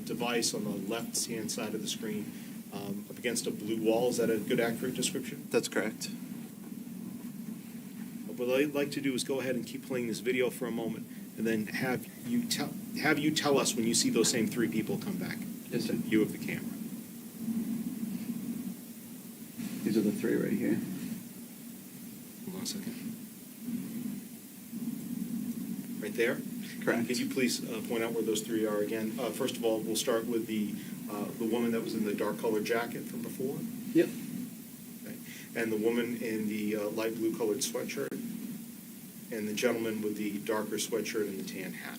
device on the left-hand side of the screen up against a blue wall. Is that a good, accurate description? That's correct. What I'd like to do is go ahead and keep playing this video for a moment, and then have you tell us when you see those same three people come back into view of the camera. These are the three right here. Hold on a second. Right there? Correct. Could you please point out where those three are again? First of all, we'll start with the woman that was in the dark-colored jacket from before. Yep. Okay. And the woman in the light blue-colored sweatshirt. And the gentleman with the darker sweatshirt and the tan hat.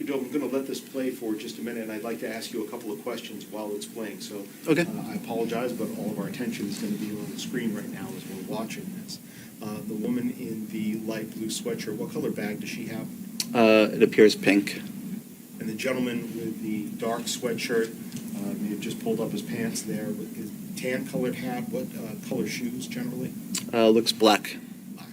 I'm going to let this play for just a minute, and I'd like to ask you a couple of questions while it's playing. So Okay. I apologize, but all of our attention is going to be on the screen right now as we're watching this. The woman in the light blue sweatshirt, what color bag does she have? It appears pink. And the gentleman with the dark sweatshirt may have just pulled up his pants there with his tan-colored hat. What color shoes generally? Looks black. Black.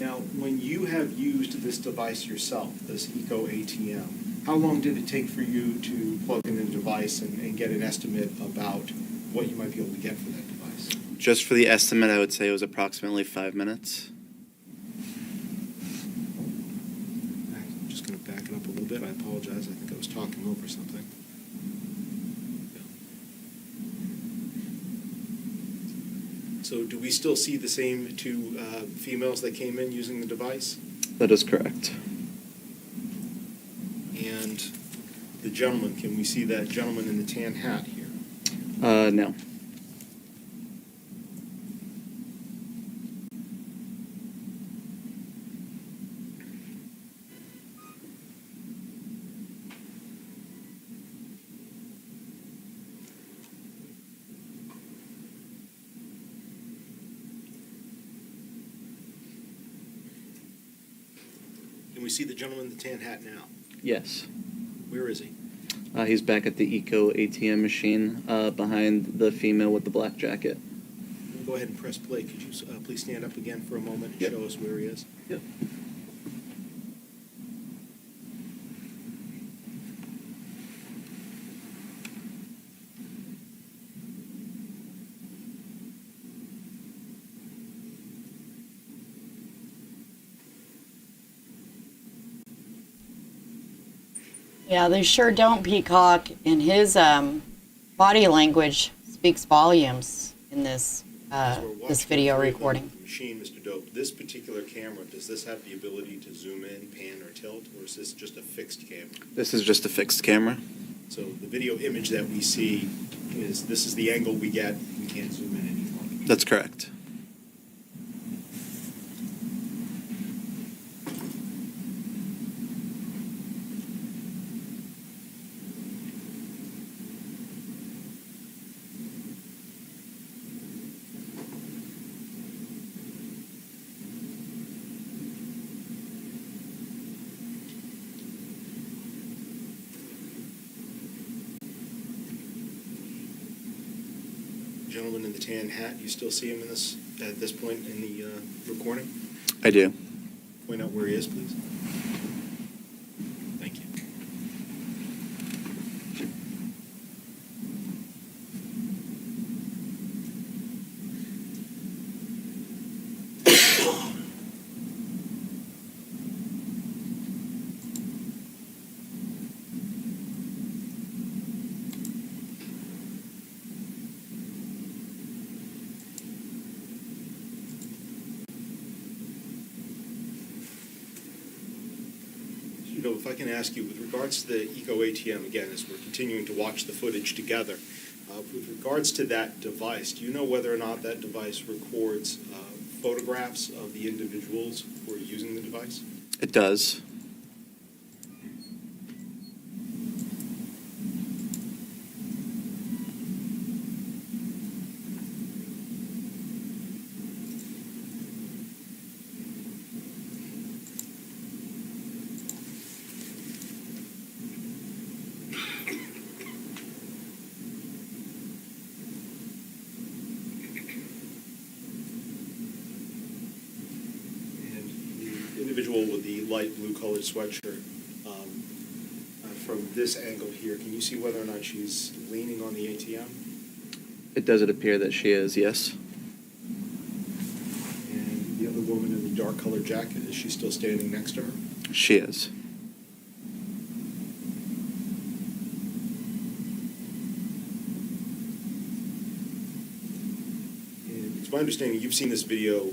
Now, when you have used this device yourself, this Eco ATM, how long did it take for you to plug in the device and get an estimate about what you might be able to get for that device? Just for the estimate, I would say it was approximately 5 minutes. I'm just going to back it up a little bit. I apologize. I think I was talking over something. So do we still see the same two females that came in using the device? That is correct. And the gentleman, can we see that gentleman in the tan hat here? No. Can we see the gentleman in the tan hat now? Yes. Where is he? He's back at the Eco ATM machine behind the female with the black jacket. We'll go ahead and press play. Could you please stand up again for a moment and Yep. show us where he is? Yep. Yeah, they sure don't, Peacock. And his body language speaks volumes in this As we're watching this video through recording. the machine, Mr. Dope, this particular camera, does this have the ability to zoom in, pan, or tilt, or is this just a fixed camera? This is just a fixed camera. So the video image that we see is, this is the angle we get. We can't zoom in anymore. That's correct. Gentleman in the tan hat, you still see him in this at this point in the recording? I do. Point out where he is, please. Thank you. Doe, if I can ask you, with regards to the Eco ATM, again, as we're continuing to watch the footage together, with regards to that device, do you know whether or not that device records photographs of the individuals who are using the device? It does. Individual with the light blue colored sweatshirt, from this angle here, can you see whether or not she's leaning on the ATM? It does appear that she is, yes. And the other woman in the dark colored jacket, is she still standing next to her? She is. And it's my understanding you've seen this video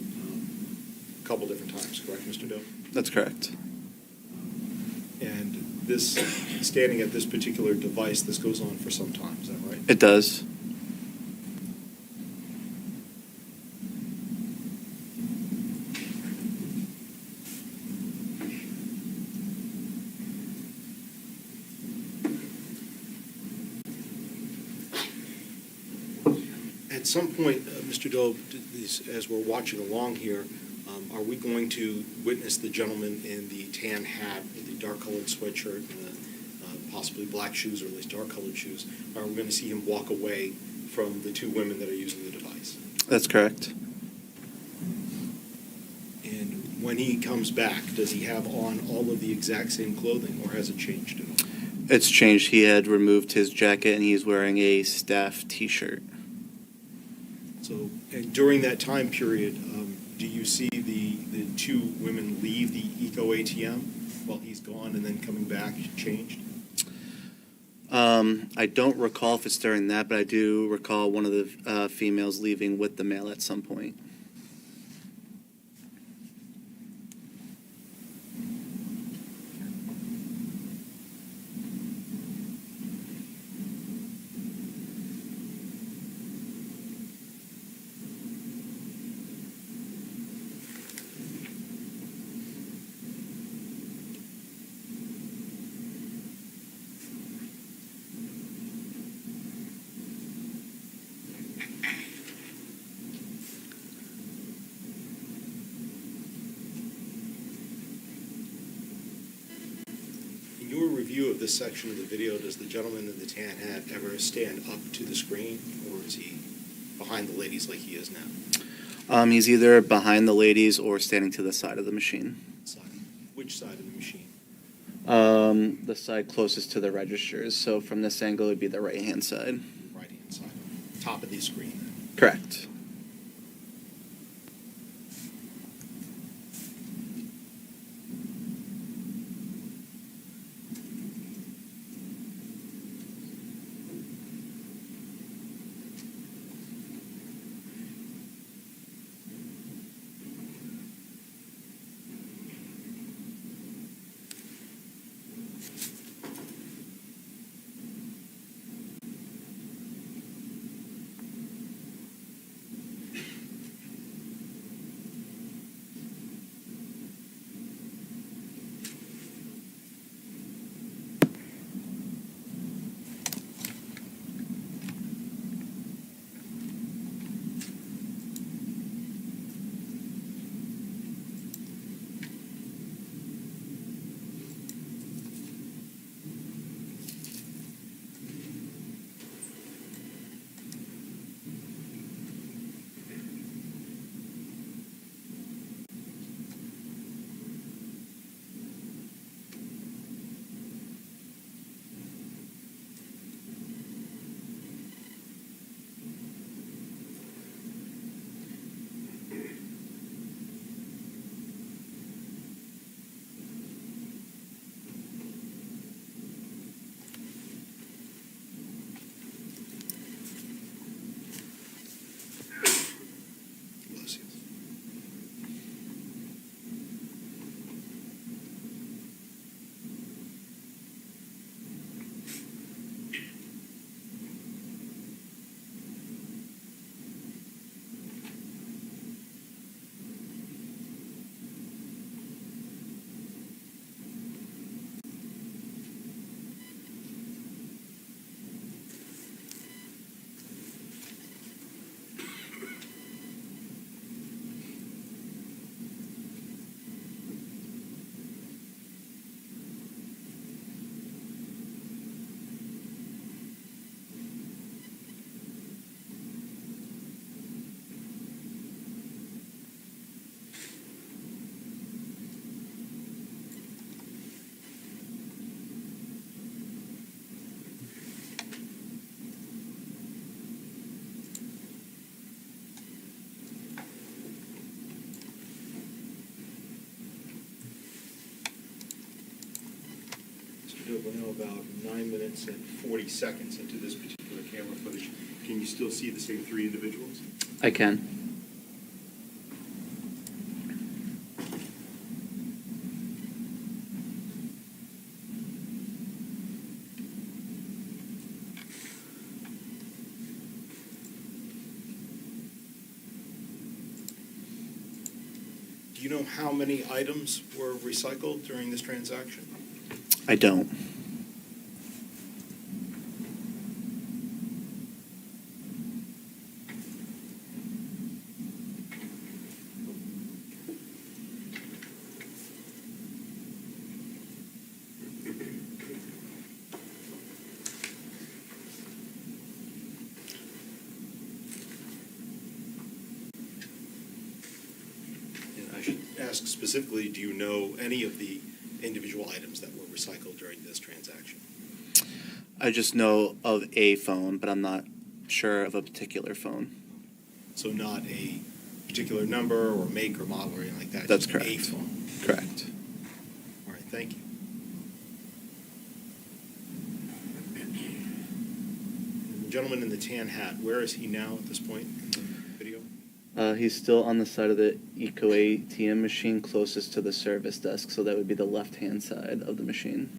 a couple different times, correct, Mr. Doe? That's correct. And this, standing at this particular device, this goes on for some time, is that right? It does. At some point, Mr. Doe, as we're watching along here, are we going to witness the gentleman in the tan hat with the dark-colored sweatshirt and the possibly black shoes, or at least dark-colored shoes? Are we going to see him walk away from the two women that are using the device? That's correct. And when he comes back, does he have on all of the exact same clothing, or has it changed at all? It's changed. He had removed his jacket and he's wearing a staff T-shirt. So, and during that time period, do you see the two women leave the Eco ATM while he's gone and then coming back changed? I don't recall if it's during that, but I do recall one of the females leaving with the male at some point. In your review of this section of the video, does the gentleman in the tan hat ever stand up to the screen, or is he behind the ladies like he is now? He's either behind the ladies or standing to the side of the machine. Which side of the machine? The side closest to the registers. So from this angle, it would be the right-hand side. Right-hand side. Top of the screen. Correct. Joe, we're now about 9 minutes and 40 seconds into this particular camera footage. Can you still see the same three individuals? I can. Do you know how many items were recycled during this transaction? I don't. And I should ask specifically, do you know any of the individual items that were recycled during this transaction? I just know of a phone, but I'm not sure of a particular phone. So not a particular number or make or model or anything like that? That's just correct. A phone? Correct. All right, thank you. And the gentleman in the tan hat, where is he now at this point in the video? He's still on the side of the Eco ATM machine closest to the service desk, so that would be the left-hand side of the machine.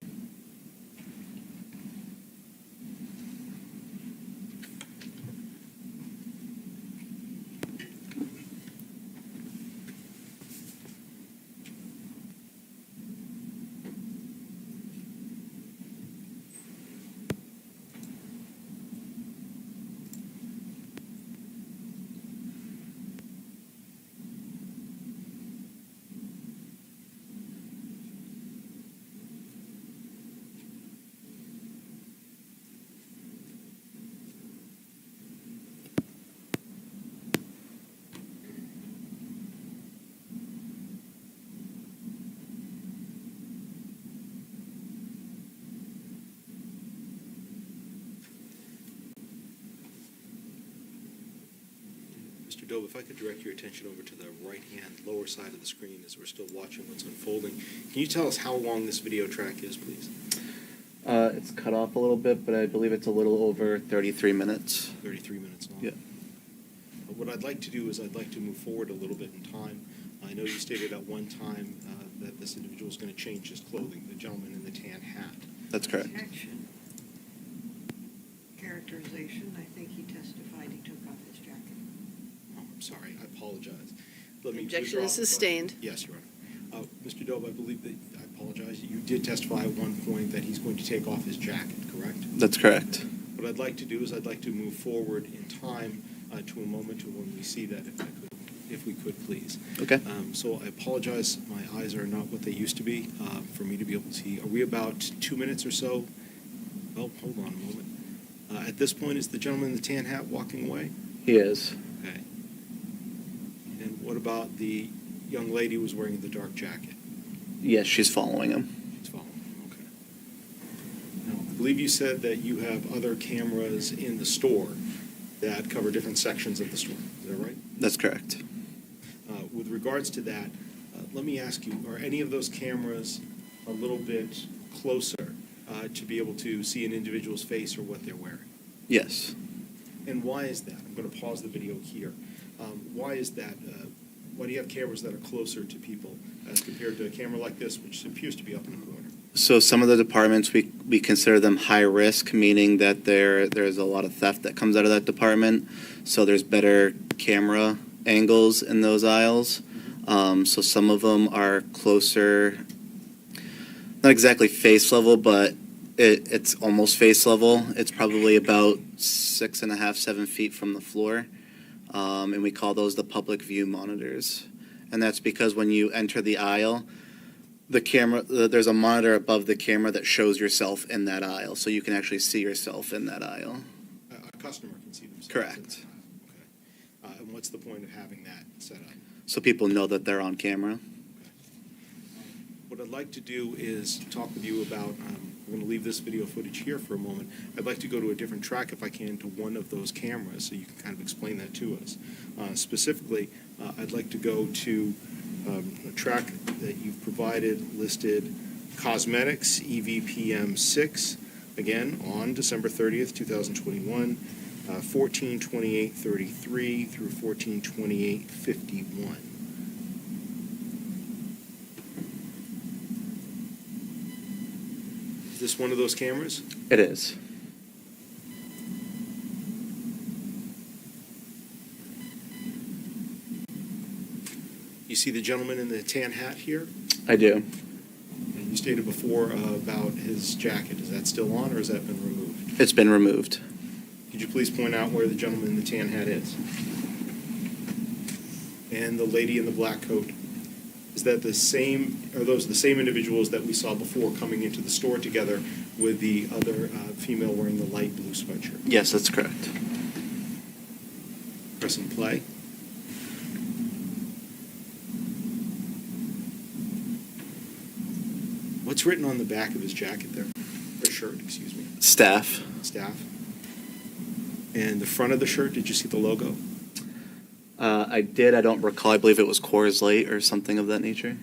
Mr. Dove, if I could direct your attention over to the right-hand lower side of the screen as we're still watching what's unfolding. Can you tell us how long this video track is, please? It's cut off a little bit, but I believe it's a little over 33 minutes. 33 minutes long? Yeah. What I'd like to do is I'd like to move forward a little bit in time. I know you stated at one time that this individual is going to change his clothing, the gentleman in the tan hat. That's correct. Protection. Characterization, I think he testified he took off his jacket. Oh, I'm sorry, I apologize. Let me Objection withdraw is the- sustained. Yes, Your Honor. Mr. Dove, I believe that, I apologize, you did testify at one point that he's going to take off his jacket, correct? That's correct. What I'd like to do is I'd like to move forward in time to a moment to when we see that, if we could, please. Okay. So I apologize, my eyes are not what they used to be for me to be able to see. Are we about 2 minutes or so? Well, hold on a moment. At this point, is the gentleman in the tan hat walking away? He is. Okay. And what about the young lady who was wearing the dark jacket? Yes, she's following him. She's following, okay. Now, I believe you said that you have other cameras in the store that cover different sections of the store. Is that right? That's correct. With regards to that, let me ask you, are any of those cameras a little bit closer to be able to see an individual's face or what they're wearing? Yes. And why is that? I'm going to pause the video here. Why is that? Why do you have cameras that are closer to people as compared to a camera like this, which appears to be up in the corner? So some of the departments, we consider them high risk, meaning that there's a lot of theft that comes out of that department. So there's better camera angles in those aisles. So some of them are closer, not exactly face level, but it's almost face level. It's probably about 6.5, 7 feet from the floor. And we call those the public view monitors. And that's because when you enter the aisle, the camera, there's a monitor above the camera that shows yourself in that aisle, so you can actually see yourself in that aisle. A customer can see themselves. Correct. In the aisle. Okay. And what's the point of having that set up? So people know that they're on camera. What I'd like to do is talk with you about, we're going to leave this video footage here for a moment. I'd like to go to a different track, if I can, to one of those cameras, so you can kind of explain that to us. Specifically, I'd like to go to a track that you've provided listed Cosmetics, EVPM 6, again, on December 30th, 2021, 14/28/33 through 14/28/51. Is this one of those cameras? It is. You see the gentleman in the tan hat here? I do. And you stated before about his jacket. Is that still on or has that been removed? It's been removed. Could you please point out where the gentleman in the tan hat is? And the lady in the black coat? Is that the same, are those the same individuals that we saw before coming into the store together with the other female wearing the light blue sweatshirt? Yes, that's correct. Press and play. What's written on the back of his jacket there? Or shirt, excuse me. Staff. Staff. And the front of the shirt, did you see the logo? I did. I don't recall. I believe it was Coors Light or something of that nature.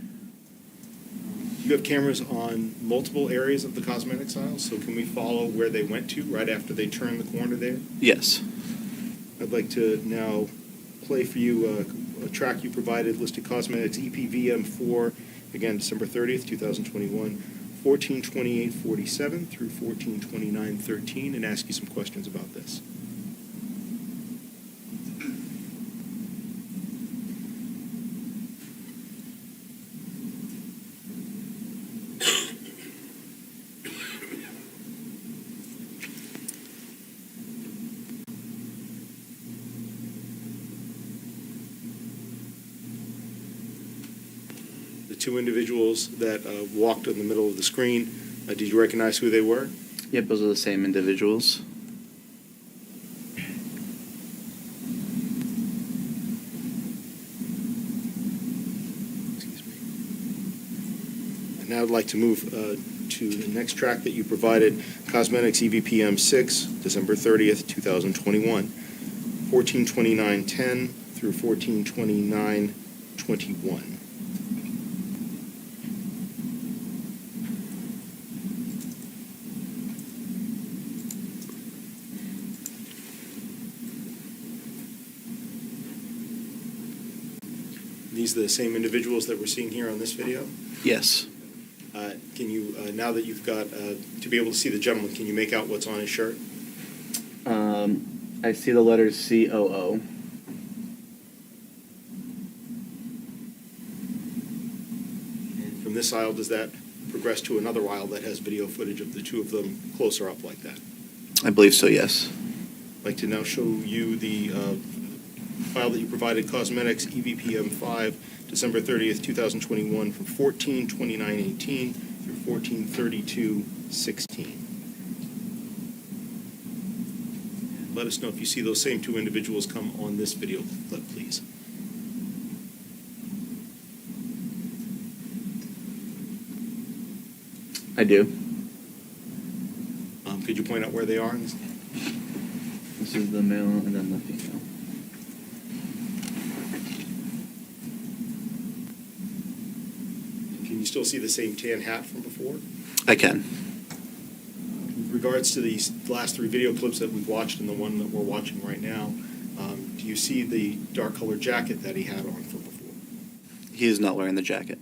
You have cameras on multiple areas of the cosmetics aisle, so can we follow where they went to right after they turned the corner there? Yes. I'd like to now play for you a track you provided listed cosmetics EPVM4, again, December 30th, 2021, 14/28/47 through 14/29/13, and ask you some questions about this. Two individuals that walked in the middle of the screen. Did you recognize who they were? Yep, those are the same individuals. Excuse me. And now I'd like to move to the next track that you provided, Cosmetics EVPM 6, December 30th, 2021, 14/29/10 through 14/29/21. These are the same individuals that we're seeing here on this video? Yes. Can you, now that you've got, to be able to see the gentleman, can you make out what's on his shirt? I see the letters COO. And from this aisle, does that progress to another aisle that has video footage of the two of them closer up like that? I believe so, yes. I'd like to now show you the file that you provided, Cosmetics EVPM 5, December 30th, 2021, from 14/29/18 through 14/32/16. Let us know if you see those same two individuals come on this video clip, please. I do. Could you point out where they are? This is the male and then the female. Can you still see the same tan hat from before? I can. With regards to these last three video clips that we've watched and the one that we're watching right now, do you see the dark colored jacket that he had on from before? He is not wearing the jacket.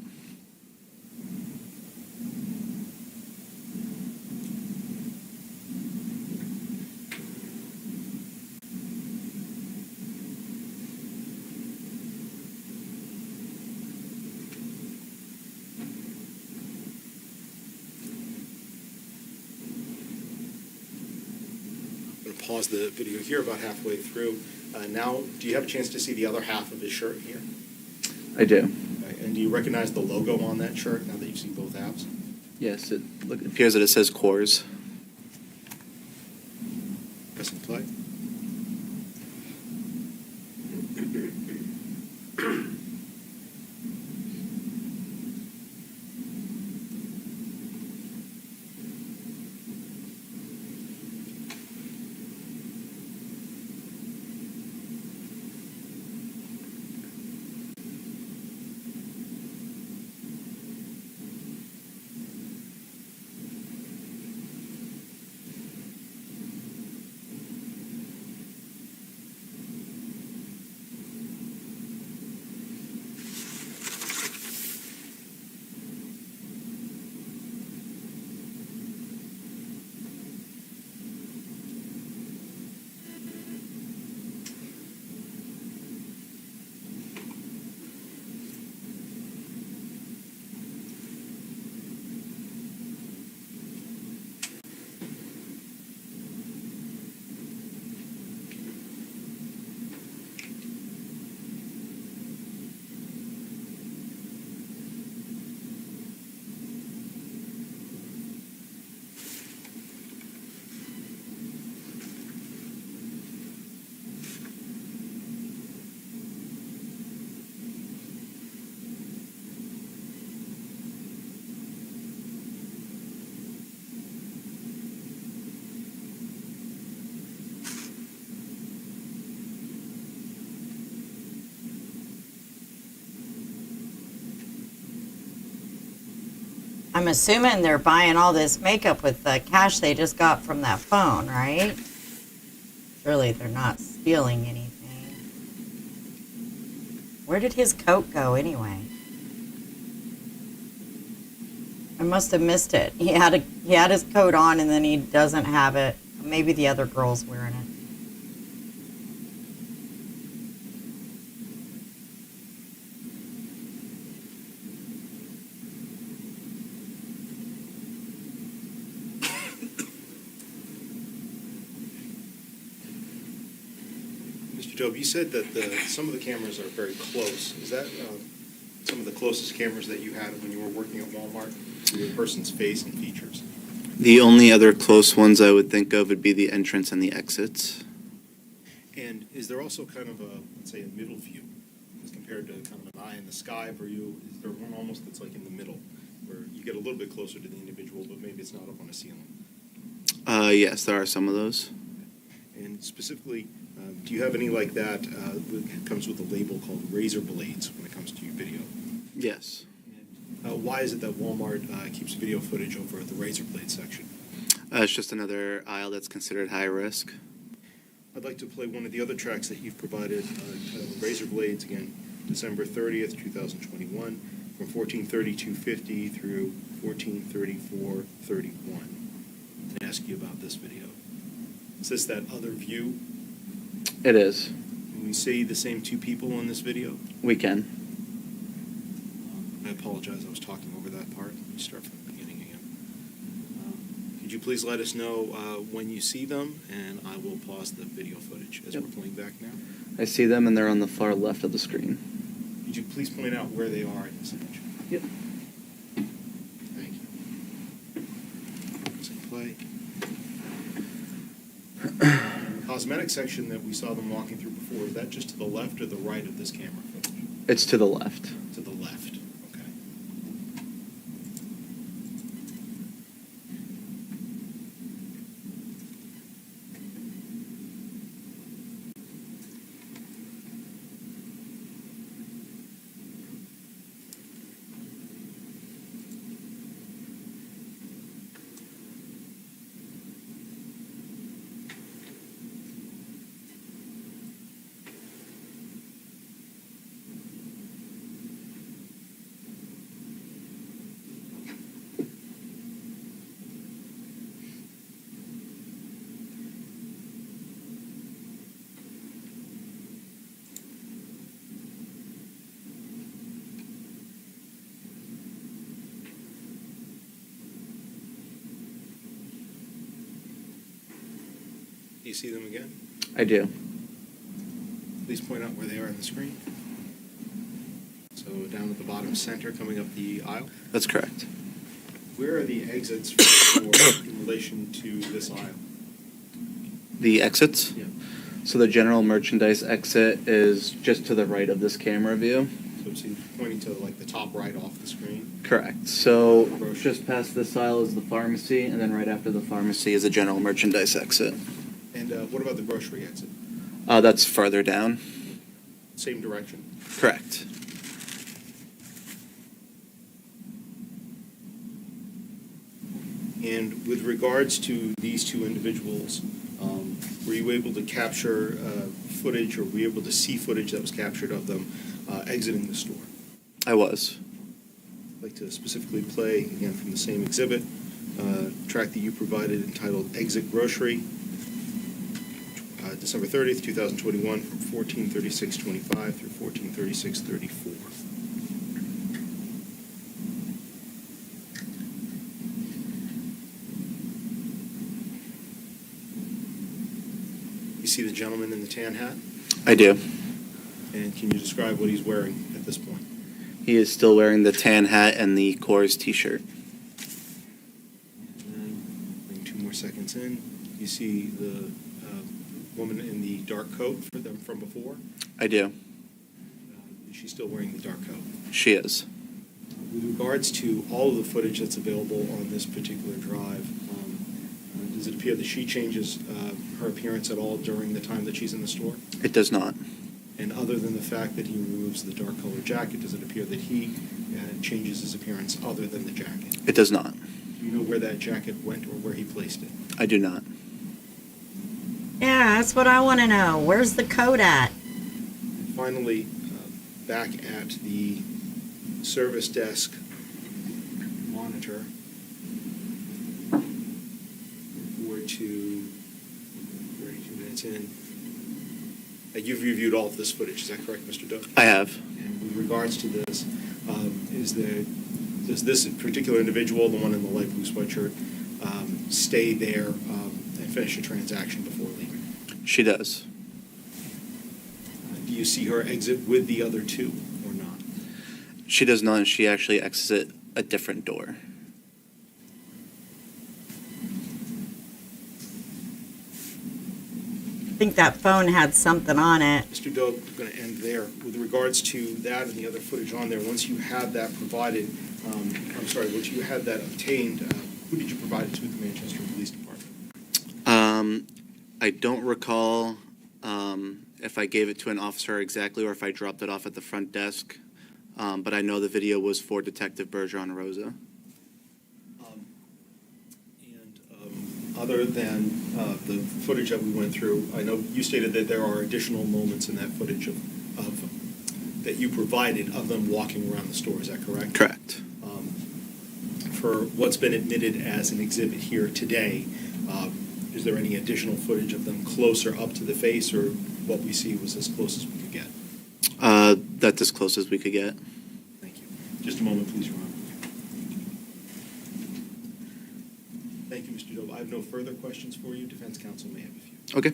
Pause the video here about halfway through. Now, do you have a chance to see the other half of his shirt here? I do. And do you recognize the logo on that shirt now that you've seen both halves? Yes, it appears that it says Coors. Press and play. I'm assuming they're buying all this makeup with the cash they just got from that phone, right? Surely they're not stealing anything. Where did his coat go anyway? I must have missed it. He had his coat on and then he doesn't have it. Maybe the other girl's wearing it. Mr. Job, you said that some of the cameras are very close. Is that some of the closest cameras that you had when you were working at Walmart to the person's face and features? The only other close ones I would think of would be the entrance and the exits. And is there also kind of a, let's say, a middle view as compared to kind of an eye in the sky for you? Is there one almost that's like in the middle where you get a little bit closer to the individual, but maybe it's not up on a ceiling? Yes, there are some of those. And specifically, do you have any like that that comes with a label called razor blades when it comes to your video? Yes. Why is it that Walmart keeps video footage over at the razor blade section? It's just another aisle that's considered high risk. I'd like to play one of the other tracks that you've provided, titled Razor Blades, again, December 30th, 2021, from 14:32:50 through 14:34:31. And ask you about this video. Is this that other view? It is. Can we see the same two people in this video? We can. I apologize, I was talking over that part. Let me start from the beginning again. Could you please let us know when you see them, and I will pause the video footage as we're playing back now. I see them, and they're on the far left of the screen. Could you please point out where they are in this image? Yep. Thank you. Let's play. The cosmetic section that we saw them walking through before, is that just to the left or the right of this camera footage? It's to the left. To the left, okay. Do you see them again? I do. Please point out where they are on the screen. So down at the bottom center, coming up the aisle. That's correct. Where are the exits for the store in relation to this aisle? The exits? Yeah. So the general merchandise exit is just to the right of this camera view. So it's pointing to like the top right off the screen. Correct. So just past this aisle is the pharmacy, and then right after the pharmacy is a general merchandise exit. And what about the grocery exit? That's farther down. Same direction? Correct. And with regards to these two individuals, were you able to capture footage, or were you able to see footage that was captured of them exiting the store? I was. I'd like to specifically play, again, from the same exhibit, track that you provided entitled Exit Grocery, December 30th, 2021, from 14:36:25 through 14:36:34. You see the gentleman in the tan hat? I do. And can you describe what he's wearing at this point? He is still wearing the tan hat and the Coors t-shirt. And then, bring 2 more seconds in, you see the woman in the dark coat for them from before? I do. Is she still wearing the dark coat? She is. With regards to all of the footage that's available on this particular drive, does it appear that she changes her appearance at all during the time that she's in the store? It does not. And other than the fact that he removes the dark colored jacket, does it appear that he changes his appearance other than the jacket? It does not. Do you know where that jacket went or where he placed it? I do not. Yeah, that's what I want to know. Where's the coat at? And finally, back at the service desk monitor, forward to 32 minutes in. You've reviewed all of this footage, is that correct, Mr. Doe? I have. And with regards to this, does this particular individual, the one in the light blue sweatshirt, stay there and finish a transaction before leaving? She does. Do you see her exit with the other two or not? She does not, and she actually exits a different door. I think that phone had something on it. Mr. Doe, I'm going to end there. With regards to that and the other footage on there, once you had that provided, once you had that obtained, who did you provide it to at the Manchester Police Department? I don't recall if I gave it to an officer exactly or if I dropped it off at the front desk, but I know the video was for Detective Bergeron Rosa. Other than the footage that we went through, I know you stated that there are additional moments in that footage that you provided of them walking around the store. Is that correct? Correct. For what's been admitted as an exhibit here today, is there any additional footage of them closer up to the face, or what we see was as close as we could get? That's as close as we could get. Thank you. Just a moment, please, Ron. Thank you, Mr. Doe. I have no further questions for you. Defense counsel may have a few. Okay.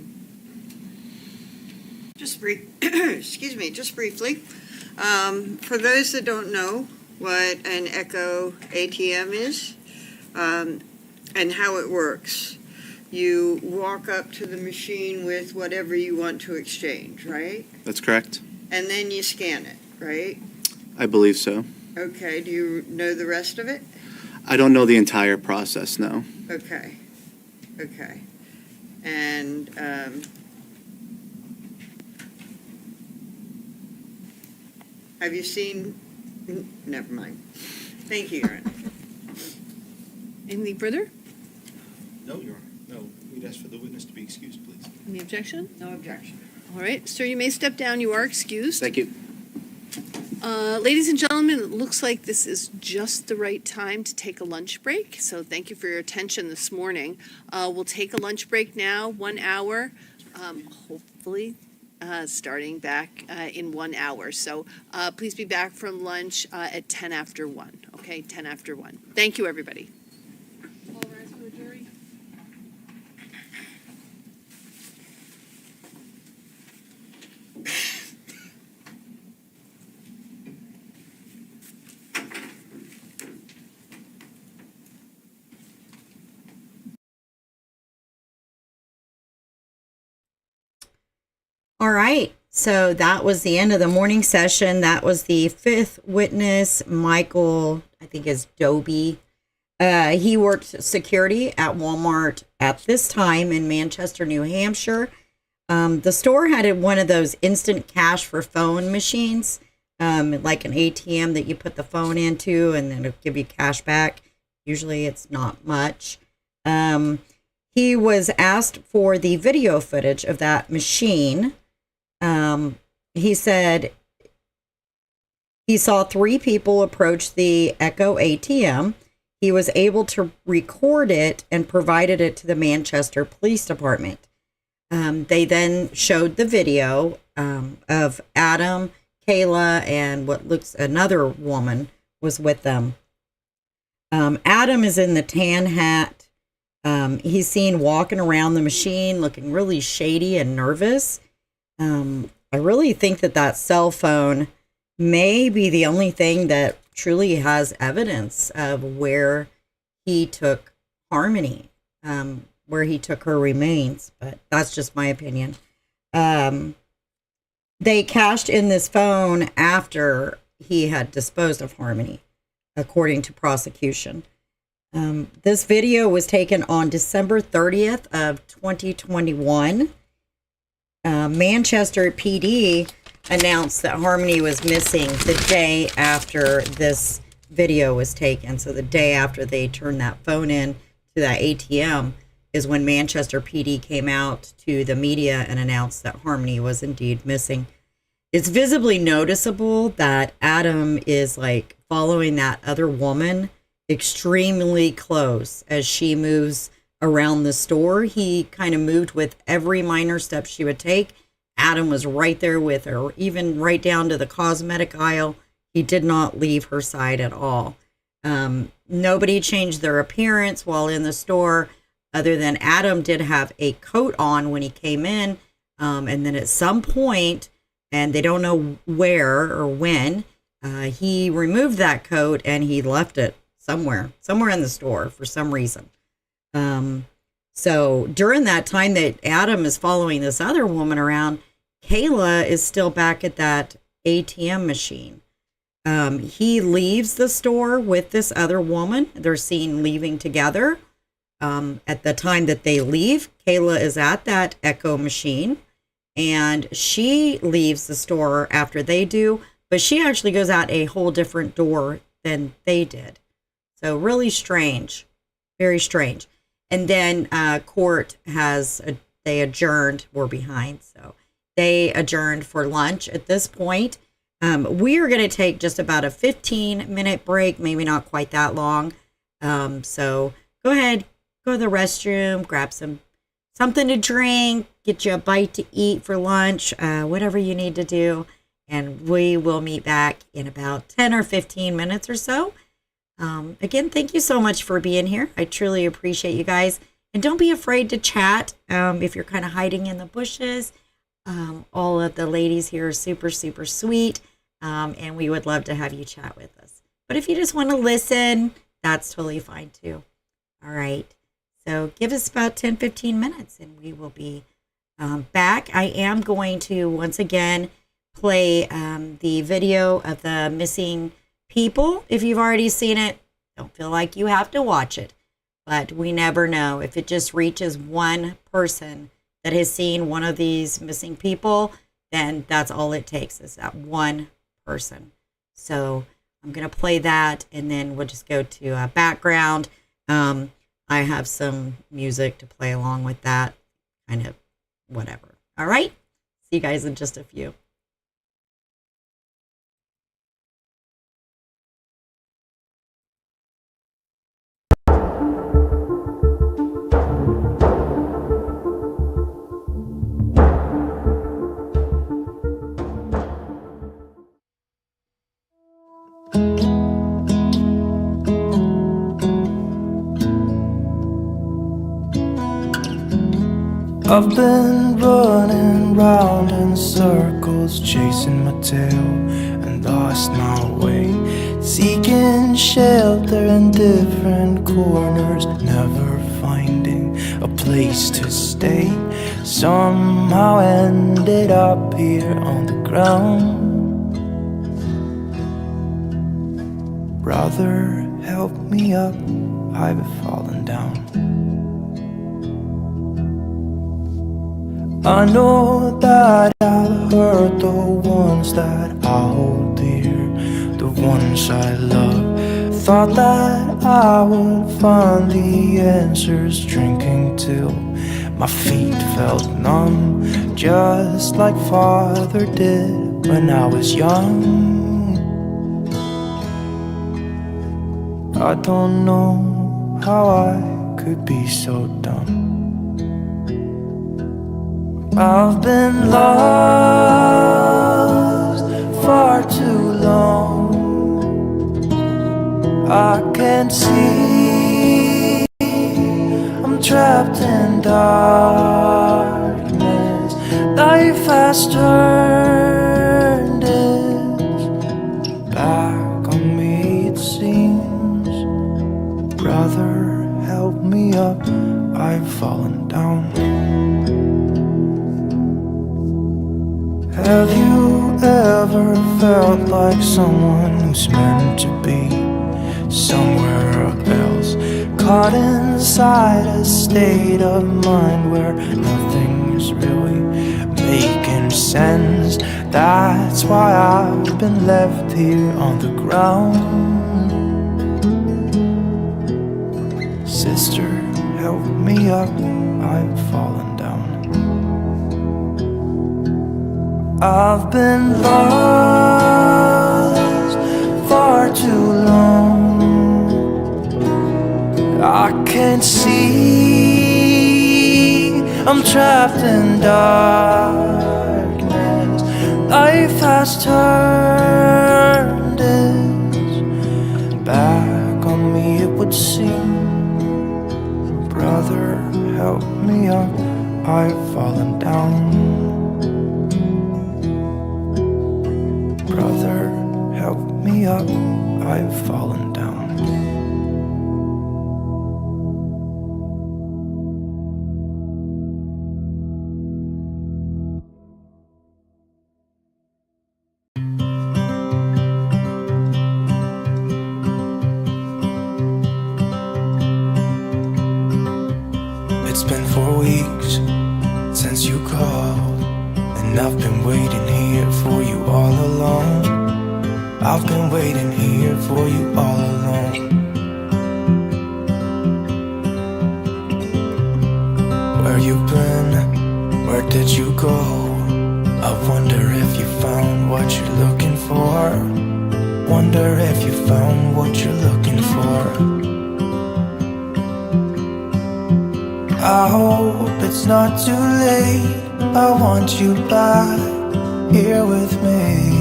Just excuse me, just briefly. For those that don't know what an Echo ATM is and how it works, you walk up to the machine with whatever you want to exchange, right? That's correct. And then you scan it, right? I believe so. Okay, do you know the rest of it? I don't know the entire process, no. Okay. And have you seen, never mind. Thank you, Your Honor. Anything further? No, Your Honor. No. We'd ask for the witness to be excused, please. Any objection? No objection. All right, sir, you may step down. You are excused. Thank you. Ladies and gentlemen, it looks like this is just the right time to take a lunch break. So thank you for your attention this morning. We'll take a lunch break now, 1 hour, hopefully starting back in 1 hour. So please be back from lunch at 10 after 1. Okay, 10 after 1. Thank you, everybody. All rise for the jury. All right. So that was the end of the morning session. That was the fifth witness, Michael, I think is Doby. He worked security at Walmart at this time in Manchester, New Hampshire. The store had one of those instant cash for phone machines, like an ATM that you put the phone into and then it'll give you cash back. Usually it's not much. He was asked for the video footage of that machine. He said he saw 3 people approach the Echo ATM. He was able to record it and provided it to the Manchester Police Department. They then showed the video of Adam, Kayla, and what looks another woman was with them. Adam is in the tan hat. He's seen walking around the machine looking really shady and nervous. I really think that cell phone may be the only thing that truly has evidence of where he took Harmony, where he took her remains, but that's just my opinion. They cashed in this phone after he had disposed of Harmony, according to prosecution. This video was taken on December 30th of 2021. Manchester PD announced that Harmony was missing the day after this video was taken. So the day after they turned that phone in to that ATM is when Manchester PD came out to the media and announced that Harmony was indeed missing. It's visibly noticeable that Adam is like following that other woman extremely close as she moves around the store. He kind of moved with every minor step she would take. Adam was right there with her, even right down to the cosmetic aisle. He did not leave her side at all. Nobody changed their appearance while in the store, other than Adam did have a coat on when he came in. And then at some point, and they don't know where or when, he removed that coat and he left it somewhere in the store for some reason. So during that time that Adam is following this other woman around, Kayla is still back at that ATM machine. He leaves the store with this other woman. They're seen leaving together. At the time that they leave, Kayla is at that Echo machine, and she leaves the store after they do, but she actually goes out a whole different door than they did. So really strange, very strange. And then court they adjourned. We're behind, so they adjourned for lunch at this point. We are going to take just about a 15-minute break, maybe not quite that long. So go ahead, go to the restroom, grab something to drink, get you a bite to eat for lunch, whatever you need to do. And we will meet back in about 10 or 15 minutes or so. Again, thank you so much for being here. I truly appreciate you guys. And don't be afraid to chat if you're kind of hiding in the bushes. All of the ladies here are super, super sweet. And we would love to have you chat with us. But if you just want to listen, that's totally fine too. All right. So give us about 10, 15 minutes and we will be back. I am going to once again play the video of the missing people. If you've already seen it, don't feel like you have to watch it. But we never know. If it just reaches one person that has seen one of these missing people, then that's all it takes, is that one person. So I'm going to play that and then we'll just go to background. I have some music to play along with that, kind of whatever. All right. See you guys in just a few. I've been running round in circles, chasing my tail and lost my way, seeking shelter in different corners, never finding a place to stay. Somehow ended up here on the ground. Brother, help me up, I've fallen down. I know that I'll hurt the ones that I hold dear, the ones I love. Thought that I would find the answers, drinking till my feet felt numb, just like Father did when I was young. I don't know how I could be so dumb. I've been lost far too long. I can't see, I'm trapped in darkness. Life has turned its back on me, it seems. Brother, help me up, I've fallen down. Have you ever felt like someone who's meant to be somewhere else, caught inside a state of mind where nothing's really making sense. That's why I've been left here on the ground. Sister, help me up, I've fallen down. I've been lost far too long. I can't see, I'm trapped in darkness. Life has turned its back on me, it would seem. Brother, help me up, I've fallen down. Brother, help me up, I've fallen down. It's been 4 weeks since you called, and I've been waiting here for you all along. I've been waiting here for you all along. Where you been? Where did you go? I wonder if you found what you're looking for. Wonder if you found what you're looking for. I hope it's not too late. I want you back here with me.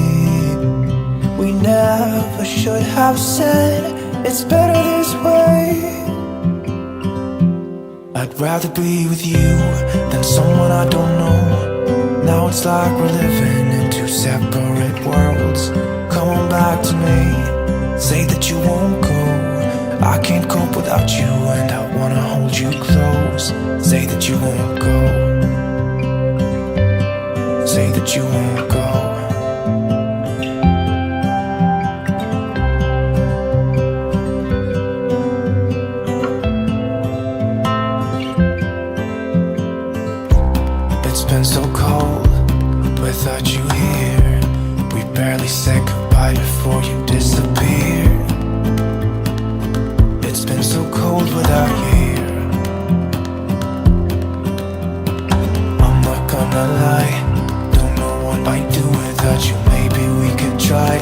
We never should have said it's better this way. I'd rather be with you than someone I don't know. Now it's like we're living in two separate worlds. Come on back to me, say that you won't go. I can't cope without you and I wanna hold you close. Say that you won't go. Say that you won't go. It's been so cold without you here. We barely said goodbye before you disappeared. It's been so cold without you here. I'm not gonna lie, don't know what I'd do without you. Maybe we could try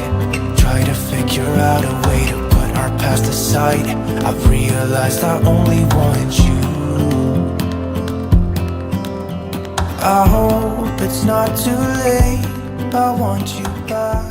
to figure out a way to put our past aside. I've realized I only want you. I hope it's not too late. I want you back.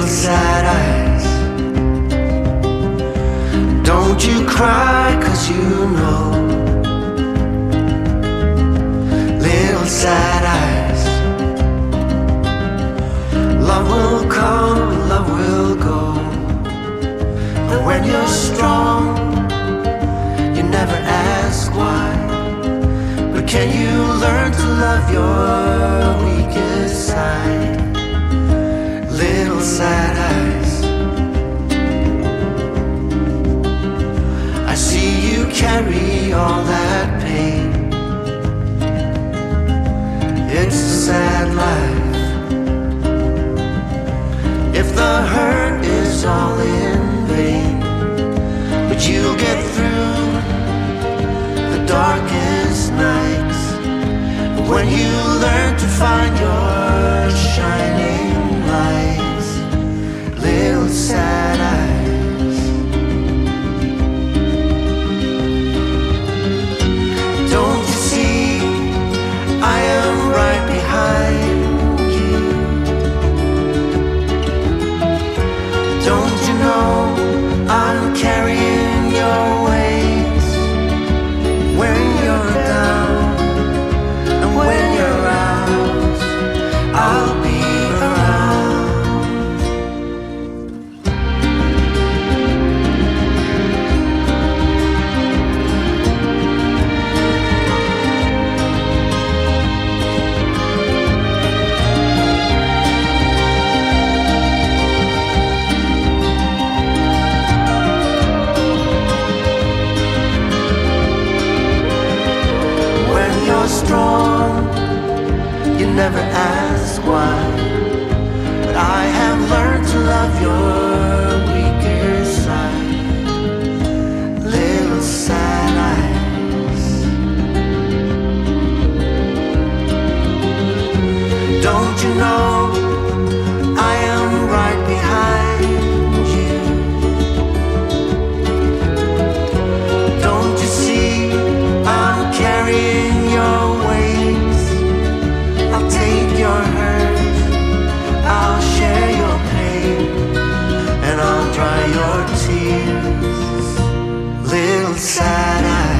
little sad eyes. Don't you cry, 'cause you know. Little sad eyes. Love will come, love will go. And when you're strong, you never ask why. But can you learn to love your weakest side? Little sad eyes. I see you carry all that pain. It's a sad life. If the hurt is all in vain, but you'll get through the darkest nights when you learn to find your shining lights. Little sad eyes. Don't you see I am right behind you? Don't you know I'm carrying your weight when you're down and when you're out? I'll be around. When you're strong, you never ask why. But I have learned to love your weaker side. Little sad eyes. Don't you know I am right behind you? Don't you see I'm carrying your weight? I'll take your hurt, I'll share your pain, and I'll dry your tears. Little sad eyes.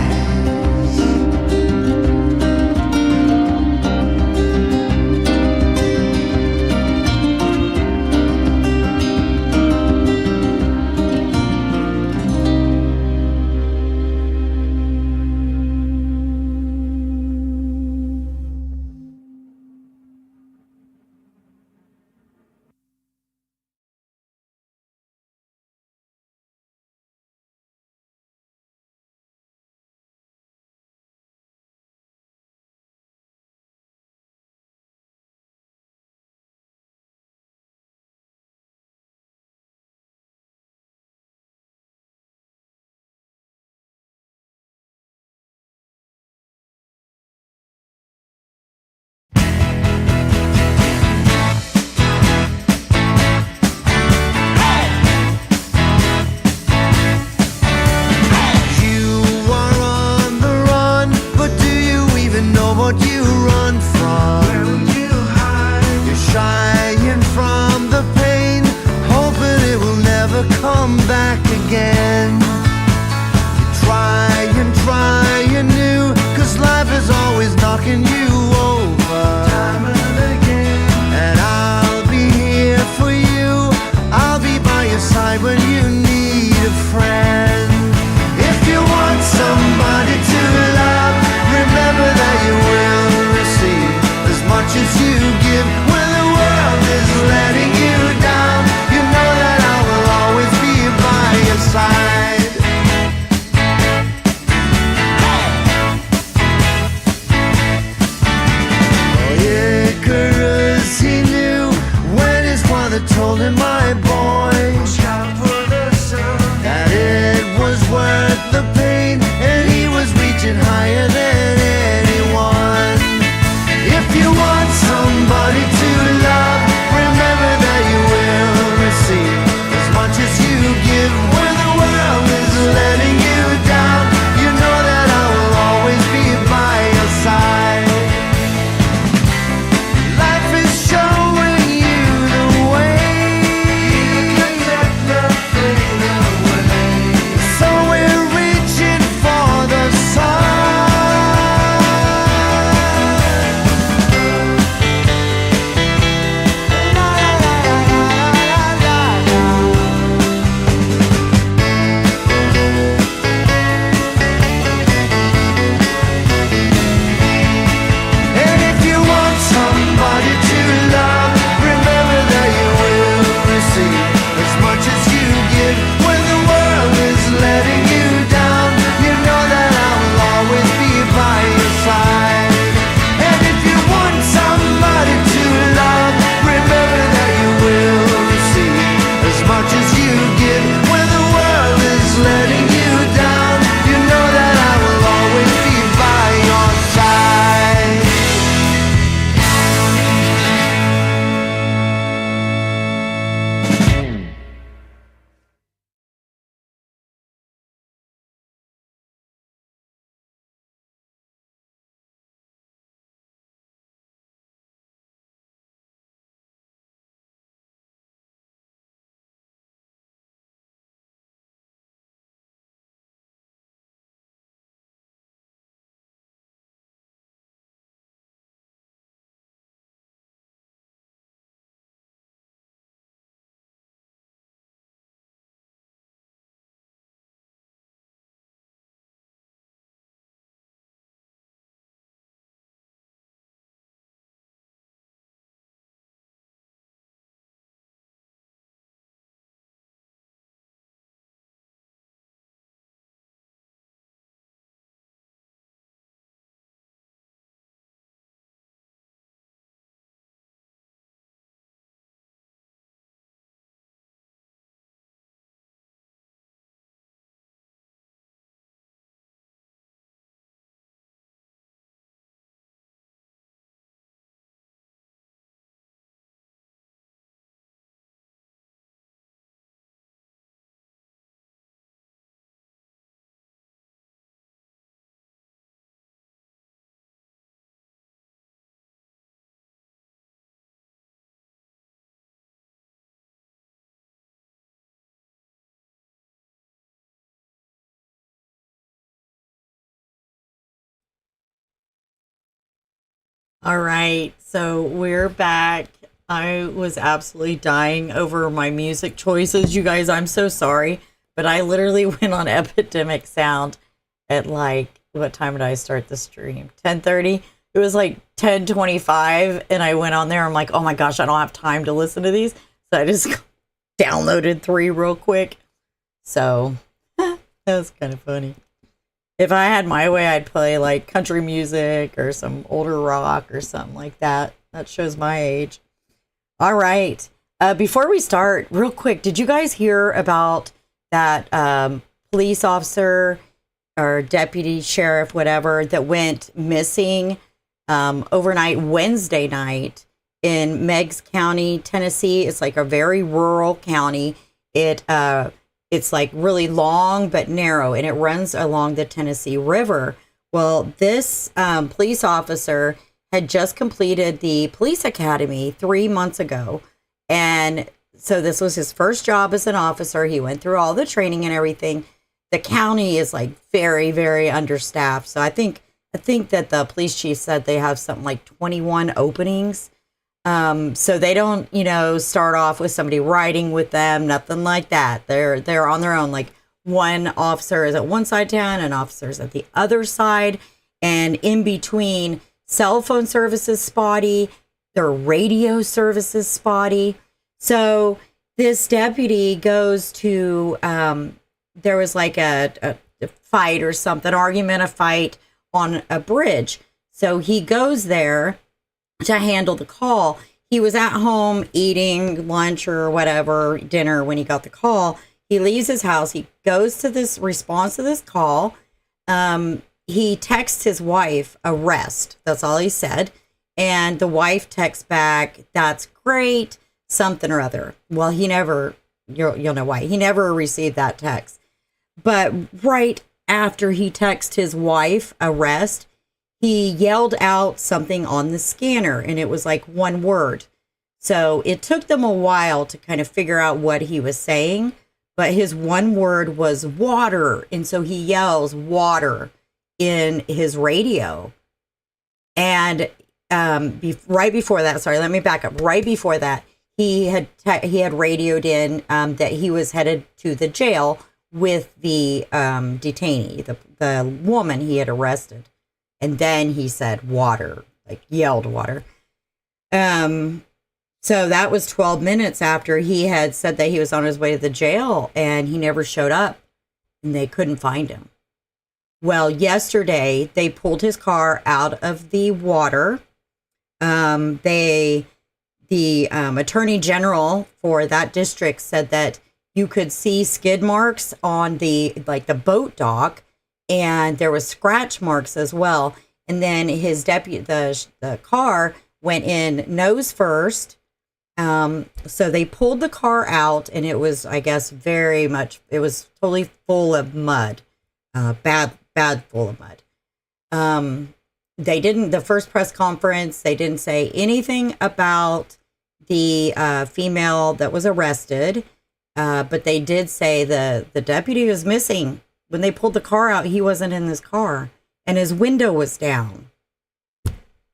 What you run from? Where would you hide? You're shying from the pain, hoping it will never come back again. You try and new, 'cause life is always knocking you over. Time and again. And I'll be here for you, I'll be by your side when you need a friend. If you want somebody to love, remember that you will receive as much as you give. When the world is letting you down, you know that I will always be by your side. Oh, Icarus, he knew when his father told him, my boy, that it was worth the pain, and he was reaching higher than anyone. If you want somebody to love, remember that you will receive as much as you give. When the world is letting you down, you know that I will always be by your side. Life is showing you the way. All right, so we're back. I was absolutely dying over my music choices. You guys, I'm so sorry, but I literally went on Epidemic Sound at like, what time did I start the stream? 10:30? It was like 10:25, and I went on there. I'm like, oh my gosh, I don't have time to listen to these. So I just downloaded 3 real quick. So that was kind of funny. If I had my way, I'd play like country music or some older rock or something like that. That shows my age. All right. Before we start, real quick, did you guys hear about that police officer or deputy sheriff, whatever, that went missing overnight Wednesday night in Meigs County, Tennessee? It's like a very rural county. It's like really long but narrow, and it runs along the Tennessee River. Well, this police officer had just completed the police academy 3 months ago. And so this was his first job as an officer. He went through all the training and everything. The county is like very, very understaffed. So I think that the police chief said they have something like 21 openings. So they don't, start off with somebody riding with them, nothing like that. They're on their own. Like one officer is at one side of town, and officers at the other side, and in between, cell phone services spotty, their radio services spotty. So this deputy goes to, there was like a fight or something, a fight on a bridge. So he goes there to handle the call. He was at home eating lunch or whatever, dinner, when he got the call. He leaves his house. He goes to this response to this call. He texts his wife, arrest. That's all he said. And the wife texts back, that's great, something or other. Well, he never, you'll know why. He never received that text. But right after he texted his wife, arrest, he yelled out something on the scanner, and it was like one word. So it took them a while to kind of figure out what he was saying, but his one word was water. And so he yells water in his radio. And right before that, sorry, let me back up. Right before that, he had radioed in that he was headed to the jail with the detainee, the woman he had arrested. And then he said water, like yelled water. So that was 12 minutes after he had said that he was on his way to the jail, and he never showed up, and they couldn't find him. Well, yesterday they pulled his car out of the water. The attorney general for that district said that you could see skid marks on the boat dock, and there was scratch marks as well. And then his the car went in nose first. So they pulled the car out, and it was, I guess, it was totally full of mud, bad full of mud. The first press conference, they didn't say anything about the female that was arrested, but they did say the deputy was missing. When they pulled the car out, he wasn't in his car, and his window was down.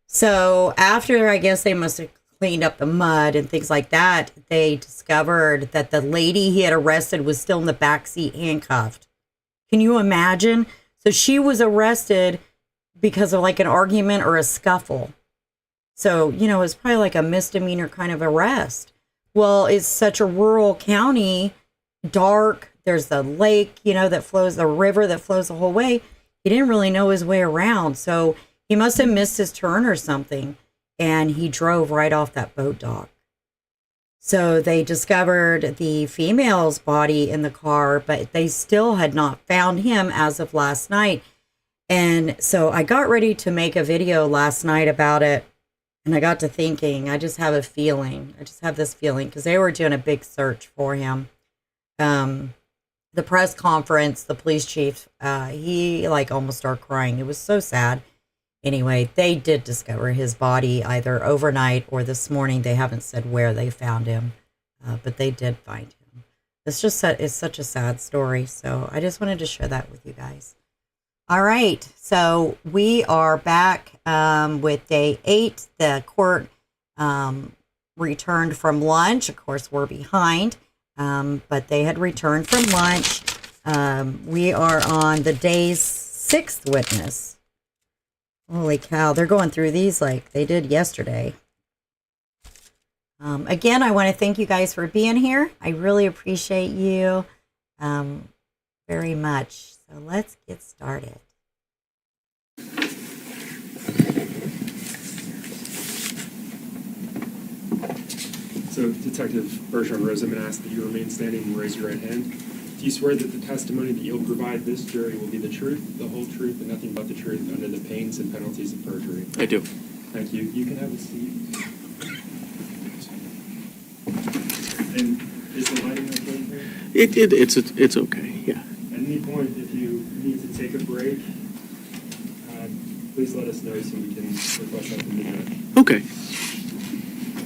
So after, I guess they must have cleaned up the mud and things like that, they discovered that the lady he had arrested was still in the backseat handcuffed. Can you imagine? So she was arrested because of like an argument or a scuffle. So, it's probably like a misdemeanor kind of arrest. Well, it's such a rural county, dark. There's the lake, that flows, the river that flows the whole way. He didn't really know his way around. So he must have missed his turn or something. And he drove right off that boat dock. So they discovered the female's body in the car, but they still had not found him as of last night. And so I got ready to make a video last night about it. And I got to thinking, I just have this feeling, because they were doing a big search for him. The press conference, the police chief, he almost started crying. It was so sad. Anyway, they did discover his body either overnight or this morning. They haven't said where they found him, but they did find him. It's such a sad story. So I just wanted to share that with you guys. All right, so we are back with day 8. The court returned from lunch. Of course, we're behind, but they had returned from lunch. We are on the day's 6th witness. Holy cow, they're going through these like they did yesterday. Again, I want to thank you guys for being here. I really appreciate you very much. So let's get started. So, Detective Bergeron Rose, I'm going to ask that you remain standing and raise your right hand. Do you swear that the testimony that you'll provide this jury will be the truth, the whole truth, and nothing but the truth under the pains and penalties of perjury? I do. Thank you. You can have a seat. And is the lighting okay here? It's okay, yeah. At any point, if you need to take a break, please let us know so we can request that from the judge. Okay.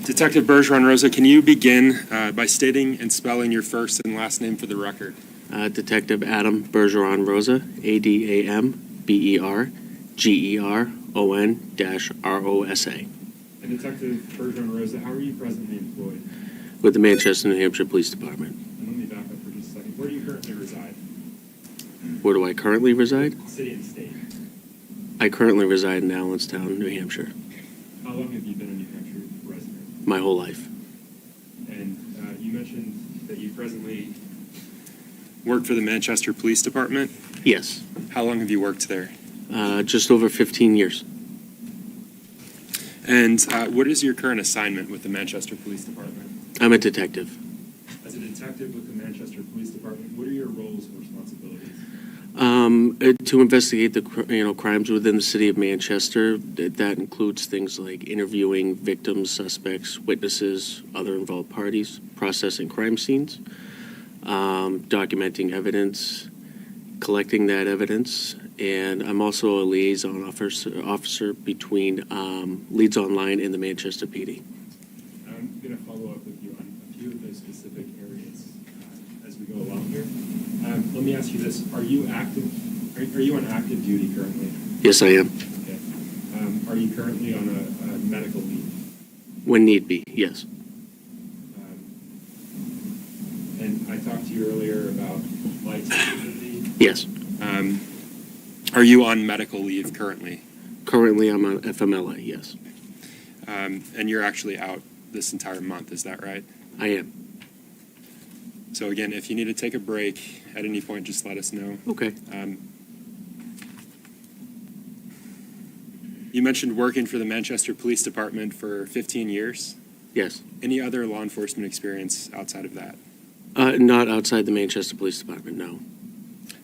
Detective Bergeron Rosa, can you begin by stating and spelling your first and last name for the record? Detective Adam Bergeron Rosa, ADAMBERGERON-ROSA, And Detective Bergeron Rosa, how are you presently employed? with the Manchester, New Hampshire Police Department. And let me back up for just a second. Where do you currently reside? Where do I currently reside? City and state. I currently reside in Allenstown, New Hampshire, How long have you been a New Hampshire resident? my whole life. And you mentioned that you presently work for the Manchester Police Department. Yes, How long have you worked there? just over 15 years. And what is your current assignment with the Manchester Police Department? I'm a detective. As a detective with the Manchester Police Department, what are your roles and responsibilities? To investigate the crimes within the city of Manchester. That includes things like interviewing victims, suspects, witnesses, other involved parties, processing crime scenes, documenting evidence, collecting that evidence, and I'm also a liaison officer between Leeds Online and the Manchester PD. I'm going to follow up with you on a few of those specific areas as we go along here. Let me ask you this: Are you active? Are you on active duty currently? Yes, I am. Okay. Are you currently on a medical leave? When need be, yes. And I talked to you earlier about light sensitivity. Yes. Are you on medical leave currently? Currently, I'm on FMLA, yes. And you're actually out this entire month, is that right? I am. So again, if you need to take a break at any point, just let us know. Okay. You mentioned working for the Manchester Police Department for 15 years. Yes. Any other law enforcement experience outside of that? Not outside the Manchester Police Department, no.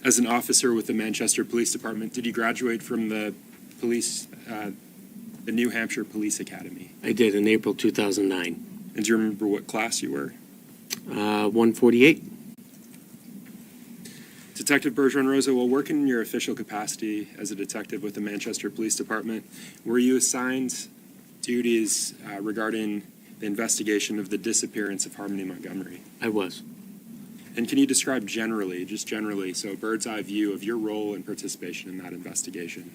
As an officer with the Manchester Police Department, did you graduate from the New Hampshire Police Academy? I did in April 2009. And do you remember what class you were? 148. Detective Bergeron Rosa, while working in your official capacity as a detective with the Manchester Police Department, were you assigned duties regarding the investigation of the disappearance of Harmony Montgomery? I was. And can you describe generally, just generally, so a bird's eye view of your role and participation in that investigation?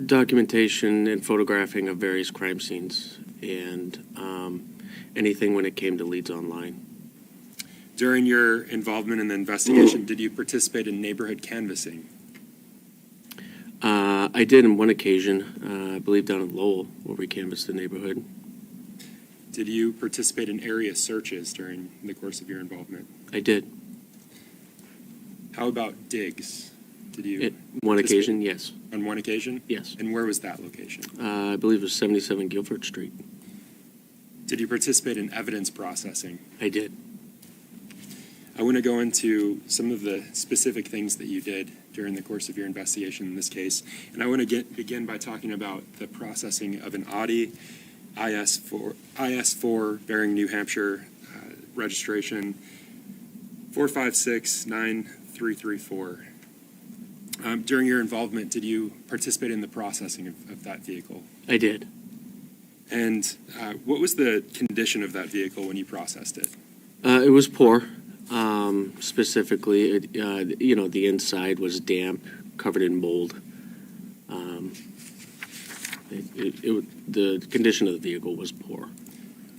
Documentation and photographing of various crime scenes and anything when it came to Leeds Online. During your involvement in the investigation, did you participate in neighborhood canvassing? I did on one occasion, I believe down in Lowell, where we canvassed the neighborhood. Did you participate in area searches during the course of your involvement? I did. How about digs? Did you? One occasion, yes. On one occasion? Yes. And where was that location? I believe it was 77 Guilford Street. Did you participate in evidence processing? I did. I want to go into some of the specific things that you did during the course of your investigation in this case. And I want to begin by talking about the processing of an Audi IS4 bearing New Hampshire registration 4569334. During your involvement, did you participate in the processing of that vehicle? I did. And what was the condition of that vehicle when you processed it? It was poor. Specifically, the inside was damp, covered in mold. The condition of the vehicle was poor.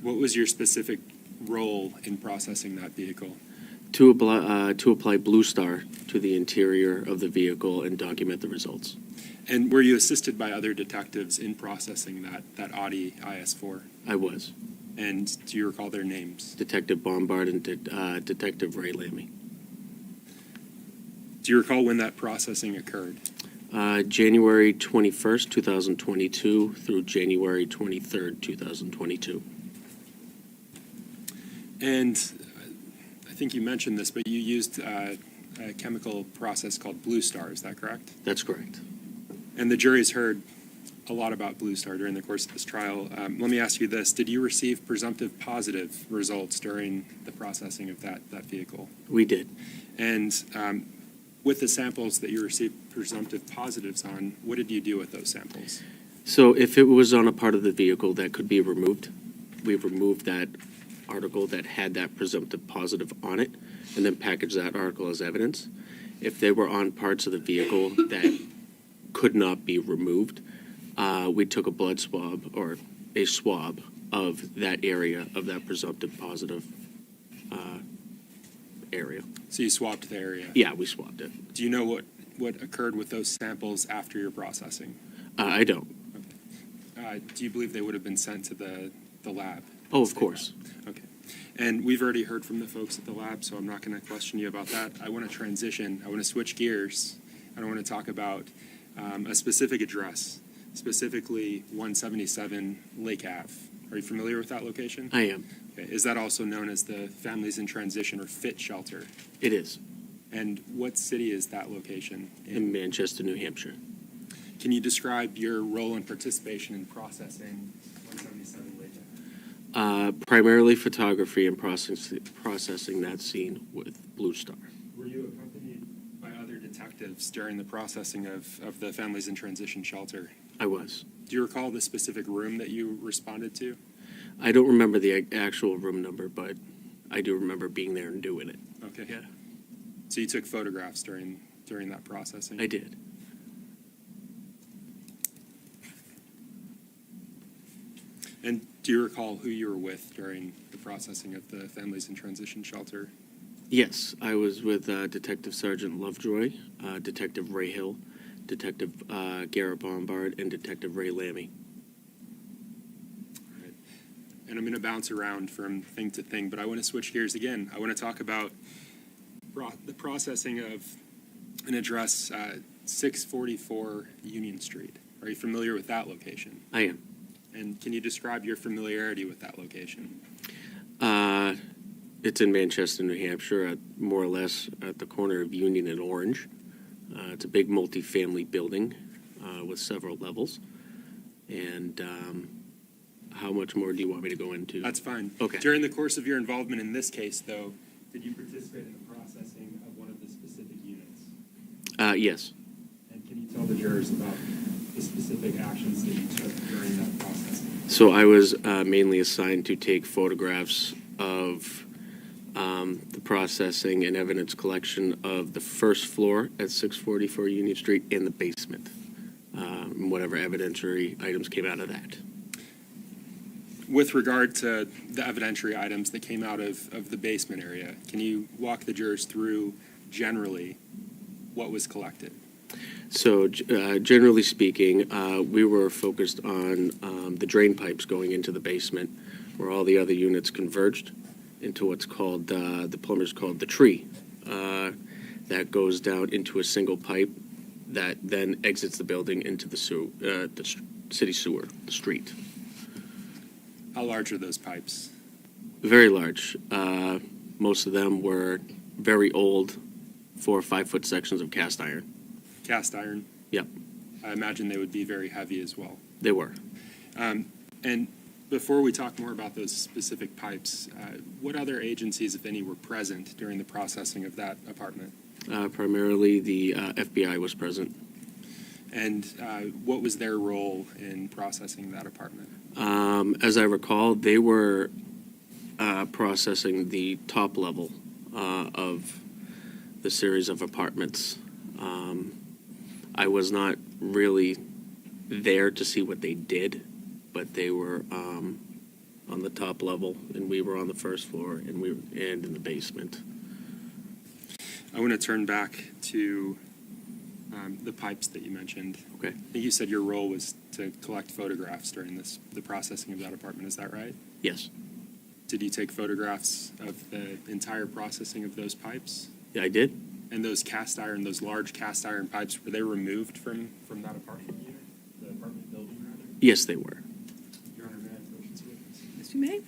What was your specific role in processing that vehicle? To apply Blue Star to the interior of the vehicle and document the results. And were you assisted by other detectives in processing that Audi IS4? I was. And do you recall their names? Detective Bombard and Detective Ray Lammy. Do you recall when that processing occurred? January 21st, 2022 through January 23rd, 2022. And I think you mentioned this, but you used a chemical process called Blue Star, is that correct? That's correct. And the jury's heard a lot about Blue Star during the course of this trial. Let me ask you this. Did you receive presumptive positive results during the processing of that vehicle? We did. And with the samples that you received presumptive positives on, what did you do with those samples? So if it was on a part of the vehicle that could be removed, we removed that article that had that presumptive positive on it and then packaged that article as evidence. If they were on parts of the vehicle that could not be removed, we took a blood swab or a swab of that area, of that presumptive positive area. So you swabbed the area? Yeah, we swabbed it. Do you know what occurred with those samples after your processing? I don't. Do you believe they would have been sent to the lab? Oh, of course. Okay. And we've already heard from the folks at the lab, so I'm not going to question you about that. I want to transition. I want to switch gears. I want to talk about a specific address, specifically 177 Lake Ave. Are you familiar with that location? I am. Okay. Is that also known as the Families in Transition or FIT shelter? It is. And what city is that location In Manchester, New Hampshire. Can you describe your role and participation in processing 177 Lake Ave? Primarily photography and processing that scene with Blue Star. Were you accompanied by other detectives during the processing of the Families in Transition shelter? I was. Do you recall the specific room that you responded to? I don't remember the actual room number, but I do remember being there and doing it. Okay. Yeah. So you took photographs during that processing? I did. And do you recall who you were with during the processing of the Families in Transition shelter? Yes, I was with Detective Sergeant Lovejoy, Detective Ray Hill, Detective Garrett Bombard, and Detective Ray Lammy. All right. And I'm going to bounce around from thing to thing, but I want to switch gears again. I want to talk about the processing of an address, 644 Union Street. Are you familiar with that location? I am. And can you describe your familiarity with that location? It's in Manchester, New Hampshire, more or less at the corner of Union and Orange. It's a big multi-family building with several levels. And how much more do you want me to go into? That's fine. Okay. During the course of your involvement in this case, though, did you participate in the processing of one of the specific units? Yes. And can you tell the jurors about the specific actions that you took during that processing? So I was mainly assigned to take photographs of the processing and evidence collection of the first floor at 644 Union Street and the basement, and whatever evidentiary items came out of that. With regard to the evidentiary items that came out of the basement area, can you walk the jurors through generally what was collected? So generally speaking, we were focused on the drain pipes going into the basement where all the other units converged into what's called, the plumbers called the tree. That goes down into a single pipe that then exits the building into the city sewer, the street. How large are those pipes? Very large. Most of them were very old 4 or 5 foot sections of cast iron. Cast iron? Yep. I imagine they would be very heavy as well. They were. And before we talk more about those specific pipes, what other agencies, if any, were present during the processing of that apartment? Primarily the FBI was present. And what was their role in processing that apartment? As I recall, they were processing the top level of the series of apartments. I was not really there to see what they did, but they were on the top level, and we were on the first floor, and in the basement. I want to turn back to the pipes that you mentioned. Okay. I think you said your role was to collect photographs during the processing of that apartment. Is that right? Yes. Did you take photographs of the entire processing of those pipes? Yeah, I did. And those large cast iron pipes, were they removed from that apartment unit, the apartment building, rather? Yes, they were. Your Honor, may I have questions with this? Yes, you may.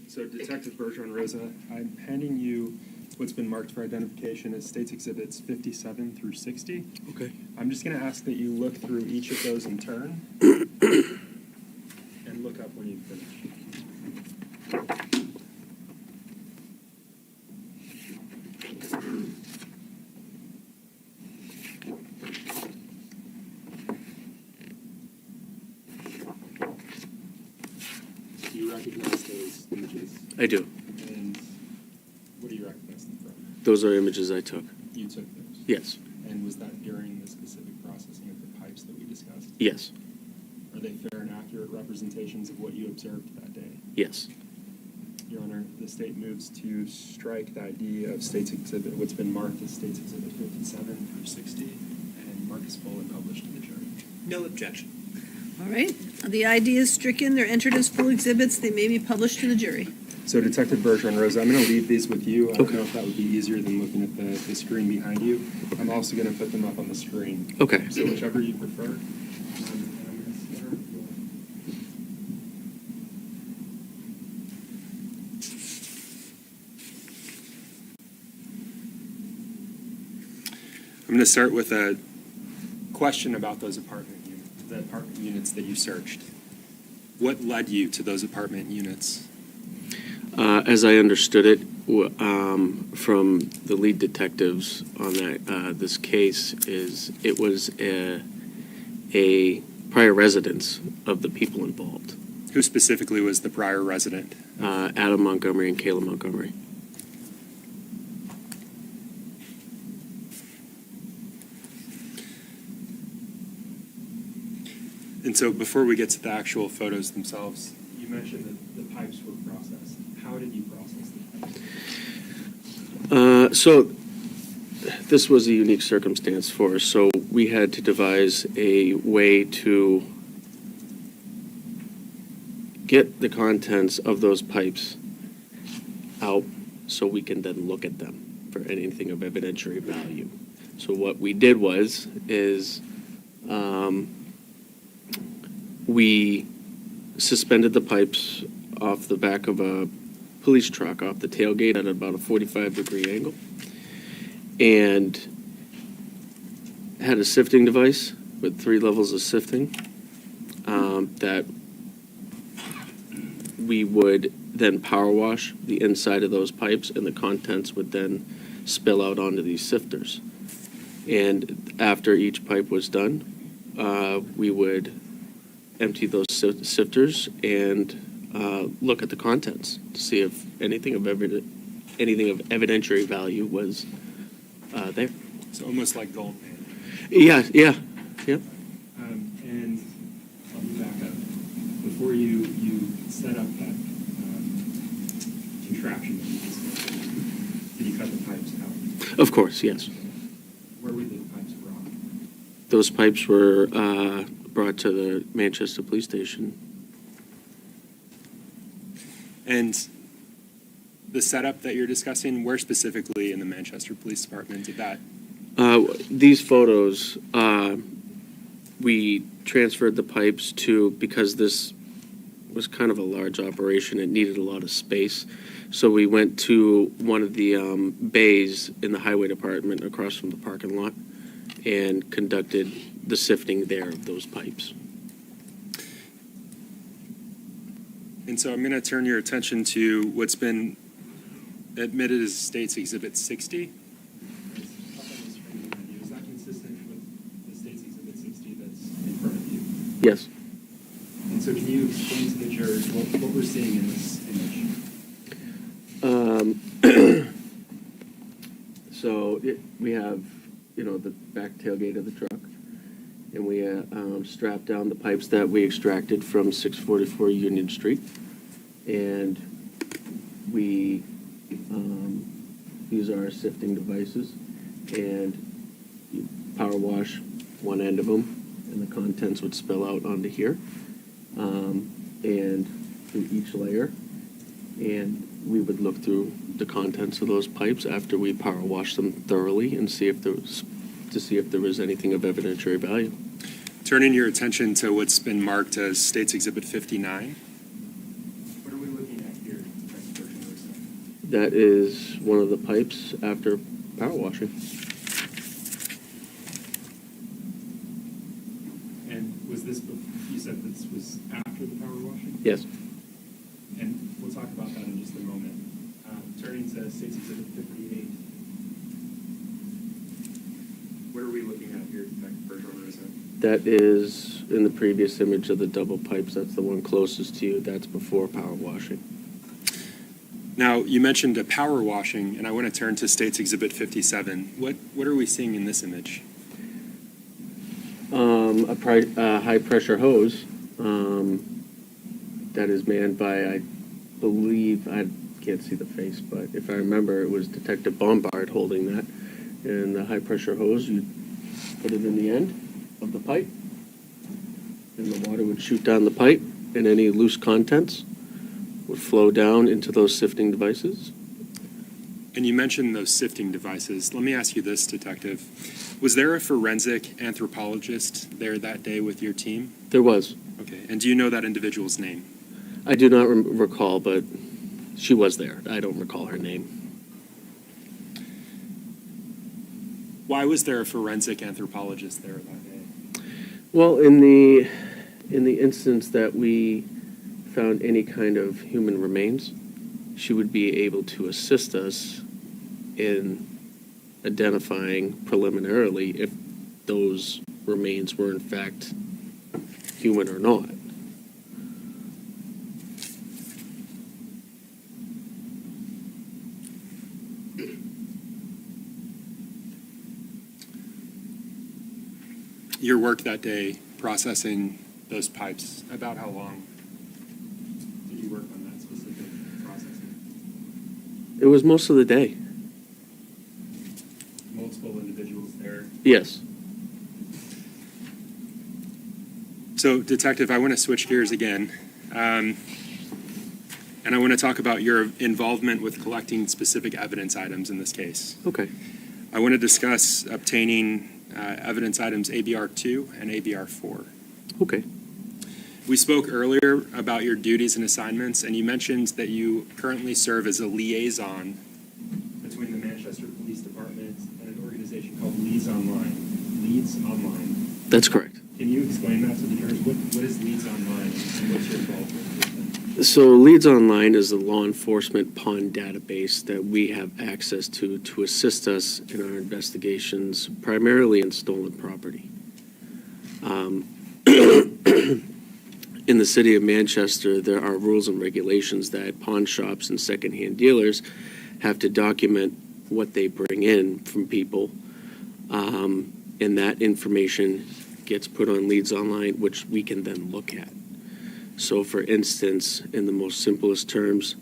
So Detective Bergeron Rosa, I'm handing you what's been marked for identification as States Exhibits 57 through 60. Okay. I'm just going to ask that you look through each of those in turn and look up when you finish. Do you recognize those images? I do. And what do you recognize them from? Those are images I took. You took those? Yes. And was that during the specific processing of the pipes that we discussed? Yes. Are they fair and accurate representations of what you observed that day? Yes. Your Honor, the state moves to strike the ID of States Exhibit, what's been marked as States Exhibit 57 through 60, and mark as full and published to the jury. No objection. All right. The ID is stricken. They're entered as full exhibits. They may be published to the jury. So Detective Bergeron Rosa, I'm going to leave these with you. I don't know if that would be easier than looking at the screen behind you. I'm also going to put them up on the screen. Okay. So whichever you prefer. I'm going to start with a question about those apartment units, the apartment units that you searched. What led you to those apartment units? As I understood it, from the lead detectives on this case, is it was a prior residence of the people involved. Who specifically was the prior resident? Adam Montgomery and Kayla Montgomery. And so before we get to the actual photos themselves, you mentioned that the pipes were processed. How did you process the pipes? So this was a unique circumstance for us. So we had to devise a way to get the contents of those pipes out so we can then look at them for anything of evidentiary value. So what we did is we suspended the pipes off the back of a police truck off the tailgate at about a 45-degree angle, and had a sifting device with 3 levels of sifting that we would then power wash the inside of those pipes, and the contents would then spill out onto these sifters. And after each pipe was done, we would empty those sifters and look at the contents to see if anything of evidentiary value was there. So almost like gold pan. Yeah. And I'll back up. Before you set up that contraption that you discussed, did you cut the pipes out? Of course, yes. Where were the pipes brought? Those pipes were brought to the Manchester Police Station. And the setup that you're discussing, where specifically in the Manchester Police Department did that? These photos, we transferred the pipes to, because this was kind of a large operation, it needed a lot of space. So we went to one of the bays in the highway department across from the parking lot and conducted the sifting there of those pipes. And so I'm going to turn your attention to what's been admitted as State's Exhibit 60. Is that consistent with the State's Exhibit 60 that's in front of you? Yes. And so can you explain to the jurors what we're seeing in this image? We have, the back tailgate of the truck, and we strapped down the pipes that we extracted from 644 Union Street, and we use our sifting devices and you power wash one end of them, and the contents would spill out onto here, and through each layer, and we would look through the contents of those pipes after we power wash them thoroughly and see if there was anything of evidentiary value. Turning your attention to what's been marked as State's Exhibit 59. What are we looking at here? That is one of the pipes after power washing. And was this, you said this was after the power washing? Yes. And we'll talk about that in just a moment. Turning to State's Exhibit 58. What are we looking at here, Detective Bergeron? That is in the previous image of the double pipes. That's the one closest to you. That's before power washing. Now, you mentioned a power washing, and I want to turn to State's Exhibit 57. What are we seeing in this image? A high-pressure hose that is manned by, I believe, I can't see the face, but if I remember, it was Detective Bombard holding that. And the high-pressure hose, you put it in the end of the pipe, and the water would shoot down the pipe, and any loose contents would flow down into those sifting devices. And you mentioned those sifting devices. Let me ask you this, Detective. Was there a forensic anthropologist there that day with your team? There was. Okay. And do you know that individual's name? I do not recall, but she was there. I don't recall her name. Why was there a forensic anthropologist there that day? Well, in the instance that we found any kind of human remains, she would be able to assist us in identifying preliminarily if those remains were in fact human or not. Your work that day processing those pipes, about how long did you work on that specific processing? It was most of the day. Multiple individuals there? Yes. So, Detective, I want to switch gears again. And I want to talk about your involvement with collecting specific evidence items in this case. Okay. I want to discuss obtaining evidence items ABR 2 and ABR 4. Okay. We spoke earlier about your duties and assignments, and you mentioned that you currently serve as a liaison between the Manchester Police Department and an organization called Leads Online. Leads Online. That's correct. Can you explain that to the jurors? What is Leads Online and what's your involvement with them? So Leads Online is the law enforcement pond database that we have access to assist us in our investigations, primarily in stolen property. In the city of Manchester, there are rules and regulations that pawn shops and secondhand dealers have to document what they bring in from people, and that information gets put on Leads Online, which we can then look at. So, for instance, in the most simplest terms,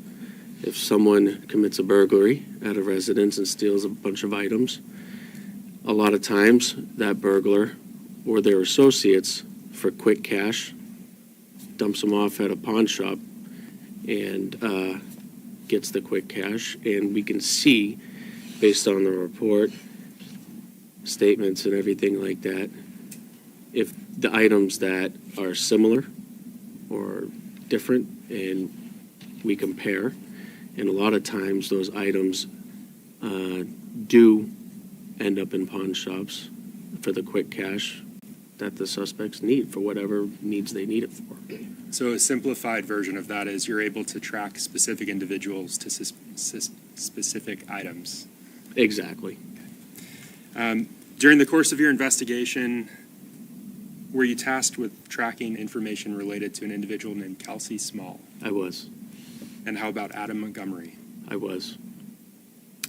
if someone commits a burglary at a residence and steals a bunch of items, a lot of times that burglar or their associates, for quick cash, dumps them off at a pawn shop and gets the quick cash. And we can see, based on the report, statements and everything like that, if the items that are similar or different, and we compare. And a lot of times those items do end up in pawn shops. for the quick cash that the suspects need for whatever needs they need it for. So a simplified version of that is you're able to track specific individuals to specific items. Exactly. During the course of your investigation, were you tasked with tracking information related to an individual named Kelsey Small? I was. And how about Adam Montgomery? I was.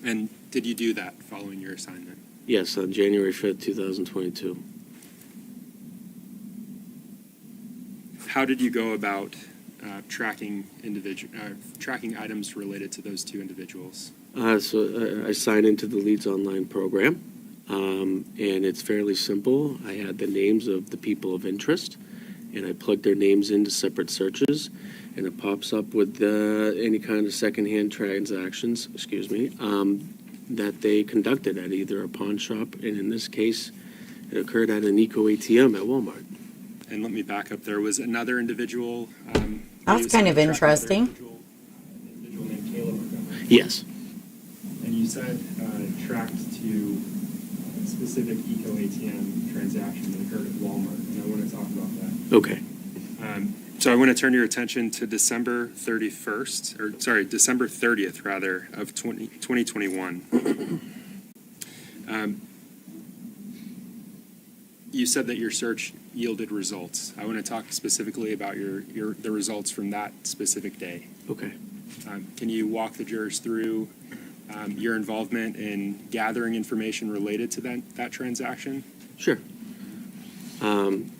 And did you do that following your assignment? Yes, on January 5th, 2022. How did you go about tracking items related to those two individuals? So I signed into the Leads Online program, and it's fairly simple. I had the names of the people of interest, and I plugged their names into separate searches, and it pops up with any kind of secondhand transactions, that they conducted at either a pawn shop, and in this case, it occurred at an Eco ATM at Walmart. And let me back up. There was another individual. That's kind of interesting. Individual named Caleb Montgomery. Yes. And you said tracked to a specific Eco ATM transaction that occurred at Walmart, and I want to talk about that. Okay. So I want to turn your attention to December 30th, rather, of 2021. You said that your search yielded results. I want to talk specifically about the results from that specific day. Okay. Can you walk the jurors through your involvement in gathering information related to that transaction? Sure.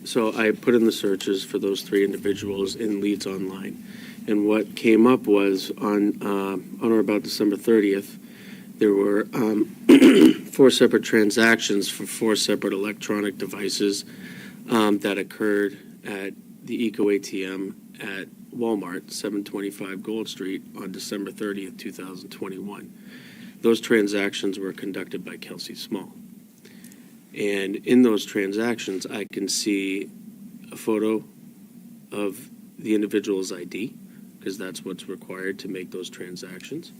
So I put in the searches for those three individuals in Leads Online. And what came up was on or about December 30th, there were 4 separate transactions for 4 separate electronic devices that occurred at the Eco ATM at Walmart, 725 Gold Street on December 30th, 2021. Those transactions were conducted by Kelsey Small. And in those transactions, I can see a photo of the individual's ID, because that's what's required to make those transactions,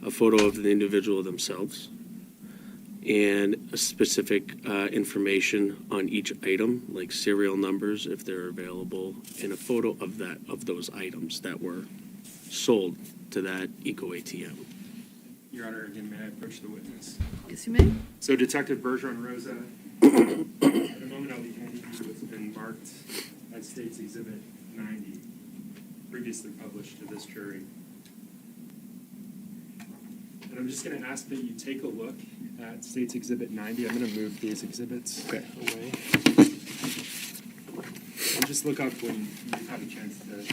a photo of the individual themselves, and a specific information on each item, like serial numbers if they're available, and a photo of those items that were sold to that Eco ATM. Your Honor, again, may I approach the witness? Yes, you may. So Detective Bergeron Rosa, at a moment I'll be handing you what's been marked as State's Exhibit 90, previously published to this jury. And I'm just going to ask that you take a look at State's Exhibit 90. I'm going to move these exhibits away. And just look up when you have a chance to.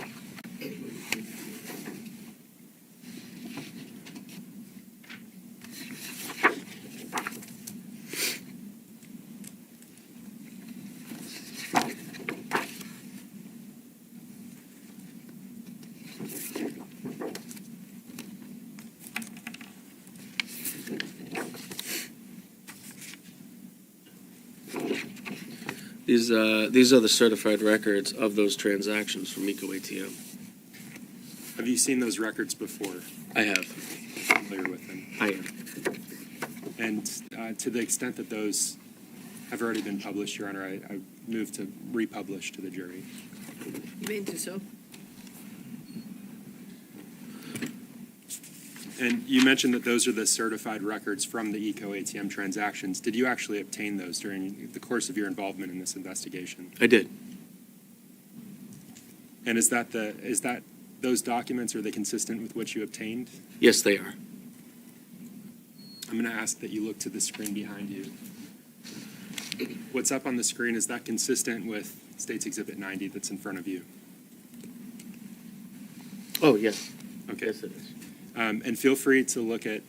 These are the certified records of those transactions from Eco ATM. Have you seen those records before? I have. Familiar with them? I am. And to the extent that those have already been published, Your Honor, I move to republish to the jury. You may do so. And you mentioned that those are the certified records from the Eco ATM transactions. Did you actually obtain those during the course of your involvement in this investigation? I did. And is that those documents, are they consistent with what you obtained? Yes, they are. I'm going to ask that you look to the screen behind you. What's up on the screen, is that consistent with State's Exhibit 90 that's in front of you? Oh, yes. Okay. Yes, it is. And feel free to look at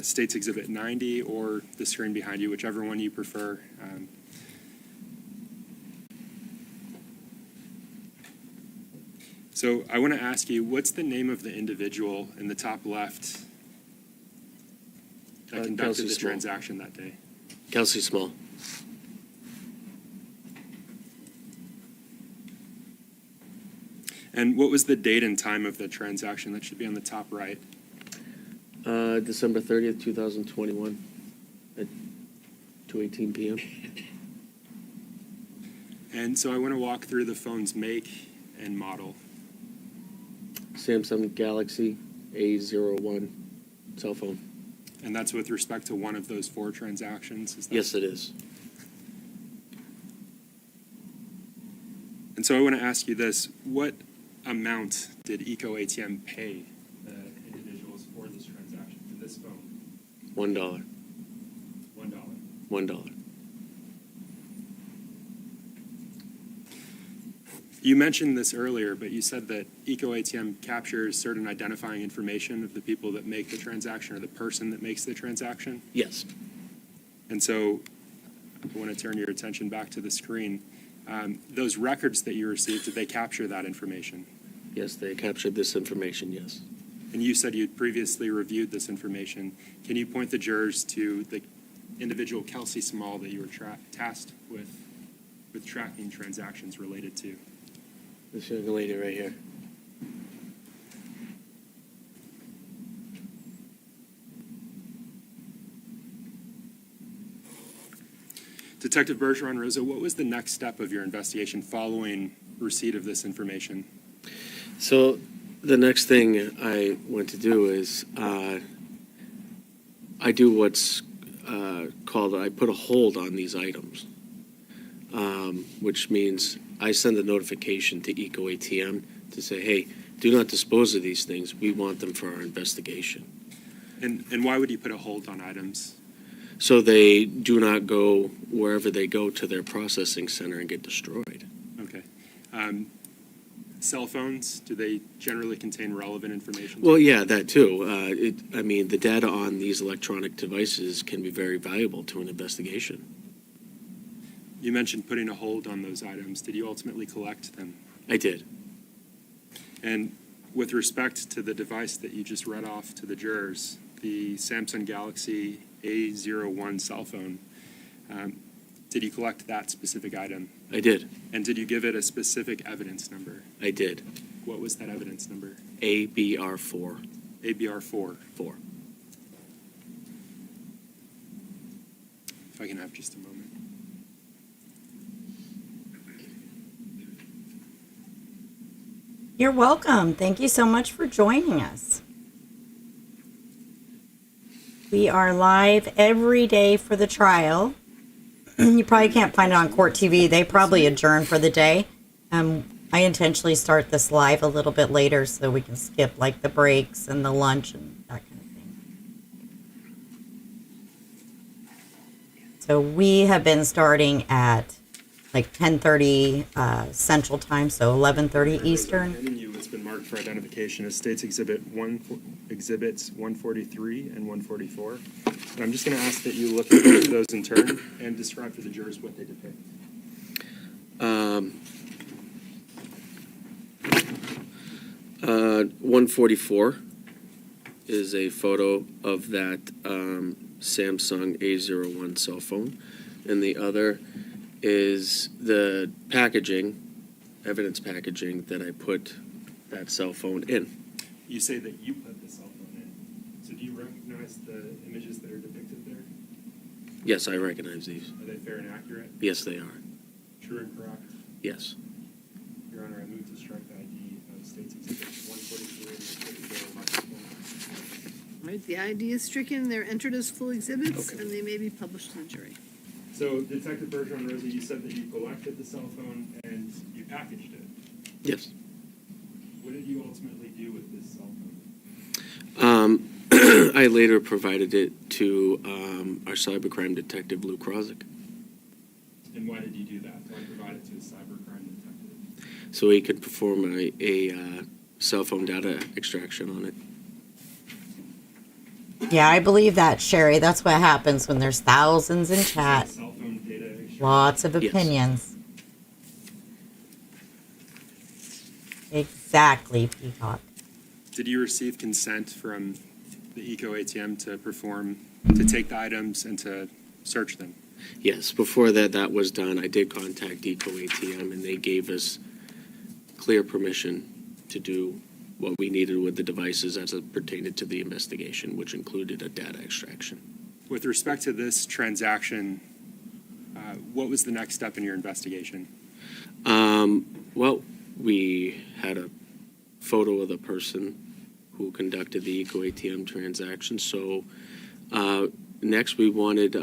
State's Exhibit 90 or the screen behind you, whichever one you prefer. So I want to ask you, what's the name of the individual in the top left that conducted Kelsey the Small. transaction that day? Kelsey Small. And what was the date and time of the transaction? That should be on the top right. December 30th, 2021 at 2:18 p.m. And so I want to walk through the phone's make and model. Samsung Galaxy A01 cell phone. And that's with respect to one of those 4 transactions? Is that... Yes, it is. And so I want to ask you this. What amount did EcoATM pay the individuals for this transaction, for this phone? $1. $1. $1. You mentioned this earlier, but you said that EcoATM captures certain identifying information of the people that make the transaction or the person that makes the transaction. Yes. And so I want to turn your attention back to the screen. Those records that you received, did they capture that information? Yes, they captured this information, yes. And you said you'd previously reviewed this information. Can you point the jurors to the individual Kelsey Small that you were tasked with tracking transactions related to? This young lady right here. Detective Bergeron Rosa, what was the next step of your investigation following receipt of this information? So the next thing I went to do is I do what's called, I put a hold on these items, which means I send a notification to EcoATM to say, hey, do not dispose of these things. We want them for our investigation. And why would you put a hold on items? So they do not go wherever they go to their processing center and get destroyed. Okay. Cell phones, do they generally contain relevant information? Well, yeah, that too. I mean, the data on these electronic devices can be very valuable to an investigation. You mentioned putting a hold on those items. Did you ultimately collect them? I did. And with respect to the device that you just read off to the jurors, the Samsung Galaxy A01 cell phone, did you collect that specific item? I did. And did you give it a specific evidence number? I did. What was that evidence number? ABR4. ABR4. 4. If I can have just a moment. You're welcome. Thank you so much for joining us. We are live every day for the trial. You probably can't find it on Court TV. They probably adjourn for the day. I intentionally start this live a little bit later so we can skip like the breaks and the lunch and that kind of thing. So we have been starting at like 10:30 Central Time, so 11:30 Eastern. Handing you what's been marked for identification as States Exhibits 143 and 144. And I'm just going to ask that you look at each of those in turn and describe for the jurors what they depict. 144 is a photo of that Samsung A01 cell phone, and the other is the packaging, evidence packaging that I put that cell phone in. You say that you put the cell phone in. So do you recognize the images that are depicted there? Yes, I recognize these. Are they fair and accurate? Yes, they are. True and correct? Yes. Your Honor, I move to strike the ID of States Exhibits 143 and 144. Right, the ID is stricken, they're entered as full exhibits, and they may be published to the jury. So, Detective Bergeron Rosa, you said that you collected the cell phone and you packaged it. Yes. What did you ultimately do with this cell phone? I later provided it to our cybercrime detective, Lou Krozik, And why did you do that? Why provide it to a cybercrime detective? so he could perform a cell phone data extraction on it. Yeah, I believe that, Sherry. That's what happens when there's thousands in chat. Cell phone data extraction. Lots of Yes. opinions. Exactly, Peacock. Did you receive consent from the EcoATM to take the items and to search them? Yes, before that was done, I did contact EcoATM, and they gave us clear permission to do what we needed with the devices as it pertained to the investigation, which included a data extraction. With respect to this transaction, what was the next step in your investigation? Well, we had a photo of the person who conducted the Eco ATM transaction. So next we wanted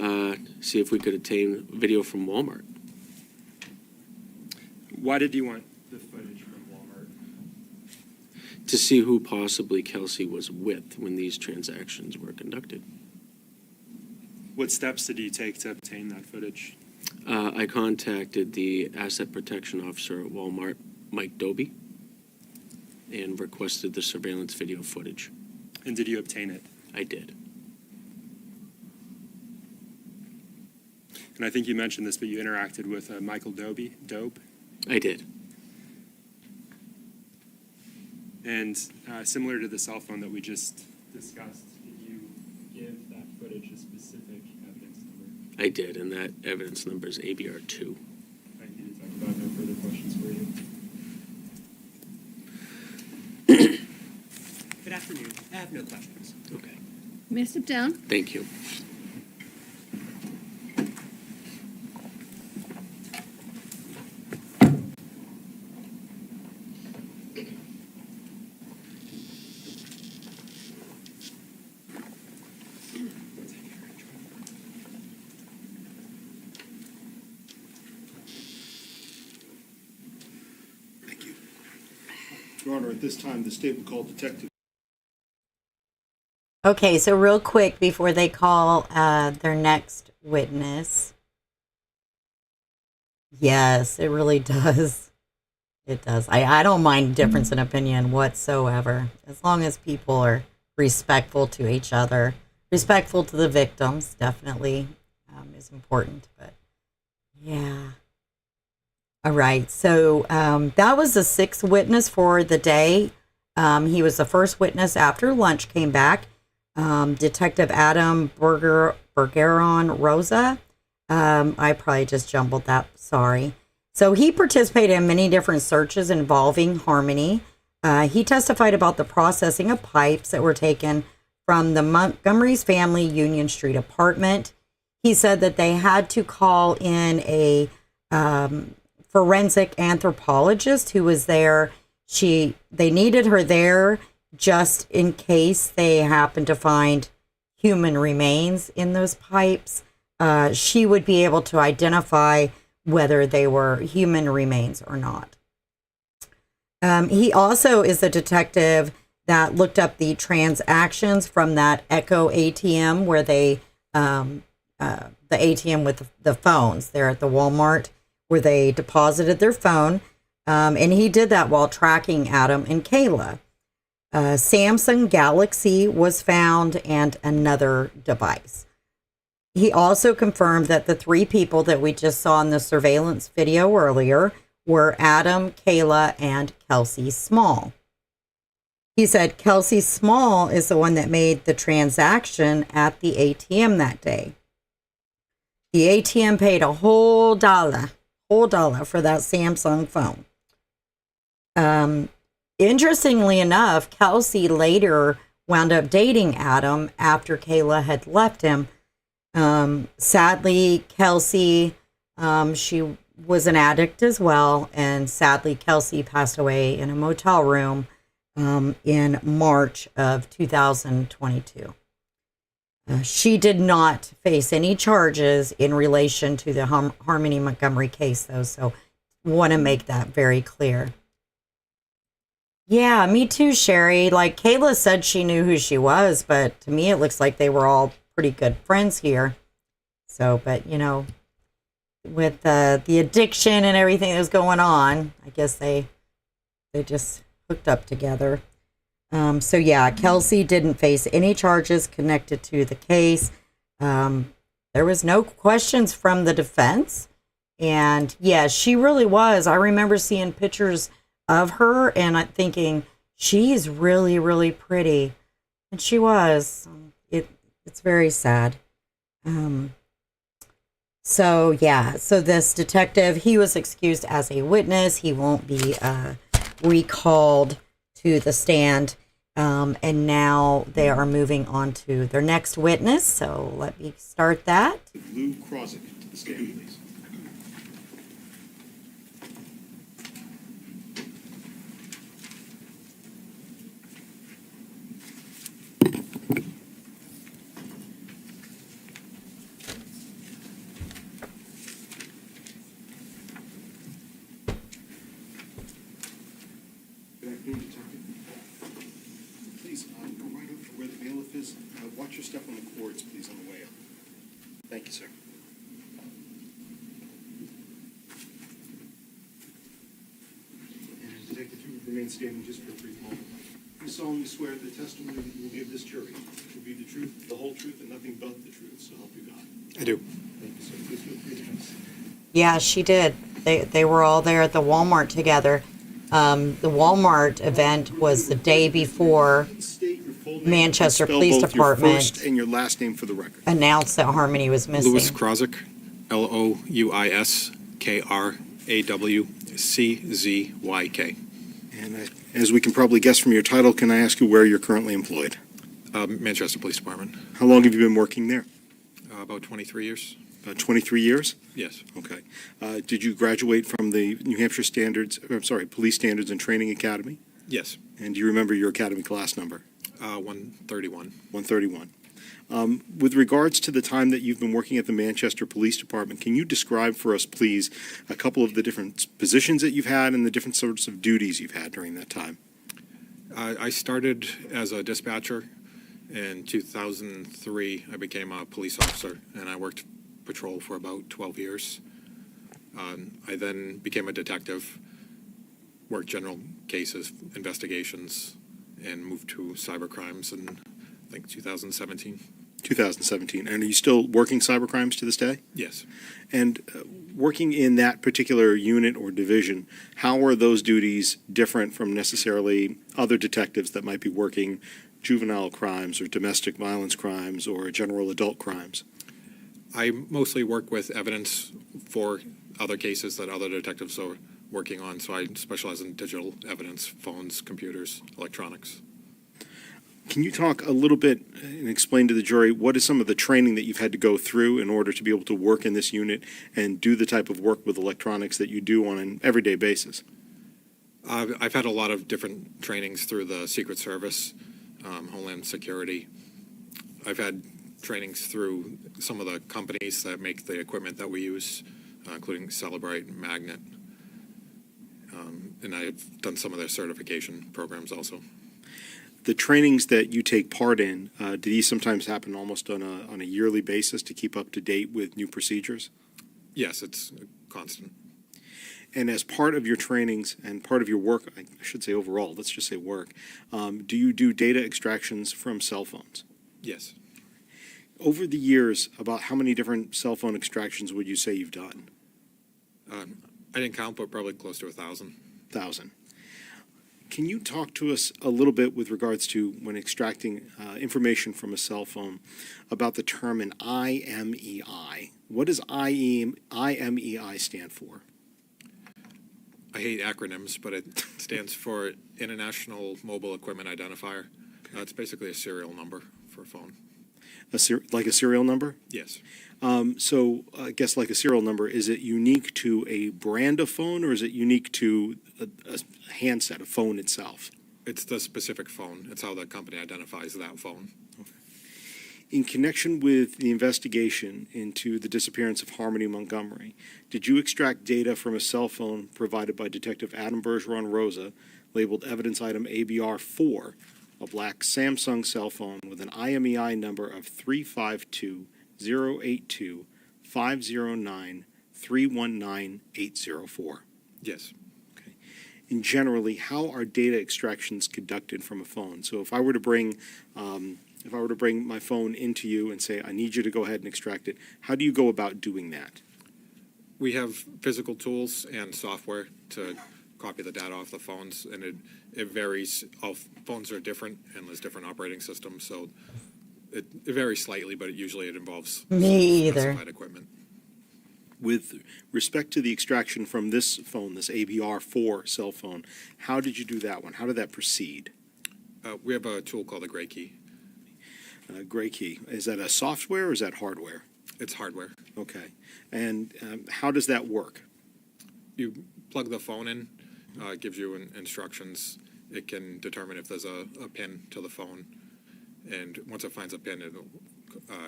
see if we could obtain video from Walmart. Why did you want the footage from Walmart? To see who possibly Kelsey was with when these transactions were conducted. What steps did you take to obtain that footage? I contacted the asset protection officer at Walmart, Mike Doby, and requested the surveillance video footage. And did you obtain it? I did. And I think you mentioned this, but you interacted with Michael Dobe? I did. And similar to the cell phone that we just discussed, did you give that footage a specific evidence number? I did, and that evidence number is ABR2. Thank you. To talk about no further questions for you. Good afternoon. I have no questions. Okay. May I sit down? Thank you. Your Honor, at this time, the state will call Detective. Okay, so real quick before they call their next witness. Yes, it really does. It does. I don't mind difference in opinion whatsoever, as long as people are respectful to each other, respectful to the victims, definitely is important. But yeah. All right, so that was the sixth witness for the day. He was the first witness after lunch came back. Detective Adam Bergeron Rosa. I probably just jumbled that, sorry. So he participated in many different searches involving Harmony. He testified about the processing of pipes that were taken from the Montgomery's family Union Street apartment. He said that they had to call in a forensic anthropologist who was there. They needed her there just in case they happened to find human remains in those pipes. She would be able to identify whether they were human remains or not. He also is the detective that looked up the transactions from that Echo ATM where they, the ATM with the phones there at the Walmart, where they deposited their phone. And he did that while tracking Adam and Kayla. Samsung Galaxy was found and another device. He also confirmed that the three people that we just saw in the surveillance video earlier were Adam, Kayla, and Kelsey Small. He said Kelsey Small is the one that made the transaction at the ATM that day. The ATM paid a whole dollar for that Samsung phone. Interestingly enough, Kelsey later wound up dating Adam after Kayla had left him. Sadly, Kelsey, she was an addict as well, and sadly, Kelsey passed away in a motel room in March of 2022. She did not face any charges in relation to the Harmony Montgomery case, though, so want to make that very clear. Yeah, me too, Sherry. Like, Kayla said she knew who she was, but to me it looks like they were all pretty good friends here. So, but, you know, with the addiction and everything that was going on, I guess they just hooked up together. So, yeah, Kelsey didn't face any charges connected to the case. There was no questions from the defense. And, yeah, she really was. I remember seeing pictures of her and I'm thinking, she's really, really pretty. And she was. It's very sad. So, yeah, so this detective, he was excused as a witness. He won't be recalled to the stand. And now they are moving on to their next witness. So let me start that. Lou Krozik to the stand, please. Watch your step on the cords, please, on the way up. Thank you, sir. And Detective, if you would remain standing just for a brief moment. You solemnly swear that the testimony that you will give this jury will be the truth, the whole truth, and nothing but the truth, so help you God. I do. Thank you, sir. Please feel free to have a seat. Yeah, she did. They were all there at the Walmart together. The Walmart event was the day before State your full name. Manchester Spell Police both your Department first and your last name for the record. announced that Harmony was missing. Louis Krozik, LOUISKRAWCZYK. And as we can probably guess from your title, can I ask you where you're currently employed? Manchester Police Department. How long have you been working there? About 23 years. About 23 years? Yes. Okay. Did you graduate from the New Hampshire Police Standards and Training Academy? Yes. And do you remember your academy class number? 131. 131. With regards to the time that you've been working at the Manchester Police Department, can you describe for us, please, a couple of the different positions that you've had and the different sorts of duties you've had during that time? I started as a dispatcher. In 2003, I became a police officer, and I worked patrol for about 12 years. I then became a detective, worked general cases, investigations, and moved to cyber crimes in, I think, 2017. 2017. And are you still working cyber crimes to this day? Yes. And working in that particular unit or division, how are those duties different from necessarily other detectives that might be working juvenile crimes or domestic violence crimes or general adult crimes? I mostly work with evidence for other cases that other detectives are working on, so I specialize in digital evidence, phones, computers, electronics. Can you talk a little bit and explain to the jury what is some of the training that you've had to go through in order to be able to work in this unit and do the type of work with electronics that you do on an everyday basis? I've had a lot of different trainings through the Secret Service, Homeland Security. I've had trainings through some of the companies that make the equipment that we use, including Celebrite, Magnet, and I've done some of their certification programs also. The trainings that you take part in, do these sometimes happen almost on a yearly basis to keep up to date with new procedures? Yes, it's constant. And as part of your trainings and part of your work, I should say overall, let's just say work, do you do data extractions from cell phones? Yes. Over the years, about how many different cell phone extractions would you say you've done? I didn't count, but probably close to 1,000. 1,000. Can you talk to us a little bit with regards to when extracting information from a cell phone about the term an IMEI? What does IMEI stand for? I hate acronyms, but it stands for International Mobile Equipment Identifier. It's basically a serial number for a phone. Like a serial number? Yes. So I guess like a serial number, is it unique to a brand of phone or is it unique to a handset, a phone itself? It's the specific phone. It's how the company identifies that phone. Okay. In connection with the investigation into the disappearance of Harmony Montgomery, did you extract data from a cell phone provided by Detective Adam Bergeron Rosa, labeled evidence item ABR4, a black Samsung cell phone with an IMEI number of 352-082-509-319-804? Yes. Okay. And generally, how are data extractions conducted from a phone? So if I were to bring my phone into you and say, I need you to go ahead and extract it, how do you go about doing that? We have physical tools and software to copy the data off the phones, and it varies. All phones are different, and there's different operating systems, so it varies slightly, but usually it involves specified equipment. With respect to the extraction from this phone, this ABR4 cell phone, how did you do that one? How did that proceed? We have a tool called the Gray Key. Gray Key. Is that a software or is that hardware? It's hardware. Okay. And how does that work? You plug the phone in, it gives you instructions. It can determine if there's a pin to the phone, and once it finds a pin, it'll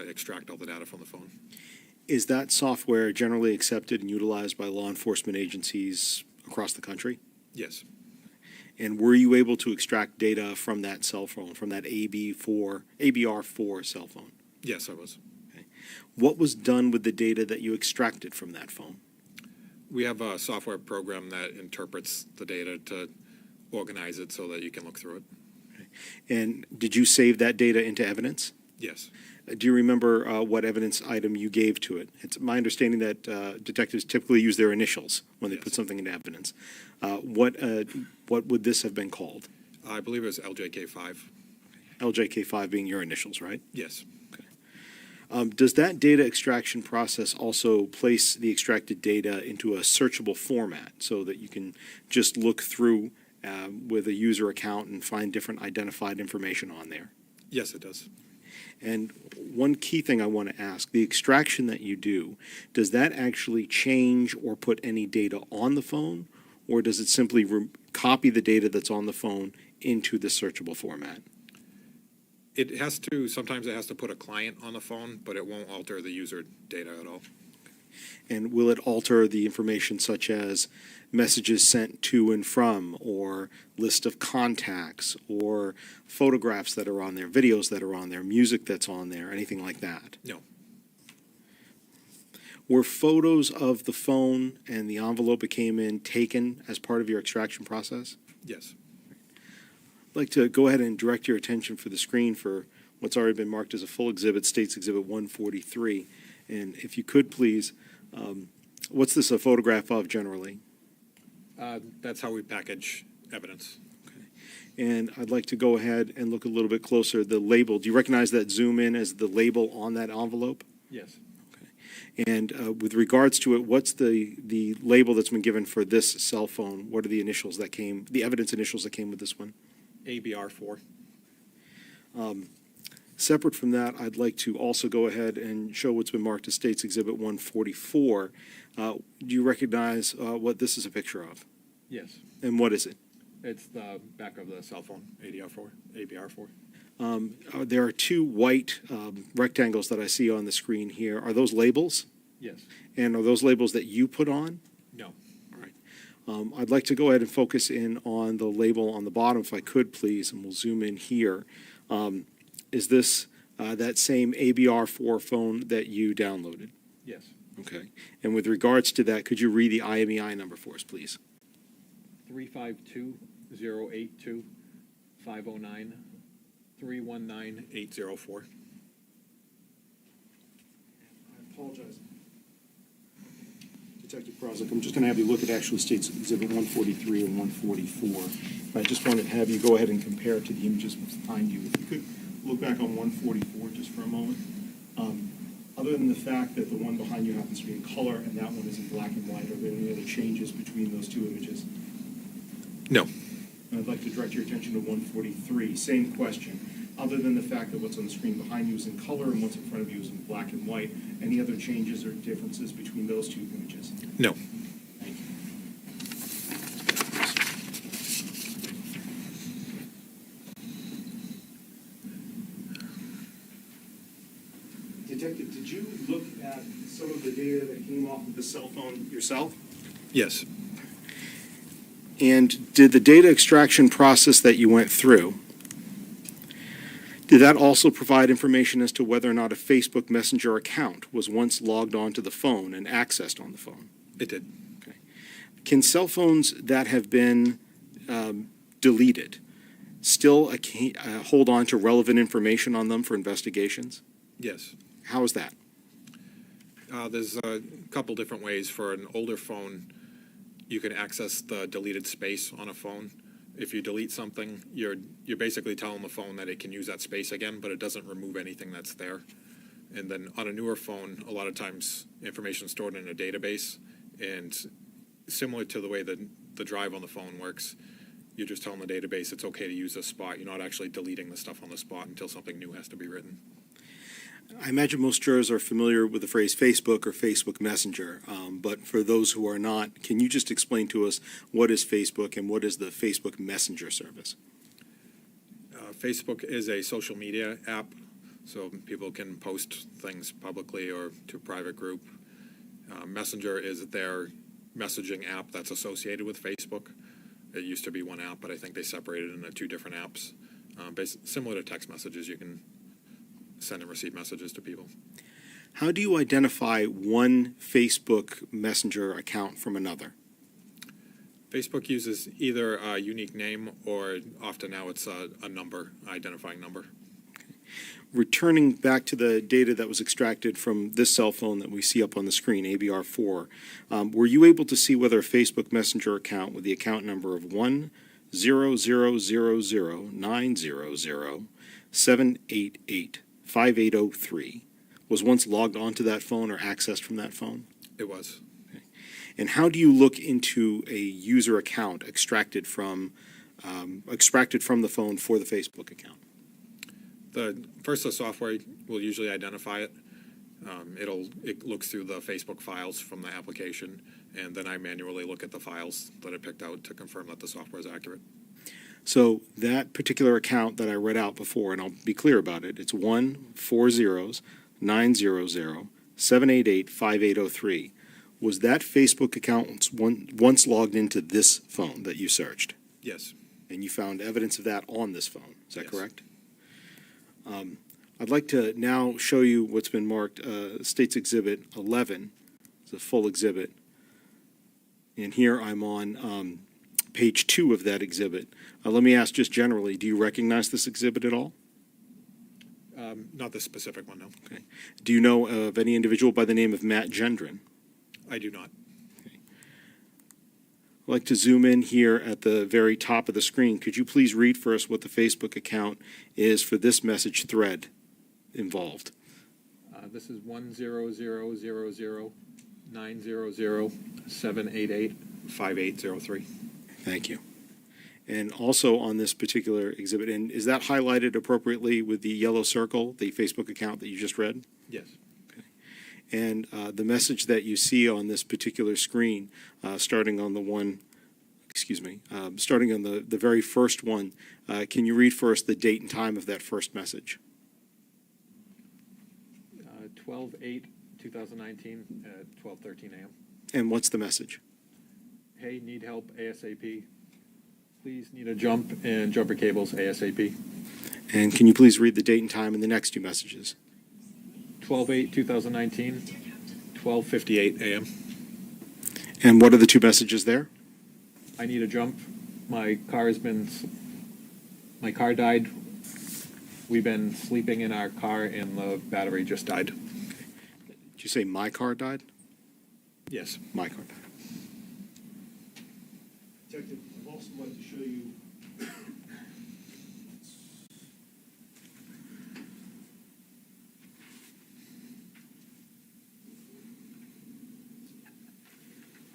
extract all the data from the phone. Is that software generally accepted and utilized by law enforcement agencies across the country? Yes. And were you able to extract data from that cell phone, from that ABR4 cell phone? Yes, I was. What was done with the data that you extracted from that phone? We have a software program that interprets the data to organize it so that you can look through it. And did you save that data into evidence? Yes. Do you remember what evidence item you gave to it? It's my understanding that detectives typically use their initials when they put something into evidence. What would this have been called? I believe it was LJK5. LJK5 being your initials, right? Yes. Does that data extraction process also place the extracted data into a searchable format so that you can just look through with a user account and find different identified information on there? Yes, it does. And one key thing I want to ask, the extraction that you do, does that actually change or put any data on the phone, or does it simply copy the data that's on the phone into the searchable format? Sometimes it has to put a client on the phone, but it won't alter the user data at all. And will it alter the information such as messages sent to and from, or list of contacts, or photographs that are on there, videos that are on there, music that's on there, anything like that? No. Were photos of the phone and the envelope it came in taken as part of your extraction process? Yes. I'd like to go ahead and direct your attention for the screen for what's already been marked as a full exhibit, States Exhibit 143. And if you could please, what's this a photograph of generally? That's how we package evidence. And I'd like to go ahead and look a little bit closer. The label, do you recognize that zoom in as the label on that envelope? Yes. And with regards to it, what's the label that's been given for this cell phone? What are the initials that came, the evidence initials that came with this one? ABR4. Separate from that, I'd like to also go ahead and show what's been marked as States Exhibit 144. Do you recognize what this is a picture of? Yes. And what is it? It's the back of the cell phone, ABR4. There are two white rectangles that I see on the screen here. Are those labels? Yes. And are those labels that you put on? No. All right. I'd like to go ahead and focus in on the label on the bottom, if I could, please, and we'll zoom in here. Is this that same ABR4 phone that you downloaded? Yes. Okay. And with regards to that, could you read the IMEI number for us, please? 352-082-509-319-804. I apologize. Detective Krosnick, I'm just going to have you look at actually States Exhibit 143 and 144. I just want to have you go ahead and compare it to the images behind you. If you could look back on 144 just for a moment. Other than the fact that the one behind you happens to be in color and that one is in black and white, are there any other changes between those two images? No. And I'd like to direct your attention to 143. Same question. Other than the fact that what's on the screen behind you is in color and what's in front of you is in black and white, any other changes or differences between those two images? No. Thank you. Detective, did you look at some of the data that came off of the cell phone yourself? Yes. And did the data extraction process that you went through, did that also provide information as to whether or not a Facebook Messenger account was once logged onto the phone and accessed on the phone? It did. Okay. Can cell phones that have been deleted still hold on to relevant information on them for investigations? Yes. How is that? There's a couple different ways. For an older phone, you can access the deleted space on a phone. If you delete something, you're basically telling the phone that it can use that space again, but it doesn't remove anything that's there. And then on a newer phone, a lot of times information is stored in a database, and similar to the way the drive on the phone works, you're just telling the database it's okay to use this spot. You're not actually deleting the stuff on the spot until something new has to be written. I imagine most jurors are familiar with the phrase Facebook or Facebook Messenger, but for those who are not, can you just explain to us what is Facebook and what is the Facebook Messenger service? Facebook is a social media app, so people can post things publicly or to a private group. Messenger is their messaging app that's associated with Facebook. It used to be one app, but I think they separated into two different apps. Similar to text messages, you can send and receive messages to people. How do you identify one Facebook Messenger account from another? Facebook uses either a unique name or often now it's a number, identifying number. Returning back to the data that was extracted from this cell phone that we see up on the screen, ABR4, were you able to see whether a Facebook Messenger account with the account number of 1000900788580 was once logged onto that phone or accessed from that phone? It was. And how do you look into a user account extracted from the phone for the Facebook account? First, the software will usually identify it. It looks through the Facebook files from the application, and then I manually look at the files that I picked out to confirm that the software is accurate. So that particular account that I read out before, and I'll be clear about it, it's 140-900-788-5803. Was that Facebook account once logged into this phone that you searched? Yes. And you found evidence of that on this phone, is that Yes. correct? I'd like to now show you what's been marked State's Exhibit 11. It's a full exhibit. And here I'm on page 2 of that exhibit. Let me ask just generally, do you recognize this exhibit at all? Not the specific one, no. Okay. Do you know of any individual by the name of Matt Gendron? I do not. I'd like to zoom in here at the very top of the screen. Could you please read for us what the Facebook account is for this message thread involved? This is 1000900-788-5803. Thank you. And also on this particular exhibit, and is that highlighted appropriately with the yellow circle, the Facebook account that you just read? Yes. And the message that you see on this particular screen, starting on the very first one, can you read for us the date and time of that first message? 12/8/2019 at 12:13 a.m. And what's the message? Hey, need help ASAP. Please need a jump and jumper cables ASAP. And can you please read the date and time in the next two messages? 12/8/2019, 12:58 a.m. And what are the two messages there? I need a jump. My car died. We've been sleeping in our car and the battery just died. Did you say my car died? Yes. My car died. Detective, I'd also like to show you. I'd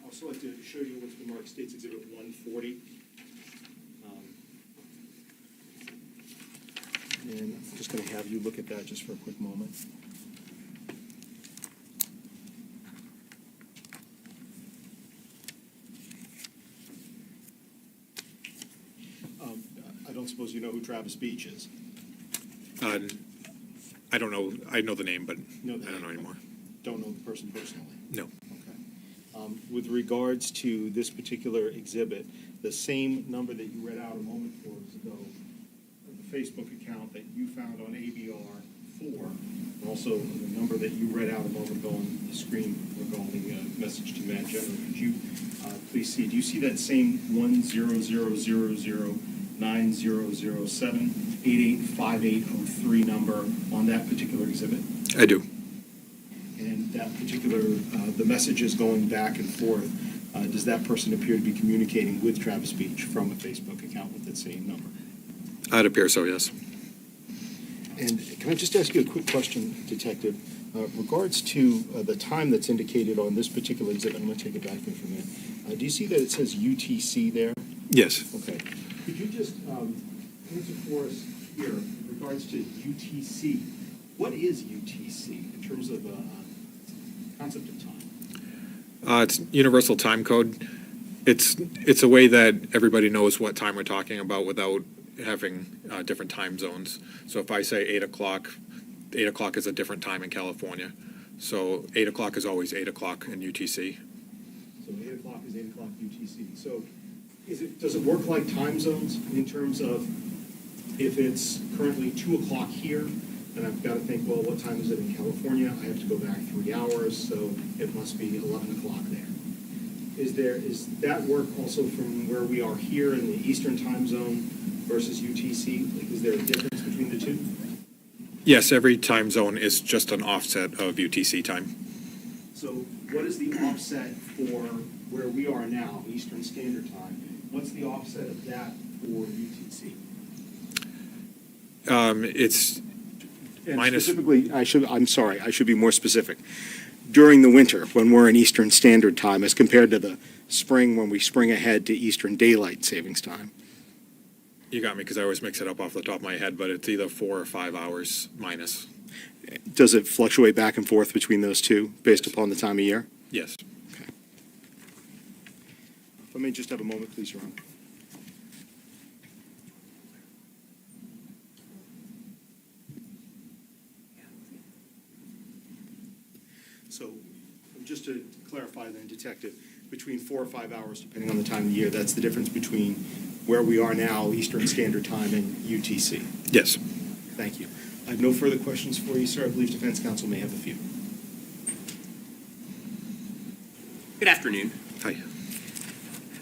also like to show you what's been marked State's Exhibit 140. And I'm just going to have you look at that just for a quick moment. I don't suppose you know who Travis Beach is? I don't know. I know the name, but No, I don't know anymore. Don't know the person personally? No. Okay. With regards to this particular exhibit, the same number that you read out a moment ago, the Facebook account that you found on ABR4, and also the number that you read out a moment ago on the screen regarding a message to Matt Jenner, could you please see, do you see that same 1000900788580 number on that particular exhibit? I do. And that particular, the messages going back and forth, does that person appear to be communicating with Travis Beach from a Facebook account with that same number? It appears so, yes. And can I just ask you a quick question, Detective? Regards to the time that's indicated on this particular exhibit, I'm going to take it back here for a minute. Do you see that it says UTC there? Yes. Okay. Could you just answer for us here in regards to UTC? What is UTC in terms of concept of time? It's universal time code. It's a way that everybody knows what time we're talking about without having different time zones. So if I say 8 o'clock, 8 o'clock is a different time in California. So 8 o'clock is always 8 o'clock in UTC. So 8 o'clock is 8 o'clock UTC. So Does it work like time zones in terms of if it's currently 2 o'clock here, and I've got to think, well, what time is it in California? I have to go back 3 hours, so it must be 11 o'clock there. Is that work also from where we are here in the Eastern time zone versus UTC? Like, is there a difference between the two? Yes, every time zone is just an offset of UTC time. So what is the offset for where we are now, Eastern Standard Time? What's the offset of that for UTC? It's And minus. specifically, I'm sorry, I should be more specific. During the winter, when we're in Eastern Standard Time, as compared to the spring, when we spring ahead to Eastern Daylight Savings Time. You got me because I always mix it up off the top of my head, but it's either 4 or 5 hours minus. Does it fluctuate back and forth between those two based upon the time of year? Yes. Okay. Let me just have a moment, please, Your Honor. So, just to clarify then, Detective, between 4 or 5 hours, depending on the time of the year, that's the difference between where we are now, Eastern Standard Time, and UTC? Yes. Thank you. I have no further questions for you, sir. I believe defense counsel may have a few. Good afternoon. Hi.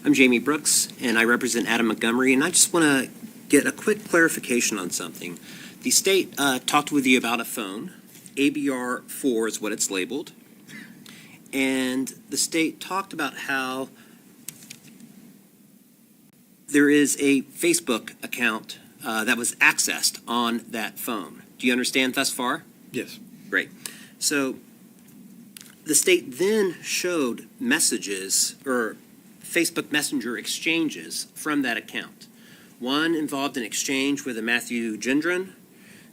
I'm Jamie Brooks, and I represent Adam Montgomery, and I just want to get a quick clarification on something. The state talked with you about a phone. ABR 4 is what it's labeled. And the state talked about how there is a Facebook account that was accessed on that phone. Do you understand thus far? Yes. Great. So the state then showed messages or Facebook Messenger exchanges from that account. One involved an exchange with a Matthew Gendron.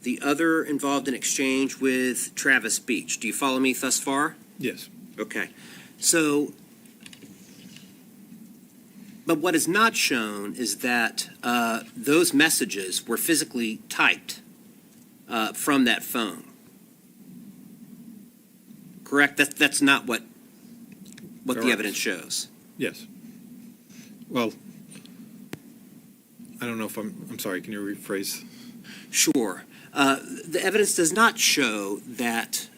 The other involved an exchange with Travis Beach. Do you follow me thus far? Yes. Okay. So, but what is not shown is that those messages were physically typed from that phone. Correct? That's not what Correct. the evidence shows. Yes. Well, I don't know if I'm sorry, can you rephrase? Sure. The evidence does not show that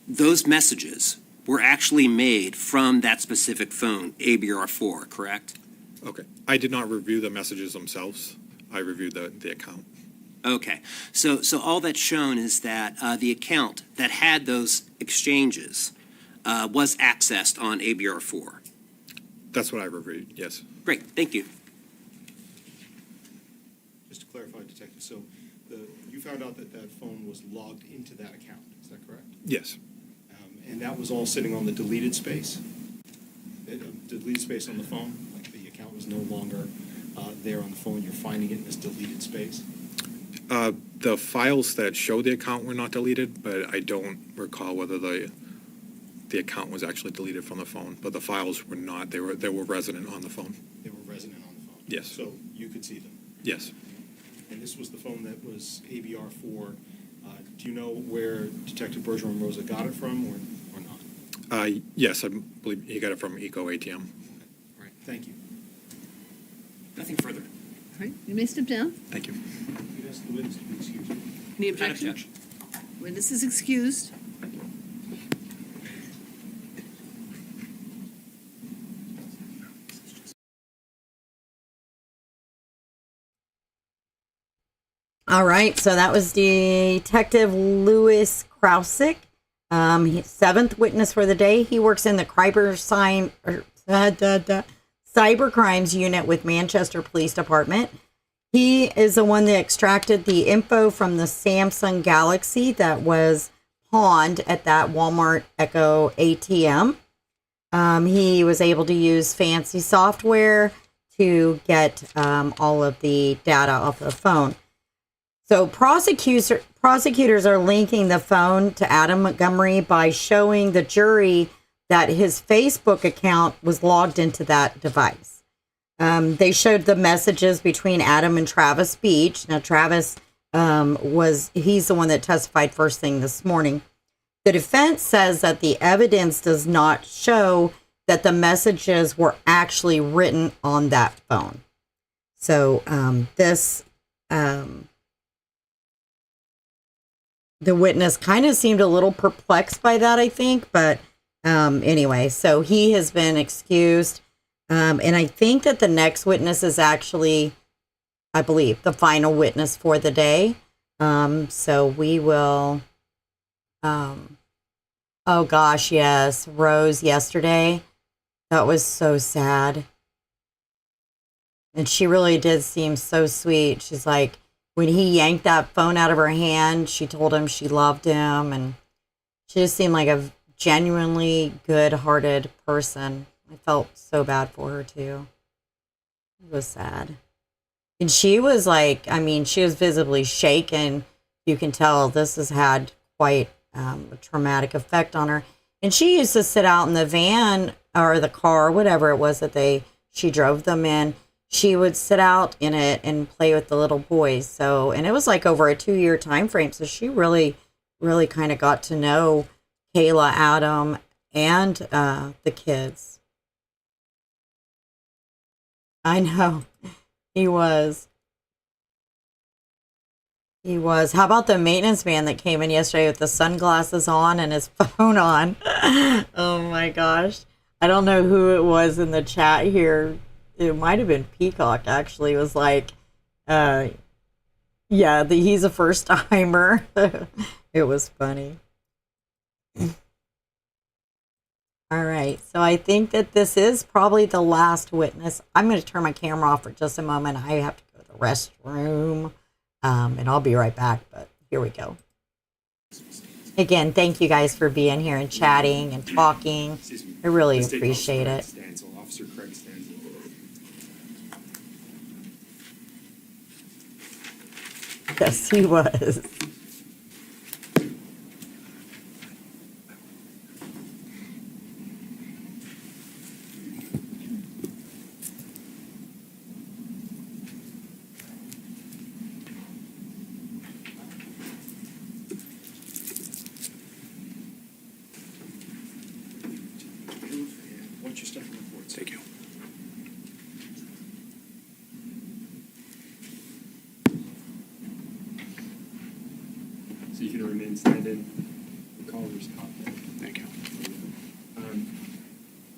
those messages were actually made from that specific phone, ABR4, correct? Okay. I did not review the messages themselves. I reviewed the account. Okay. So all that's shown is that the account that had those exchanges was accessed on ABR4. That's what I reviewed, yes. Great. Thank you. Just to clarify, Detective, so you found out that that phone was logged into that account, is that correct? Yes. And that was all sitting on the deleted space? Deleted space on the phone? Like the account was no longer there on the phone, you're finding it in this deleted space? The files that show the account were not deleted, but I don't recall whether the account was actually deleted from the phone. But the files were not. They were resident on the phone. They were resident on the phone? Yes. So you could see them? Yes. And this was the phone that was ABR4. Do you know where Detective Bergeron Rosa got it from or not? Yes, I believe he got it from Eco ATM. Okay. All right, thank you. Nothing further. All right, you may step down. Thank you. You ask the witness to be excused. Any objection? Witness is excused. All right, so that was Detective Louis Krausick, seventh witness for the day. He works in the cyber crimes unit with Manchester Police Department. He is the one that extracted the info from the Samsung Galaxy that was pawned at that Walmart Echo ATM. He was able to use fancy software to get all of the data off the phone. So prosecutors are linking the phone to Adam Montgomery by showing the jury that his Facebook account was logged into that device. They showed the messages between Adam and Travis Beach. Now, Travis he's the one that testified first thing this morning. The defense says that the evidence does not show that the messages were actually written on that phone. So the witness kind of seemed a little perplexed by that, I think. But anyway, so he has been excused. And I think that the next witness is actually, I believe, the final witness for the day. So we will, oh gosh, yes, Rose yesterday. That was so sad. And she really did seem so sweet. She's like, when he yanked that phone out of her hand, she told him she loved him. And she just seemed like a genuinely good-hearted person. I felt so bad for her, too. It was sad. And she was like, I mean, she was visibly shaken. You can tell this has had quite a traumatic effect on her. And she used to sit out in the van or the car, whatever it was that she drove them in. She would sit out in it and play with the little boys. So, and it was like over a 2-year time frame. So she really, really kind of got to know Kayla, Adam, and the kids. I know. He was. He was. How about the maintenance man that came in yesterday with the sunglasses on and his phone on? Oh my gosh. I don't know who it was in the chat here. It might have been Peacock, actually. It was like, he's a first timer. It was funny. All right. So I think that this is probably the last witness. I'm going to turn my camera off for just a moment. I have to go to the restroom. And I'll be right back, but here we go. Again, thank you guys for being here and chatting and talking. I really appreciate it. Officer Craig Stanzel. Yes, he was. Watch your step on the boards. Thank you. So you can remain standing. The caller's caught. Thank you.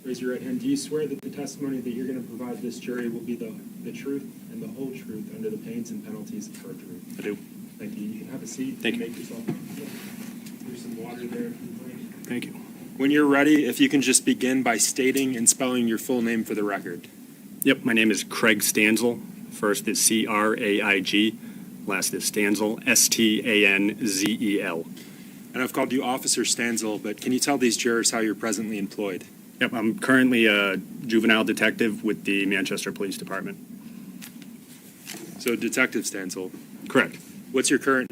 Raise your right hand. Do you swear that the testimony that you're going to provide this jury will be the truth and the whole truth under the pains and penalties of perjury? I do. Thank you. You can have a seat. Thank you. Make yourself comfortable. There's some water there. Thank you. When you're ready, if you can just begin by stating and spelling your full name for the record. Yep, my name is Craig Stanzel. First is C-R-A-I-G. Last is Stanzel, S-T-A-N-Z-E-L. And I've called you Officer Stanzel, but can you tell these jurors how you're presently employed? Yep, I'm currently a juvenile detective with the Manchester Police Department. So Detective Stanzel. Correct. What's your current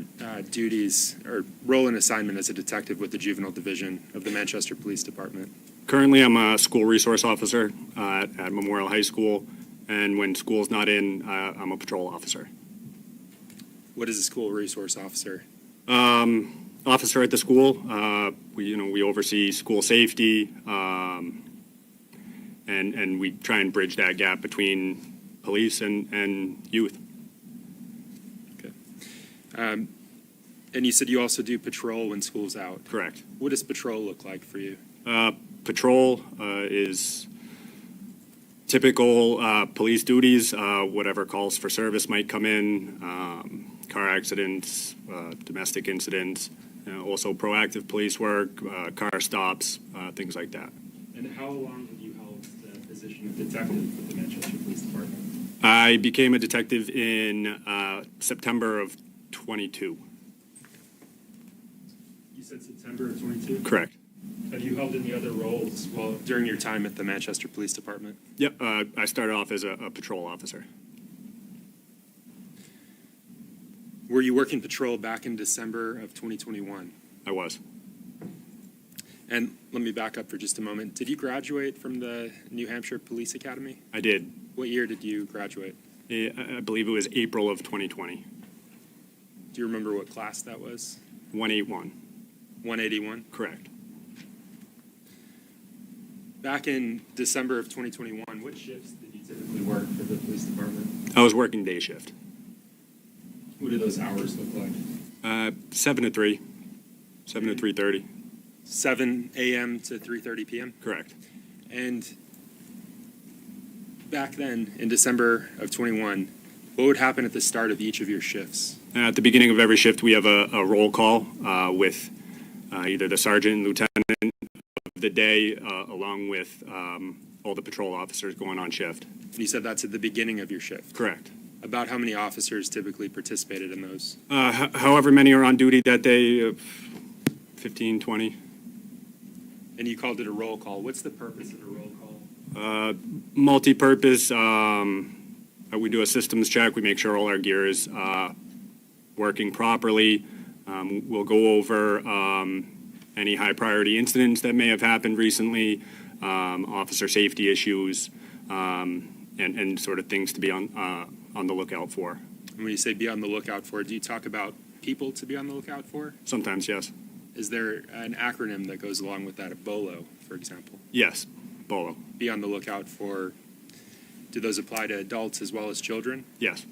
duties or role and assignment as a detective with the Juvenile Division of the Manchester Police Department? Currently, I'm a school resource officer at Memorial High School, and when school's not in, I'm a patrol officer. What is a school resource officer? Officer at the school. We oversee school safety, and we try and bridge that gap between police and youth. And you said you also do patrol when school's out. Correct. What does patrol look like for you? Patrol is typical police duties, whatever calls for service might come in, car accidents, domestic incidents, also proactive police work, car stops, things like that. And how long have you held the position of detective with the Manchester Police Department? I became a detective in September of 22. You said September of 22? Correct. Have you held any other roles during your time at the Manchester Police Department? Yep, I started off as a patrol officer. Were you working patrol back in December of 2021? I was. And let me back up for just a moment. Did you graduate from the New Hampshire Police Academy? I did. What year did you graduate? I believe it was April of 2020. Do you remember what class that was? 181. 181? Correct. Back in December of 2021, what shifts did you typically work for the police department? I was working day shift, What do those hours look like? 7 to 3, 7 to 3:30. 7 a.m. to 3:30 p.m.? Correct. And back then, in December of 21, what would happen at the start of each of your shifts? At the beginning of every shift, we have a roll call with either the sergeant and lieutenant of the day, along with all the patrol officers going on shift. You said that's at the beginning of your shift. Correct. About how many officers typically participated in those? However many are on duty that day, 15, 20. And you called it a roll call. What's the purpose of a roll call? Multi-purpose. We do a systems check. We make sure all our gear is working properly. We'll go over any high priority incidents that may have happened recently, officer safety issues, and sort of things to be on the lookout for. And when you say be on the lookout for, do you talk about people to be on the lookout for? Sometimes, yes. Is there an acronym that goes along with that, a BOLO, for example? Yes, BOLO. Be on the lookout for, do those apply to adults as well as children? Yes.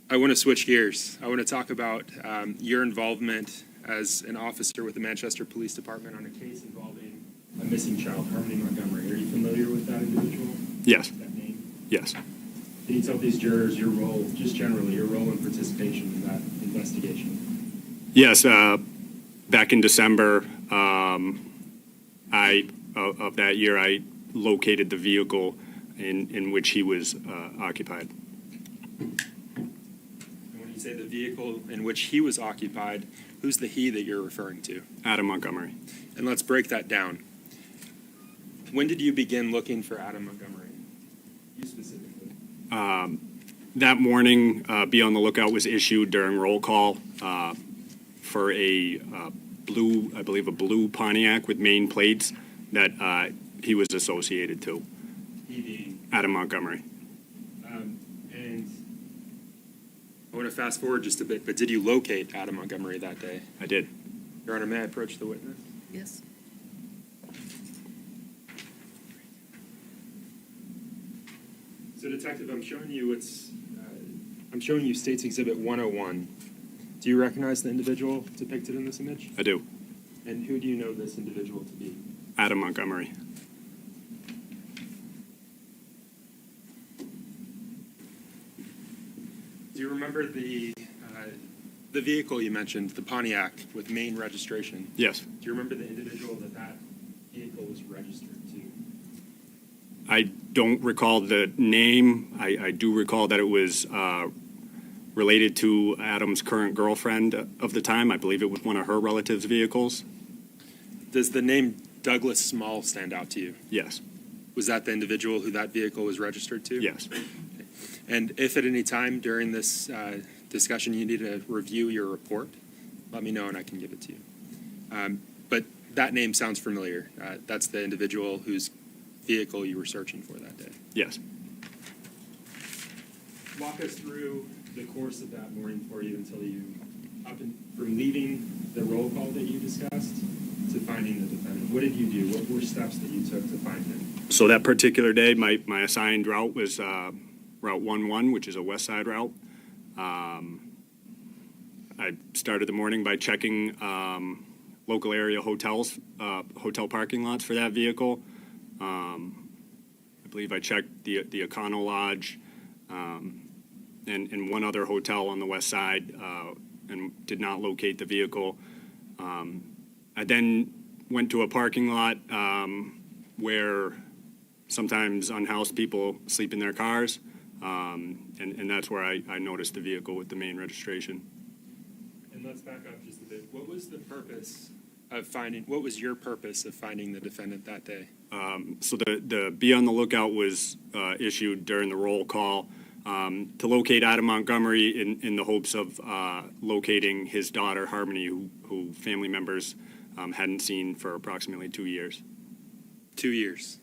I want to switch gears. I want to talk about your involvement as an officer with the Manchester Police Department on a case involving a missing child, Harmony Montgomery. Are you familiar with that individual? Yes. That name? Yes. Can you tell these jurors your role, just generally, your role in participation in that investigation? Yes. Back in December, of that year, I located the vehicle in which he was occupied. And when you say the vehicle in which he was occupied, who's the he that you're referring to? Adam Montgomery. And let's break that down. When did you begin looking for Adam Montgomery? You specifically. That morning, Be on the Lookout was issued during roll call for a blue, I believe a blue Pontiac with Maine plates that he was associated to. He being? Adam Montgomery. And I want to fast forward just a bit, but did you locate Adam Montgomery that day? I did. Your Honor, may I approach the witness? Yes. So, Detective, I'm showing you State's Exhibit 101. Do you recognize the individual depicted in this image? I do. And who do you know this individual to be? Adam Montgomery. Do you remember the vehicle you mentioned, the Pontiac with Maine registration? Yes. Do you remember the individual that vehicle was registered to? I don't recall the name. I do recall that it was related to Adam's current girlfriend of the time. I believe it was one of her relatives' vehicles. Does the name Douglas Small stand out to you? Yes. Was that the individual who that vehicle was registered to? Yes. And if at any time during this discussion you need to review your report, let me know and I can give it to you. But that name sounds familiar. That's the individual whose vehicle you were searching for that day. Yes. Walk us through the course of that morning for you until you, from leaving the roll call that you discussed to finding the defendant. What did you do? What were steps that you took to find him? So that particular day, my assigned route was Route 11, which is a west side route. I started the morning by checking local area hotels, hotel parking lots for that vehicle. I believe I checked the Econo Lodge and one other hotel on the west side and did not locate the vehicle. I then went to a parking lot where sometimes unhoused people sleep in their cars, and that's where I noticed the vehicle with the Maine registration. And let's back up just a bit. What was the purpose of finding, what was your purpose of finding the defendant that day? So the Be on the Lookout was issued during the roll call to locate Adam Montgomery in the hopes of locating his daughter, Harmony, who family members hadn't seen for approximately 2 years. 2 years.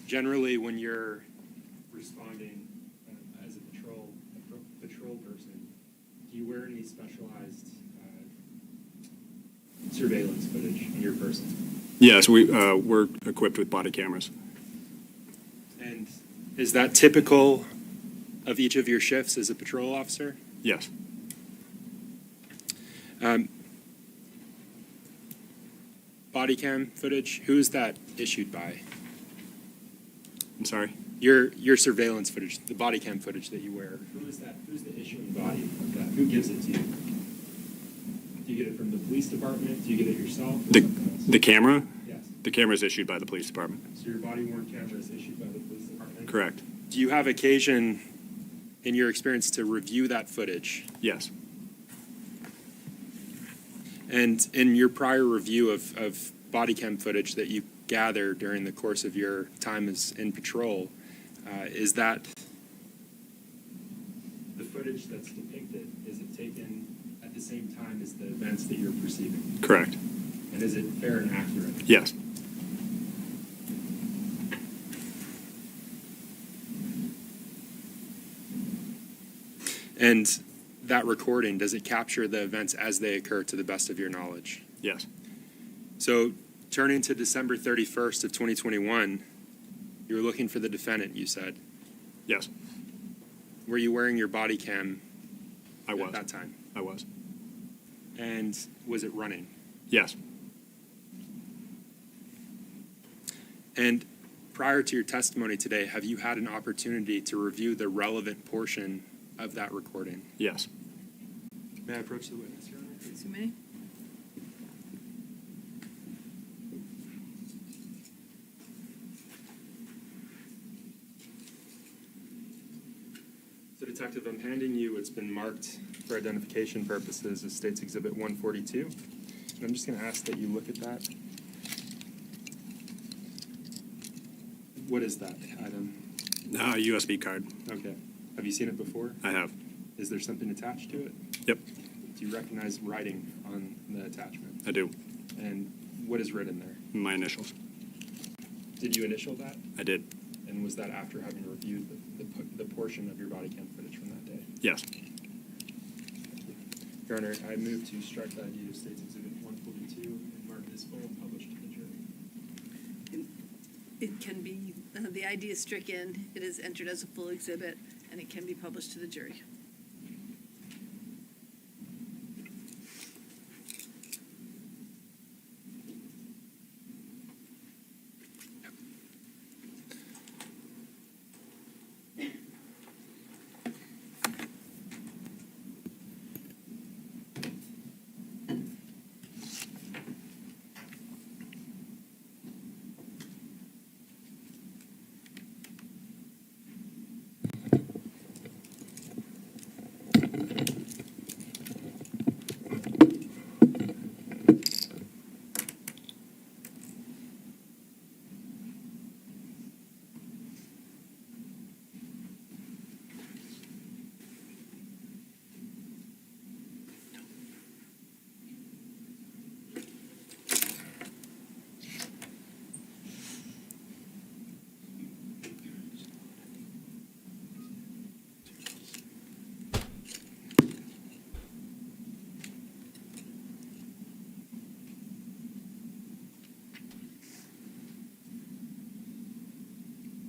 Generally, when you're responding, patrol person, do you wear any specialized surveillance footage in your person? Yes, we're equipped with body cameras. And is that typical of each of your shifts as a patrol officer? Yes. Body cam footage, who is that issued by? I'm sorry? Your surveillance footage, the body cam footage that you wear, who is that? Who's the issuing body of that? Who gives it to you? Do you get it from the police department? Do you get it yourself? The camera? Yes. The camera is issued by the police department. So your body worn camera is issued by the police department? Correct. Do you have occasion, in your experience, to review that footage? Yes. And in your prior review of body cam footage that you gather during the course of your time as in patrol, is that the footage that's depicted, is it taken at the same time as the events that you're perceiving? Correct. And is it fair and accurate? Yes. And that recording, does it capture the events as they occur to the best of your knowledge? Yes. So turning to December 31st of 2021, you were looking for the defendant, you said. Yes. Were you wearing your body cam I was. at that time? I was. And was it running? Yes. And prior to your testimony today, have you had an opportunity to review the relevant portion of that recording? Yes. May I approach the witness, Your Honor? Please, you may. So Detective, I'm handing you, it's been marked for identification purposes as State's Exhibit 142. And I'm just going to ask that you look at that. What is that item? USB card. Okay. Have you seen it before? I have. Is there something attached to it? Yep. Do you recognize writing on the attachment? I do. And what is written there? My initials. Did you initial that? I did. And was that after having reviewed the portion of your body cam footage from that day? Yes. Your Honor, I move to strike the ID of State's Exhibit 142 and mark it as full and published to the jury. It can be, the ID is stricken, it is entered as a full exhibit, and it can be published to the jury.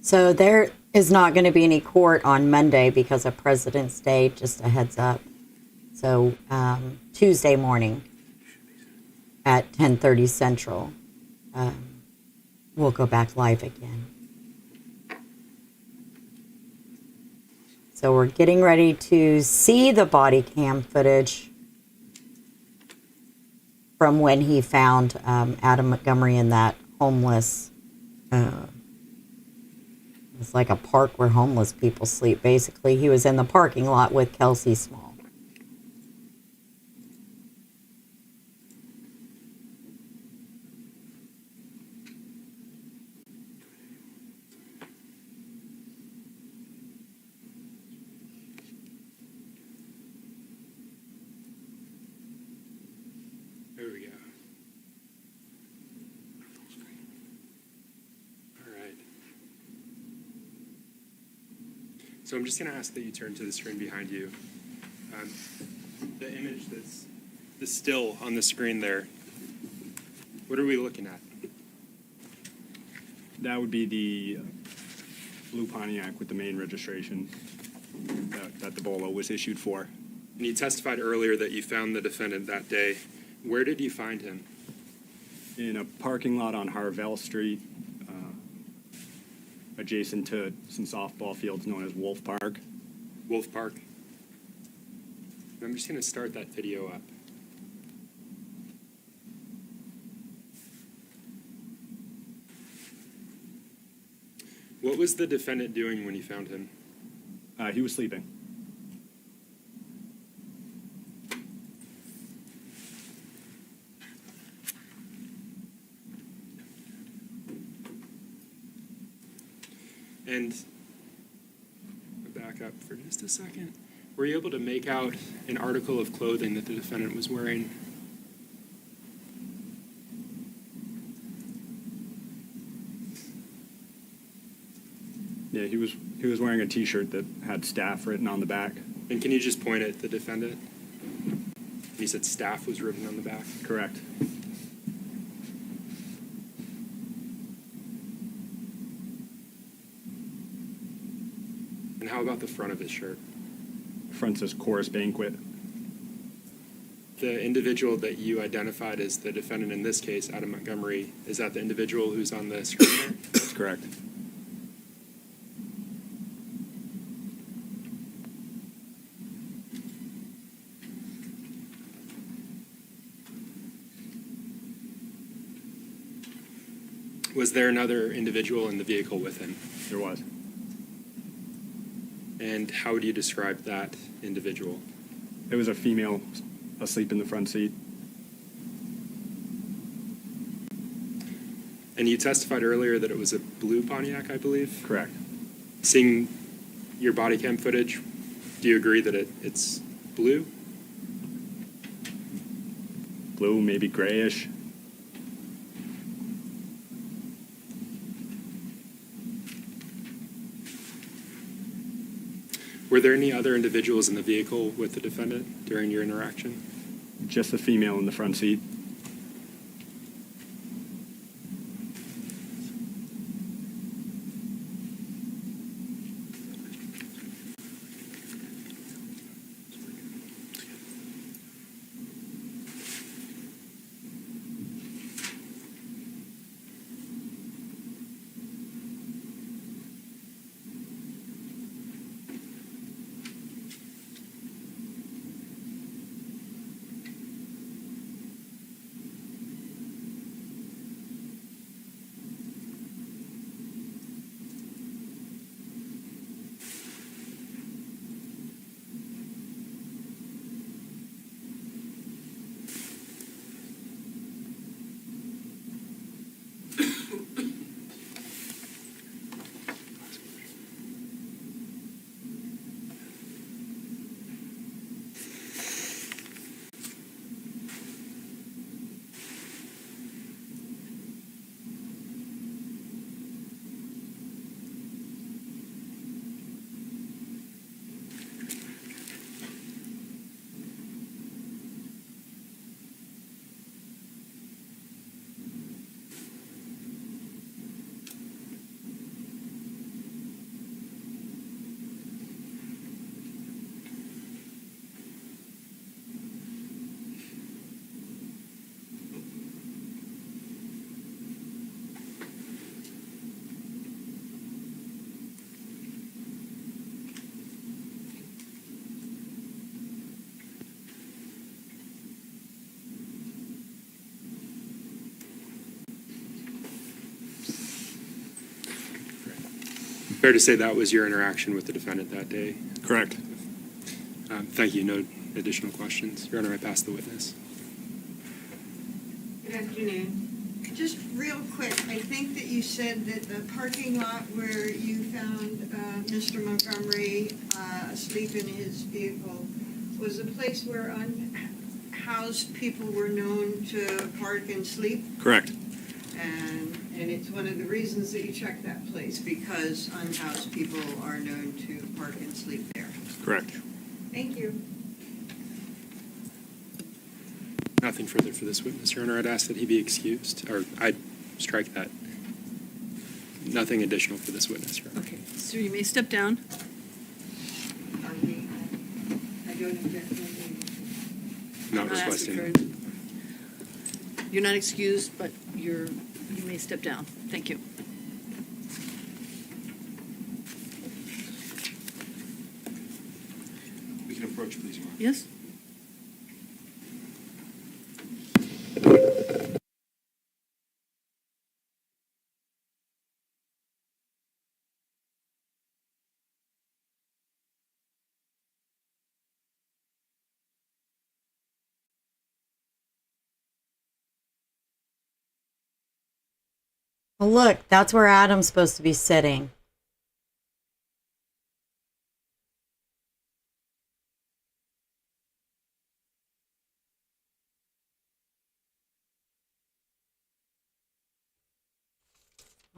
So there is not going to be any court on Monday because of President's Day, just a heads up. So Tuesday morning at 10:30 Central, we'll go back live again. So we're getting ready to see the body cam footage from when he found Adam Montgomery in that homeless, it's like a park where homeless people sleep. Basically, he was in the parking lot with Kelsey Small. There we go. All right. So I'm just going to ask that you turn to the screen behind you. The image that's the still on the screen there, what are we looking at? That would be the blue Pontiac with the main registration that the Bolo was issued for. And you testified earlier that you found the defendant that day. Where did you find him? In a parking lot on Harvell Street, adjacent to some softball fields known as Wolf Park. Wolf Park. I'm just going to start that video up. What was the defendant doing when you found him? He was sleeping. And back up for just a second. Were you able to make out an article of clothing that the defendant was wearing? Yeah, he was wearing a T-shirt that had staff written on the back. And can you just point at the defendant? You said staff was written on the back? Correct. And how about the front of his shirt? Front says Chorus Banquet. The individual that you identified as the defendant in this case, Adam Montgomery, is that the individual who's on the screen there? That's correct. Was there another individual in the vehicle with him? There was. And how would you describe that individual? It was a female asleep in the front seat. And you testified earlier that it was a blue Pontiac, I believe? Correct. Seeing your body cam footage, do you agree that it's blue? Blue, maybe grayish. Were there any other individuals in the vehicle with the defendant during your interaction? Just the female in the front seat. Fair to say that was your interaction with the defendant that day? Correct. Thank you. No additional questions. Your Honor, I pass the witness. Good afternoon. Just real quick, I think that you said that the parking lot where you found Mr. Montgomery asleep in his vehicle was a place where unhoused people were known to park and sleep? Correct. And it's one of the reasons that you checked that place, because unhoused people are known to park and sleep there. Correct. Thank you. Nothing further for this witness, Your Honor. I'd ask that he be excused, or I'd strike that. Nothing additional for this witness, Your Honor. Okay, sir, you may step down. Not I'm not asking requesting. You're not excused, but you may step down. Thank you. We can approach, please, Your Honor. Yes? Well, look, that's where Adam's supposed to be sitting.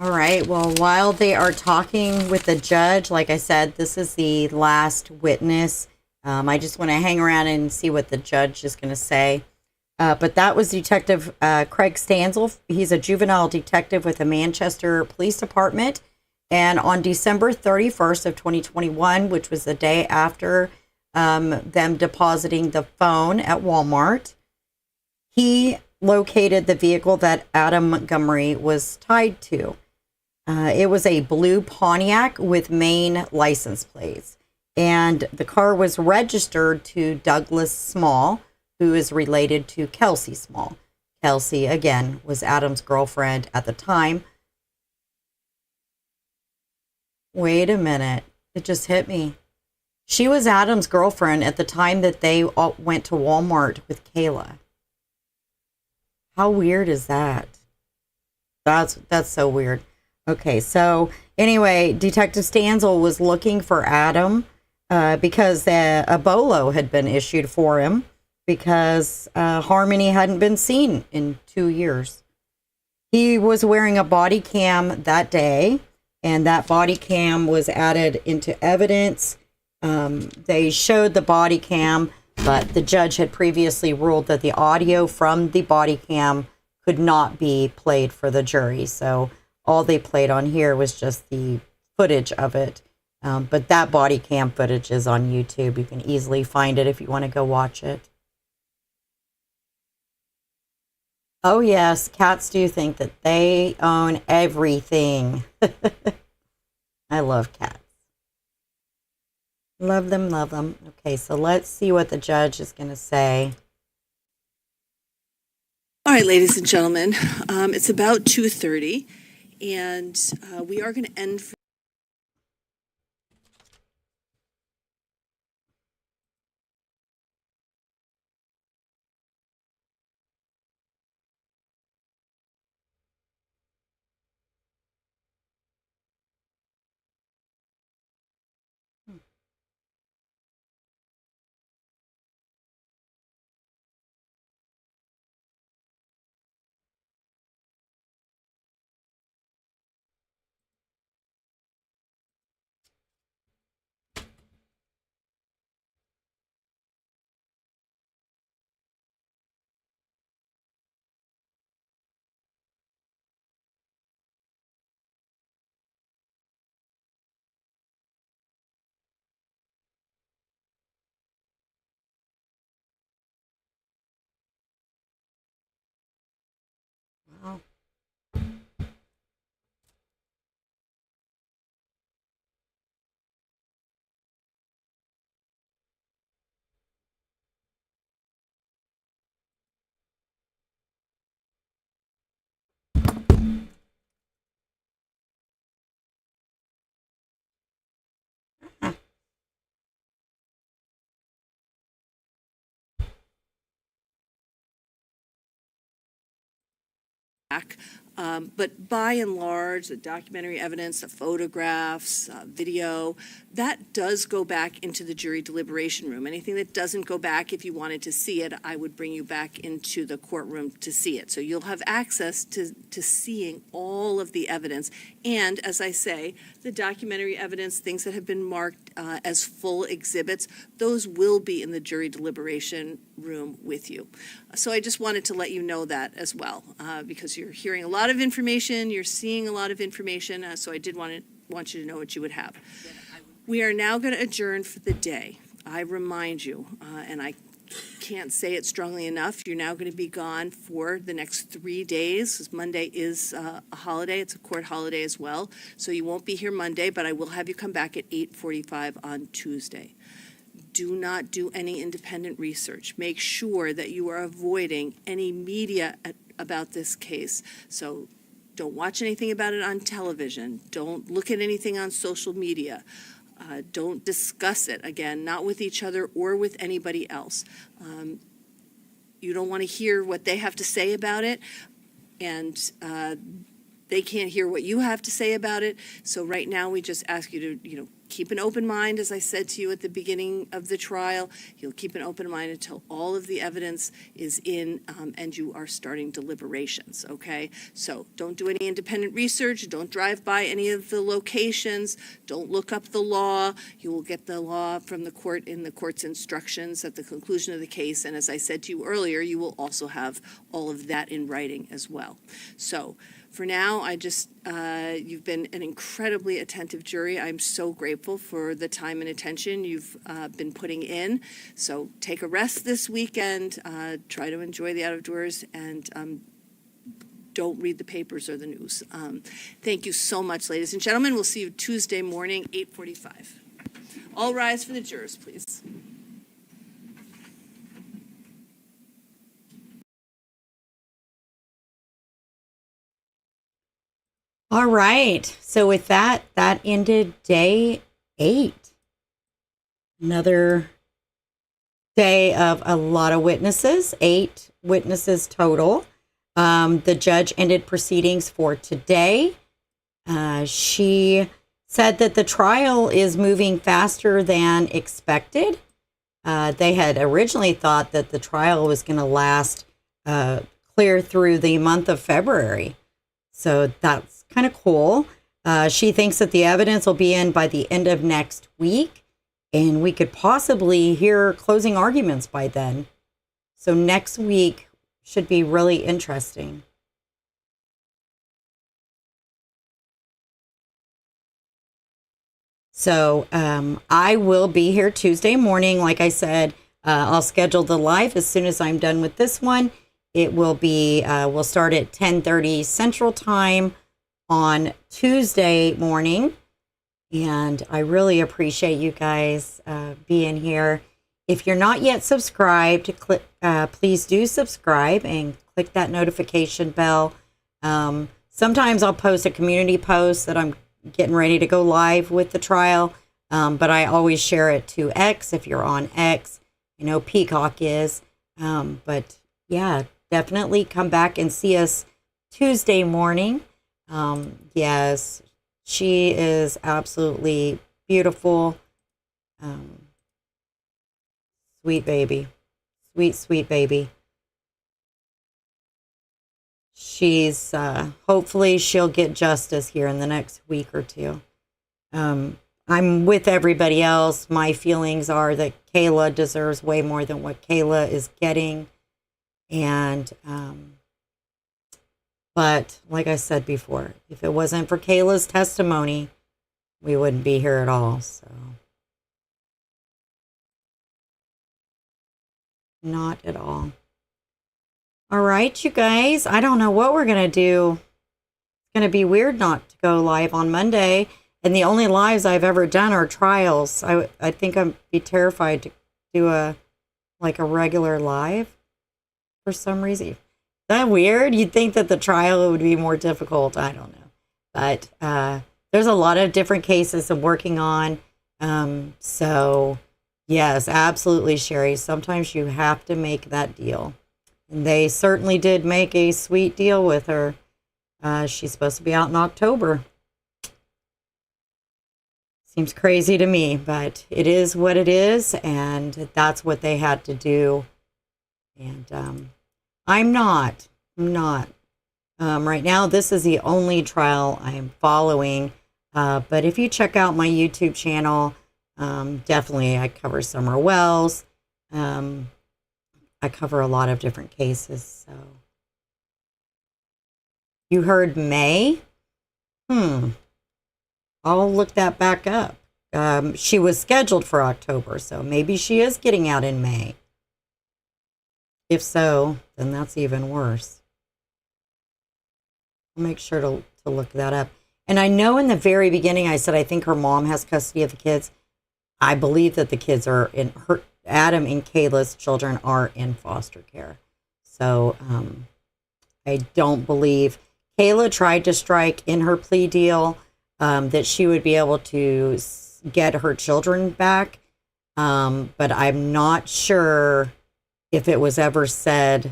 All right. Well, while they are talking with the judge, like I said, this is the last witness. I just want to hang around and see what the judge is going to say. But that was Detective Craig Stanzel. He's a juvenile detective with the Manchester Police Department. And on December 31st of 2021, which was the day after them depositing the phone at Walmart, he located the vehicle that Adam Montgomery was tied to. It was a blue Pontiac with Maine license plates. And the car was registered to Douglas Small, who is related to Kelsey Small. Kelsey, again, was Adam's girlfriend at the time. Wait a minute. It just hit me. She was Adam's girlfriend at the time that they all went to Walmart with Kayla. How weird is that? That's so weird. Okay, so anyway, Detective Stanzel was looking for Adam because a BOLO had been issued for him because Harmony hadn't been seen in 2 years. He was wearing a body cam that day, and that body cam was added into evidence. They showed the body cam, but the judge had previously ruled that the audio from the body cam could not be played for the jury. So all they played on here was just the footage of it. But that body cam footage is on YouTube. You can easily find it if you want to go watch it. Oh, yes, cats do think that they own everything. I love cats. Love them, love them. Okay, so let's see what the judge is going to say. All right, ladies and gentlemen, it's about 2:30, and we are going to end for Wow. back. But by and large, the documentary evidence, the photographs, video, that does go back into the jury deliberation room. Anything that doesn't go back, if you wanted to see it, I would bring you back into the courtroom to see it. So you'll have access to seeing all of the evidence. And as I say, the documentary evidence, things that have been marked as full exhibits, those will be in the jury deliberation room with you. So I just wanted to let you know that as well, because you're hearing a lot of information, you're seeing a lot of information, so I did want you to know what you would have. We are now going to adjourn for the day. I remind you, and I can't say it strongly enough, you're now going to be gone for the next 3 days, because Monday is a holiday. It's a court holiday as well. So you won't be here Monday, but I will have you come back at 8:45 on Tuesday. Do not do any independent research. Make sure that you are avoiding any media about this case. So don't watch anything about it on television. Don't look at anything on social media. Don't discuss it, again, not with each other or with anybody else. You don't want to hear what they have to say about it, and they can't hear what you have to say about it. So right now, we just ask you to, keep an open mind, as I said to you at the beginning of the trial. You'll keep an open mind until all of the evidence is in and you are starting deliberations, okay? So don't do any independent research. Don't drive by any of the locations. Don't look up the law. You will get the law from the court in the court's instructions at the conclusion of the case. And as I said to you earlier, you will also have all of that in writing as well. So for now, you've been an incredibly attentive jury. I'm so grateful for the time and attention you've been putting in. So take a rest this weekend, try to enjoy the outdoors, and don't read the papers or the news. Thank you so much, ladies and gentlemen. We'll see you Tuesday morning, 8:45. All rise for the jurors, please. All right. So with that ended day 8. Another day of a lot of witnesses, 8 witnesses total. The judge ended proceedings for today. She said that the trial is moving faster than expected. They had originally thought that the trial was going to last clear through the month of February. So that's kind of cool. She thinks that the evidence will be in by the end of next week, and we could possibly hear closing arguments by then. So next week should be really interesting. So I will be here Tuesday morning. Like I said, I'll schedule the live as soon as I'm done with this one. It will be, we'll start at 10:30 Central Time on Tuesday morning. And I really appreciate you guys being here. If you're not yet subscribed, please do subscribe and click that notification bell. Sometimes I'll post a community post that I'm getting ready to go live with the trial, but I always share it to X if you're on X. Peacock is. But yeah, definitely come back and see us Tuesday morning. Yes, she is absolutely beautiful. Sweet baby. Sweet baby. She's, hopefully she'll get justice here in the next week or two. I'm with everybody else. My feelings are that Kayla deserves way more than what Kayla is getting. And, but like I said before, if it wasn't for Kayla's testimony, we wouldn't be here at all. So not at all. All right, you guys, I don't know what we're going to do. It's going to be weird not to go live on Monday. And the only lives I've ever done are trials. I think I'd be terrified to do a regular live for some reason. Is that weird? You'd think that the trial would be more difficult. I don't know. But there's a lot of different cases I'm working on. So, yes, absolutely, Sherry. Sometimes you have to make that deal. And they certainly did make a sweet deal with her. She's supposed to be out in October. Seems crazy to me, but it is what it is, and that's what they had to do. And I'm not. Right now, this is the only trial I'm following. But if you check out my YouTube channel, definitely I cover Summer Wells. I cover a lot of different cases. So you heard May? I'll look that back up. She was scheduled for October, so maybe she is getting out in May. If so, then that's even worse. I'll make sure to look that up. And I know in the very beginning I said I think her mom has custody of the kids. I believe that the kids are in her, Adam and Kayla's children are in foster care. So I don't believe Kayla tried to strike in her plea deal that she would be able to get her children back. But I'm not sure if it was ever said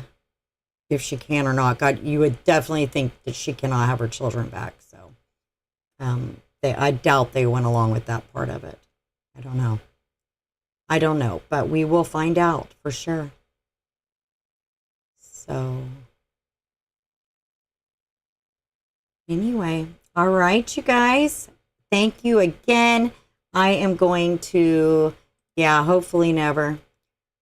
if she can or not. God, you would definitely think that she cannot have her children back. So I doubt they went along with that part of it. I don't know, but we will find out for sure. So anyway, all right, you guys, thank you again. I am going to, hopefully never.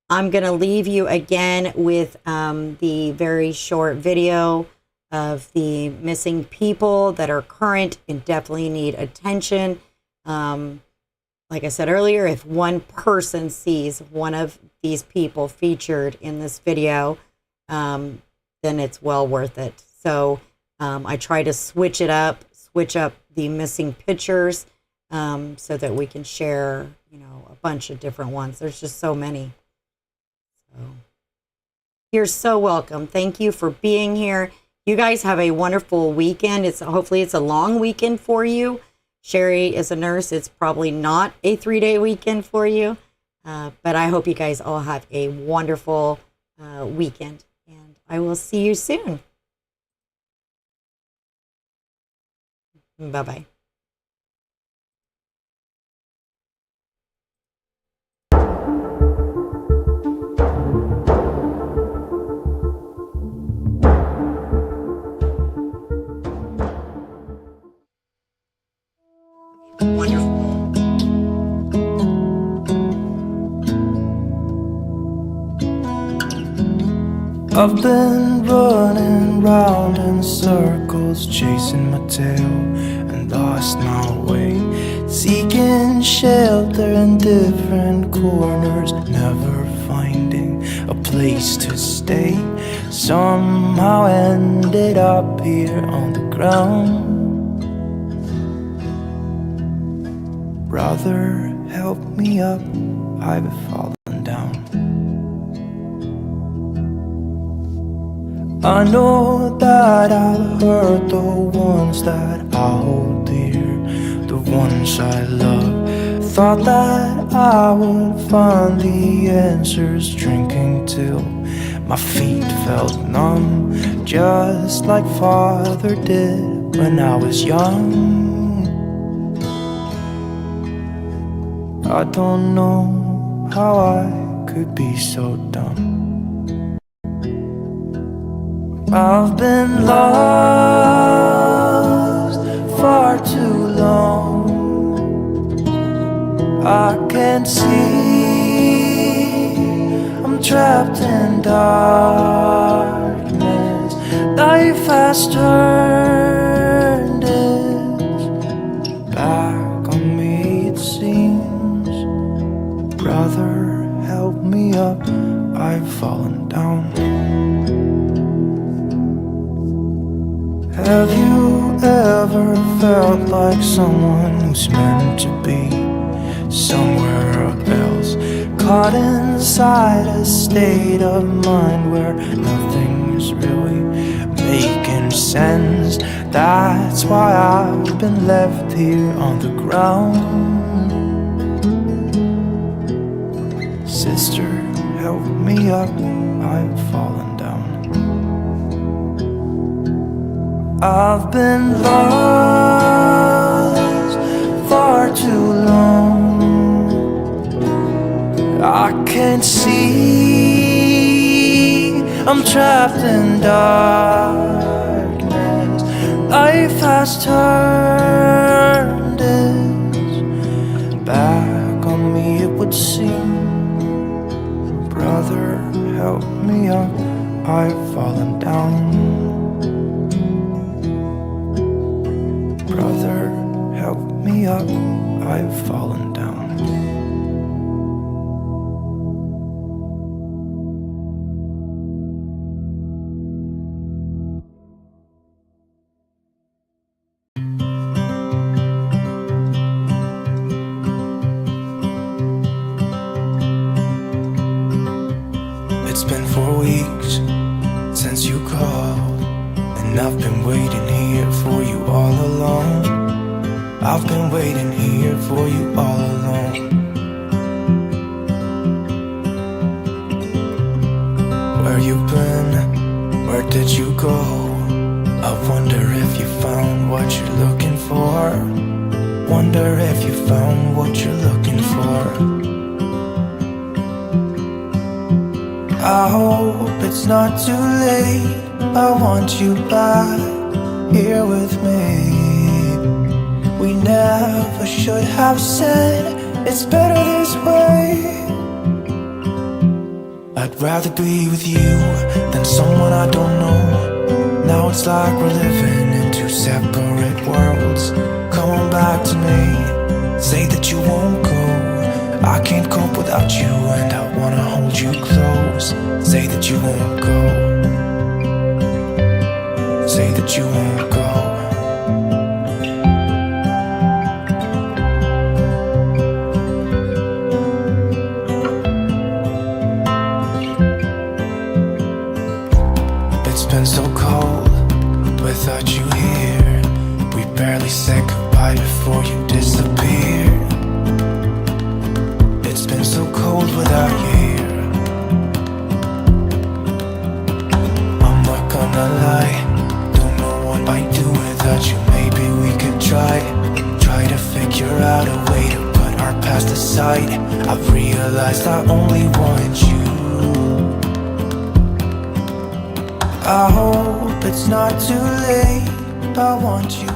I'm going to leave you again with the very short video of the missing people that are current and definitely need attention. Like I said earlier, if one person sees one of these people featured in this video, then it's well worth it. So I try to switch up the missing pictures so that we can share, a bunch of different ones. There's just so many. So you're so welcome. Thank you for being here. You guys have a wonderful weekend. Hopefully it's a long weekend for you. Sherry is a nurse. It's probably not a 3-day weekend for you. But I hope you guys all have a wonderful weekend. And I will see you soon. Bye-bye. I've been running round in circles, chasing my tail and lost my way, seeking shelter in different corners, never finding a place to stay. Somehow ended up here on the ground. Brother, help me up, I've fallen down. I know that I've hurt the ones that I hold dear, the ones I love. Thought that I would find the answers, drinking till my feet felt numb, just like Father did when I was young. I don't know how I could be so dumb. I've been lost far too long. I can't see, I'm trapped in darkness. Life has turned its back on me, it seems. Brother, help me up, I've fallen down. Have you ever felt like someone who's meant to be somewhere else, caught inside a state of mind where nothing's really making sense? That's why I've been left here on the ground. Sister, help me up, I've fallen down. I've been lost far too long. I can't see, I'm trapped in darkness. Life has turned its back on me, it would seem. Brother, help me up, I've fallen down. Brother, help me up, I've fallen down. It's been 4 weeks since you called, and I've been waiting here for you all along. I've been waiting here for you all along. Where you been? Where did you go? I wonder if you found what you're looking for. Wonder if you found what you're looking for. I hope it's not too late. I want you back here with me. We never should have said it's better this way. I'd rather be with you than someone I don't know. Now it's like we're living in two separate worlds. Come on back to me, say that you won't go. I can't cope without you and I wanna hold you close. Say that you won't go. Say that you won't go. It's been so cold without you here. We barely said goodbye before you disappeared. It's been so cold without you here. I'm not gonna lie, don't know what I'd do without you. Maybe we could try to figure out a way to put our past aside. I've realized I only want you. I hope it's not too late. I want you